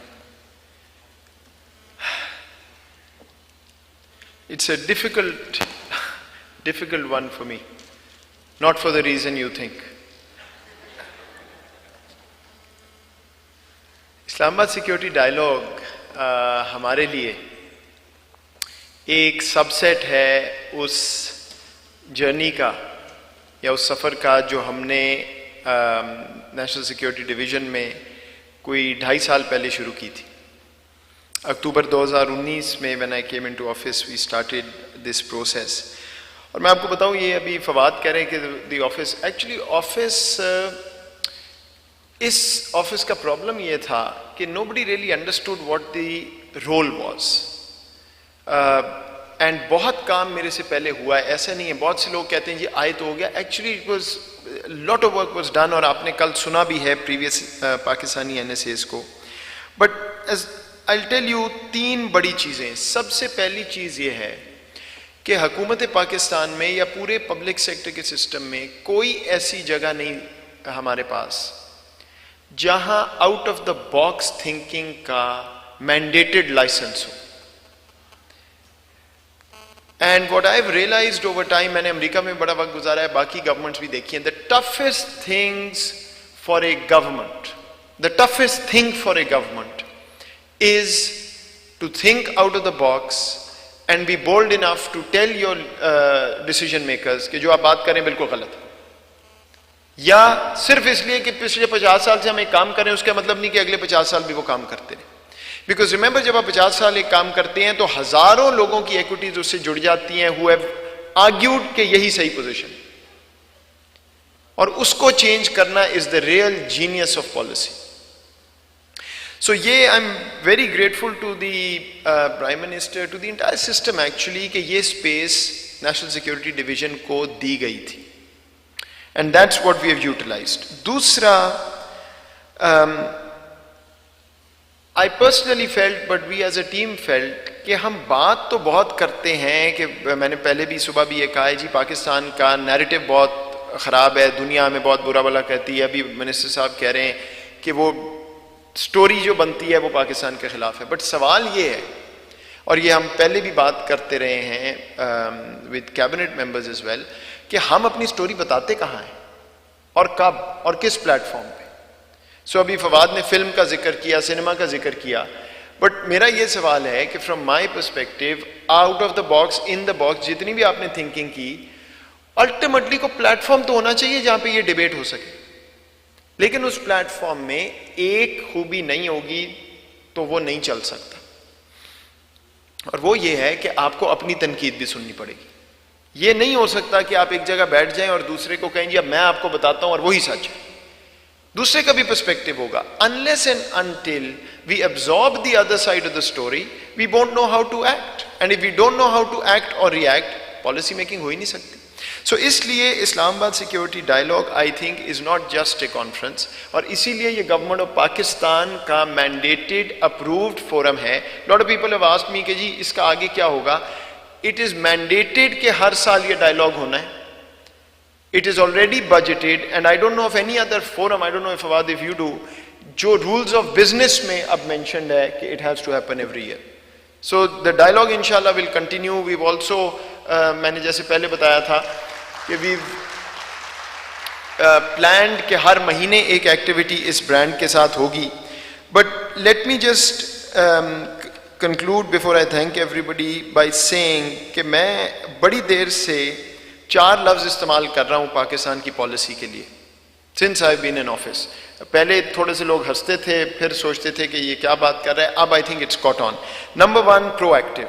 It's a difficult one for me. Not for the reason you think. Islamabad Security Dialogue ہمارے لیے ایک سب set ہے اس journey کا یا اس سفر کا جو ہم نے نیشنل سیکیورٹی ڈویژن میں کوئی 2.5 سال پہلے شروع کی تھی. اکتوبر 2019 میں when I came into office we started this process. اور میں آپ کو بتاؤں یہ ابھی فواد کہہ رہے ہیں کہ دی آفس ایکچولی اس آفس کا پرابلم یہ تھا کہ nobody really understood what the role was and بہت کام میرے سے پہلے ہوا ہے. ایسا نہیں ہے بہت سے لوگ کہتے ہیں جی آئے تو ہو گیا. Actually it was lot of work was done اور آپ نے کل سنا بھی ہے پریویس پاکستانی NSAs کو. بٹ آئی ٹیل یو 3 بڑی چیزیں. سب سے پہلی چیز یہ ہے کہ حکومت پاکستان میں یا پورے پبلک سیکٹر کے سسٹم میں کوئی ایسی جگہ نہیں ہمارے پاس جہاں out of the box thinking کا مینڈیٹڈ لائسنس ہو. And what I have realized over time, میں نے امریکہ میں بڑا وقت گزارا ہے, باقی گورنمنٹس بھی دیکھی ہیں, the toughest things for a government, the toughest thing for a government is to think out of the box and be bold enough to tell your decision makers کہ جو آپ بات کریں بالکل غلط ہے, یا صرف اس لیے کہ پچھلے 50 سال سے ہم ایک کام کریں اس کا مطلب نہیں کہ اگلے 50 سال بھی وہ کام کرتے رہیں. بیکاز ریممبر جب آپ 50 سال ایک کام کرتے ہیں تو ہزاروں لوگوں کی ایکوٹیز اس سے جڑ جاتی ہیں who have argued کہ یہی صحیح پوزیشن, اور اس کو چینج کرنا از the real genius of policy. So یہ I'm very grateful to the Prime Minister, to the entire system actually کہ یہ space National Security Division کو دی گئی تھی, and that's what we have utilized. دوسرا I personally felt but we as a team felt کہ ہم بات تو بہت کرتے ہیں کہ میں نے پہلے بھی صبح بھی یہ کہا ہے جی پاکستان کا نیریٹو بہت خراب ہے, دنیا میں بہت برا بلا کہتی ہے. ابھی منسٹر صاحب کہہ رہے ہیں کہ وہ سٹوری جو بنتی ہے وہ پاکستان کے خلاف ہے. بٹ سوال یہ ہے, اور یہ ہم پہلے بھی بات کرتے رہے ہیں with cabinet members as well, کہ ہم اپنی سٹوری بتاتے کہاں ہیں اور کب اور کس پلیٹ فارم پہ. سو ابھی فواد نے فلم کا ذکر کیا, سنیما کا ذکر کیا, بٹ میرا یہ سوال ہے کہ from my perspective out of the box in the box جتنی بھی آپ نے تھنکنگ کی, الٹیمیٹلی کو پلیٹ فارم تو ہونا چاہیے جہاں پہ یہ ڈیبیٹ ہو سکے. لیکن اس پلیٹ فارم میں ایک خوبی نہیں ہوگی تو وہ نہیں چل سکتا, اور وہ یہ ہے کہ آپ کو اپنی تنقید بھی سننی پڑے گی. یہ نہیں ہو سکتا کہ آپ ایک جگہ بیٹھ جائیں اور دوسرے کو کہیں جی اب میں آپ کو بتاتا ہوں اور وہی سچ ہے. دوسرے کا بھی پرسپیکٹیو ہوگا. unless and until we absorb the other side of the story we won't know how to act, and if we don't know how to act or react, policy making ہو ہی نہیں سکتی. So इसलिए Islamabad security dialogue I think is not just a conference, और इसीलिए ये government of Pakistan का mandated approved forum है. Lot of people have asked me कि जी इसका आगे क्या होगा. इट इज मैंडेटेड कि हर साल ये डायलॉग होना है. It is already budgeted, and I don't know of any other forum, I don't know if Awad, if you do, जो rules of business में अब mentioned है कि it has to happen every year. So the dialogue inshallah will continue. We've also मैंने जैसे पहले बताया था कि we've planned कि हर महीने एक activity इस brand के साथ होगी. But let me just conclude before I thank everybody by saying कि मैं बड़ी देर से 4 लफ्ज़ इस्तेमाल कर रहा हूँ पाकिस्तान की पॉलिसी के लिए, since I been in office. पहले थोड़े से लोग हंसते थे, फिर सोचते थे कि ये क्या बात कर रहा है. अब I think it's caught on. Number 1, proactive.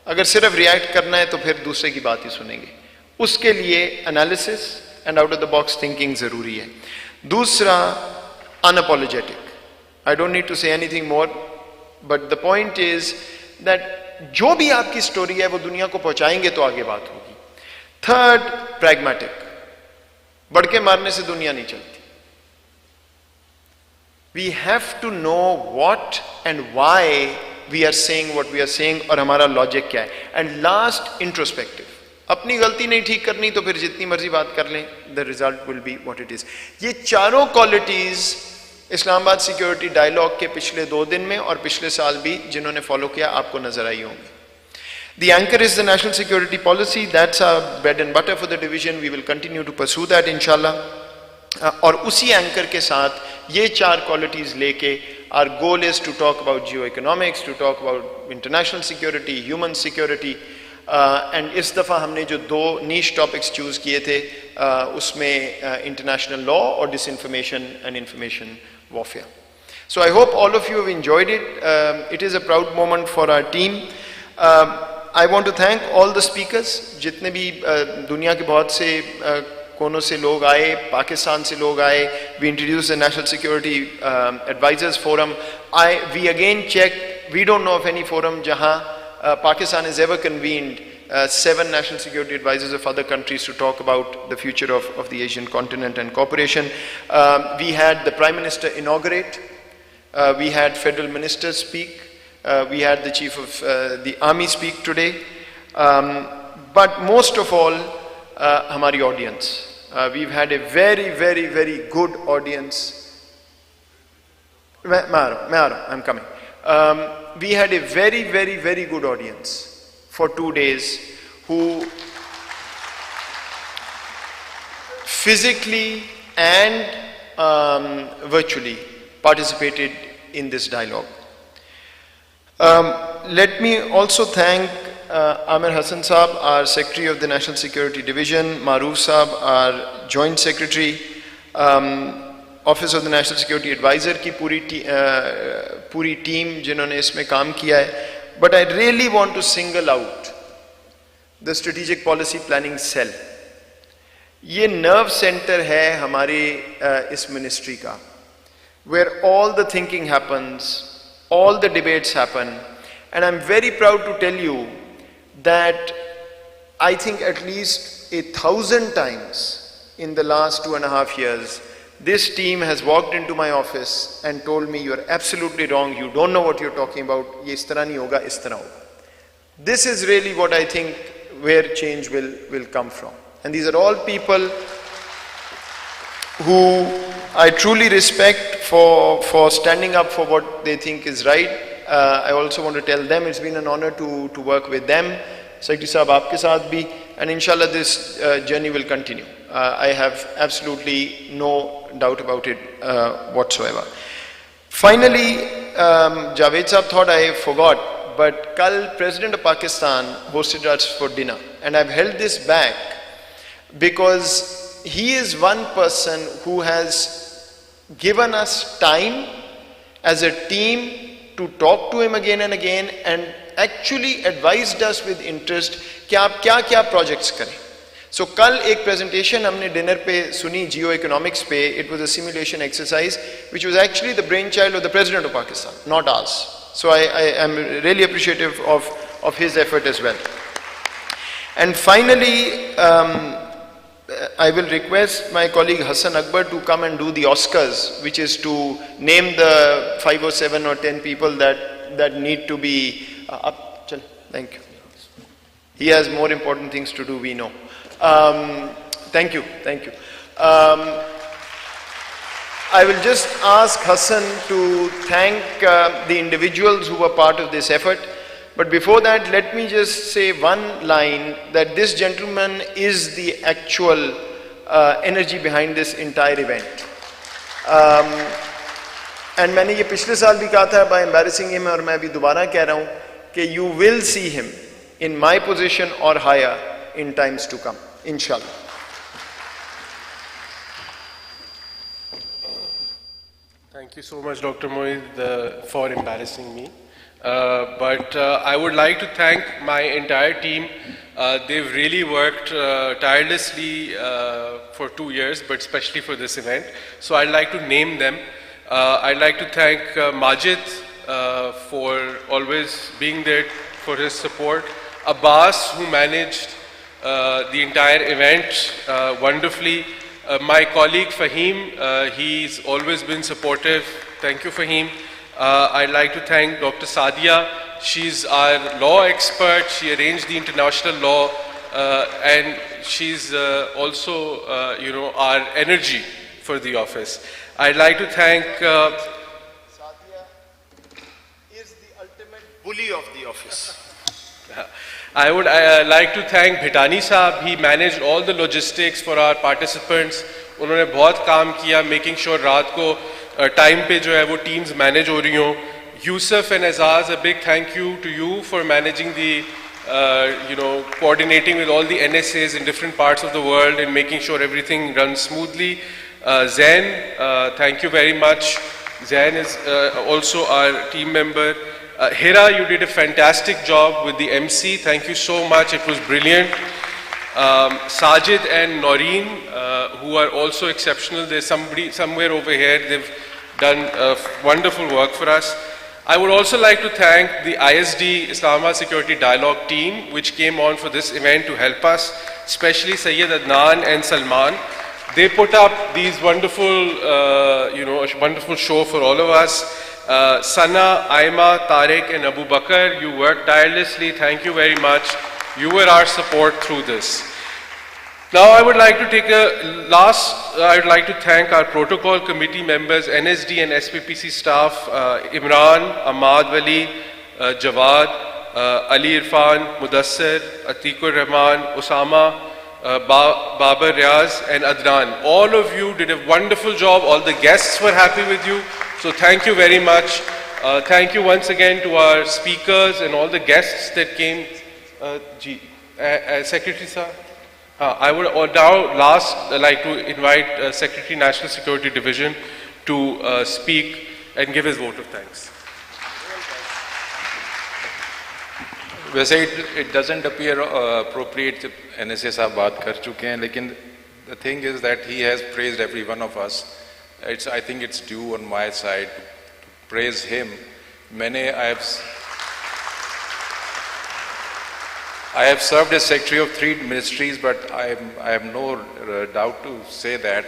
अगर सिर्फ रिएक्ट करना है तो फिर दूसरे की बात ही सुनेंगे. उसके लिए analysis and out of the box thinking ज़रूरी है. दूसरा, unapologetic. I don't need to say anything more, but the point is that जो भी आपकी स्टोरी है वो दुनिया को पहुंचाएंगे तो आगे बात होगी. Third, pragmatic. बढ़ के मारने से दुनिया नहीं चलती. We have to know what and why we are saying what we are saying, और हमारा लॉजिक क्या है. And last, introspective. अपनी गलती नहीं ठीक करनी तो फिर जितनी मर्जी बात कर लें, the result will be what it is. ये चारों क्वालिटीज इस्लामाबाद सिक्योरिटी डायलॉग के पिछले 2 दिन में और पिछले साल भी जिन्होंने फॉलो किया आपको नजर आई होंगी. The anchor is the national security policy. That's our bread and butter for the division. We will continue to pursue that inshallah. और उसी anchor के साथ ये 4 qualities लेके our goal is to talk about geoeconomics, to talk about international security, human security. And इस दफ़ा हमने जो 2 niche topics choose किए थे उसमें international law और disinformation and information warfare. So I hope all of you have enjoyed it. It is a proud moment for our team. I want to thank all the speakers. जितने भी दुनिया के बहुत से कोनों से लोग आए, पाकिस्तान से लोग आए. We introduced the National Security Advisors Forum. We again checked. We don't know of any forum जहाँ Pakistan has ever convened 7 national security advisors of other countries to talk about the future of the Asian continent and cooperation. We had the Prime Minister inaugurate. We had federal ministers speak. We had the Chief of the Army speak today. But most of all, hamari audience. We've had a very, very, very good audience. I'm coming. We had a very, very, very good audience for 2 days who physically and virtually participated in this dialogue. Let me also thank Amir Hassan Saab, our Secretary of the National Security Division, Maroof Saab, our Joint Secretary, Office of the National Security Advisor की पूरी team जिन्होंने इसमें काम किया है. But I really want to single out the Strategic Policy Planning Cell. ये nerve center है हमारे इस ministry का, where all the thinking happens, all the debates happen, and I'm very proud to tell you that I think at least 1,000 times in the last 2.5 years, this team has walked into my office and told me, you're absolutely wrong, you don't know what you're talking about, ye is tarah nahi hoga, is tarah hoga. This is really what I think where change will come from. And these are all people who I truly respect for standing up for what they think is right. I also want to tell them it's been an honor to work with them. Secretary Sahab, aapke saath bhi, and inshallah this journey will continue. I have absolutely no doubt about it whatsoever. Finally, Javed Sahab thought I forgot, but kal President of Pakistan hosted us for dinner, and I've held this back because he is one person who has given us time as a team to talk to him again and again, and actually advised us with interest कि आप क्या projects करें. So कल एक presentation हमने dinner पे सुनी geoeconomics पे. It was a simulation exercise which was actually the brainchild of the President of Pakistan, not ours. So I am really appreciative of his effort as well. And finally, I will request my colleague Hassan Akbar to come and do the Oscars, which is to name the 5 or 7 or 10 people that need to be up. Thank you. He has more important things to do, we know. Thank you. I will just ask Hassan to thank the individuals who were part of this effort. But before that, let me just say one line, that this gentleman is the actual energy behind this entire event. And मैंने ये पिछले साल भी कहा था, by embarrassing him, और मैं अभी दोबारा कह रहा हूँ कि you will see him in my position or higher in times to come, inshallah. Thank you so much, Dr. Moeed, for embarrassing me. But I would like to thank my entire team. They've really worked tirelessly for 2 years, but especially for this event. So I'd like to name them. I'd like to thank Majid for always being there for his support. Abbas, who managed the entire event wonderfully. My colleague Fahim, he's always been supportive. Thank you, Fahim. I'd like to thank Dr. Sadia. She's our law expert. She arranged the international law, and she's also, our energy for the office. I'd like to thank. Sadia is the ultimate bully of the office. I would like to thank Bhitani Saab. He managed all the logistics for our participants. उन्होंने बहुत काम किया, making sure रात को time पे जो है वो teams manage हो रही हों. Yusuf and Azaz, a big thank you to you for managing the, coordinating with all the NSAs in different parts of the world and making sure everything runs smoothly. Zain, thank you very much. Zain is also our team member. Hira, you did a fantastic job with the MC. Thank you so much. It was brilliant. Sajid and Noreen, who are also exceptional. There's somebody somewhere over here. They've done wonderful work for us. I would also like to thank the ISD Islamabad Security Dialogue team, which came on for this event to help us, especially Sayyid Adnan and Salman. They put up these wonderful, a wonderful show for all of us. Sana, Aima, Tariq and Abu Bakr, you worked tirelessly. Thank you very much. You were our support through this. Now I would like to take I would like to thank our protocol committee members, NSD and SPPC staff, Imran, Ahmad Wali, Jawad, Ali Irfan, Mudassir, Atikur Rahman, Osama, Babar Riaz and Adnan. All of you did a wonderful job. All the guests were happy with you. So thank you very much. Thank you once again to our speakers and all the guests that came. Secretary sir, I would now like to invite Secretary National Security Division to speak and give his vote of thanks. वैसे it doesn't appear appropriate NSA साहब बात कर चुके हैं, लेकिन the thing is that he has praised every one of us. I think it's due on my side to praise him. I have served as secretary of 3 ministries, but I have no doubt to say that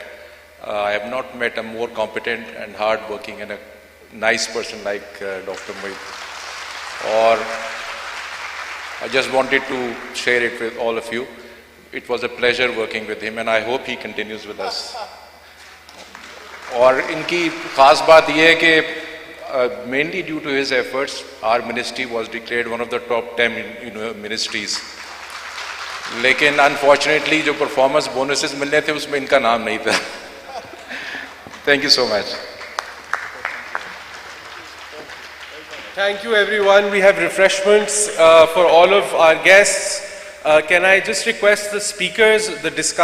I have not met a more competent and hard-working and a nice person like Dr. Moeed. Or I just wanted to share it with all of you. It was a pleasure working with him, and I hope he continues with us. और इनकी खास बात यह है कि mainly due to his efforts, our ministry was declared one of the top 10 ministries. लेकिन unfortunately जो performance bonuses मिलने थे उसमें इनका नाम नहीं था. Thank you so much. Thank you everyone. We have refreshments for all of our guests. Can I just request the speakers, the discussants,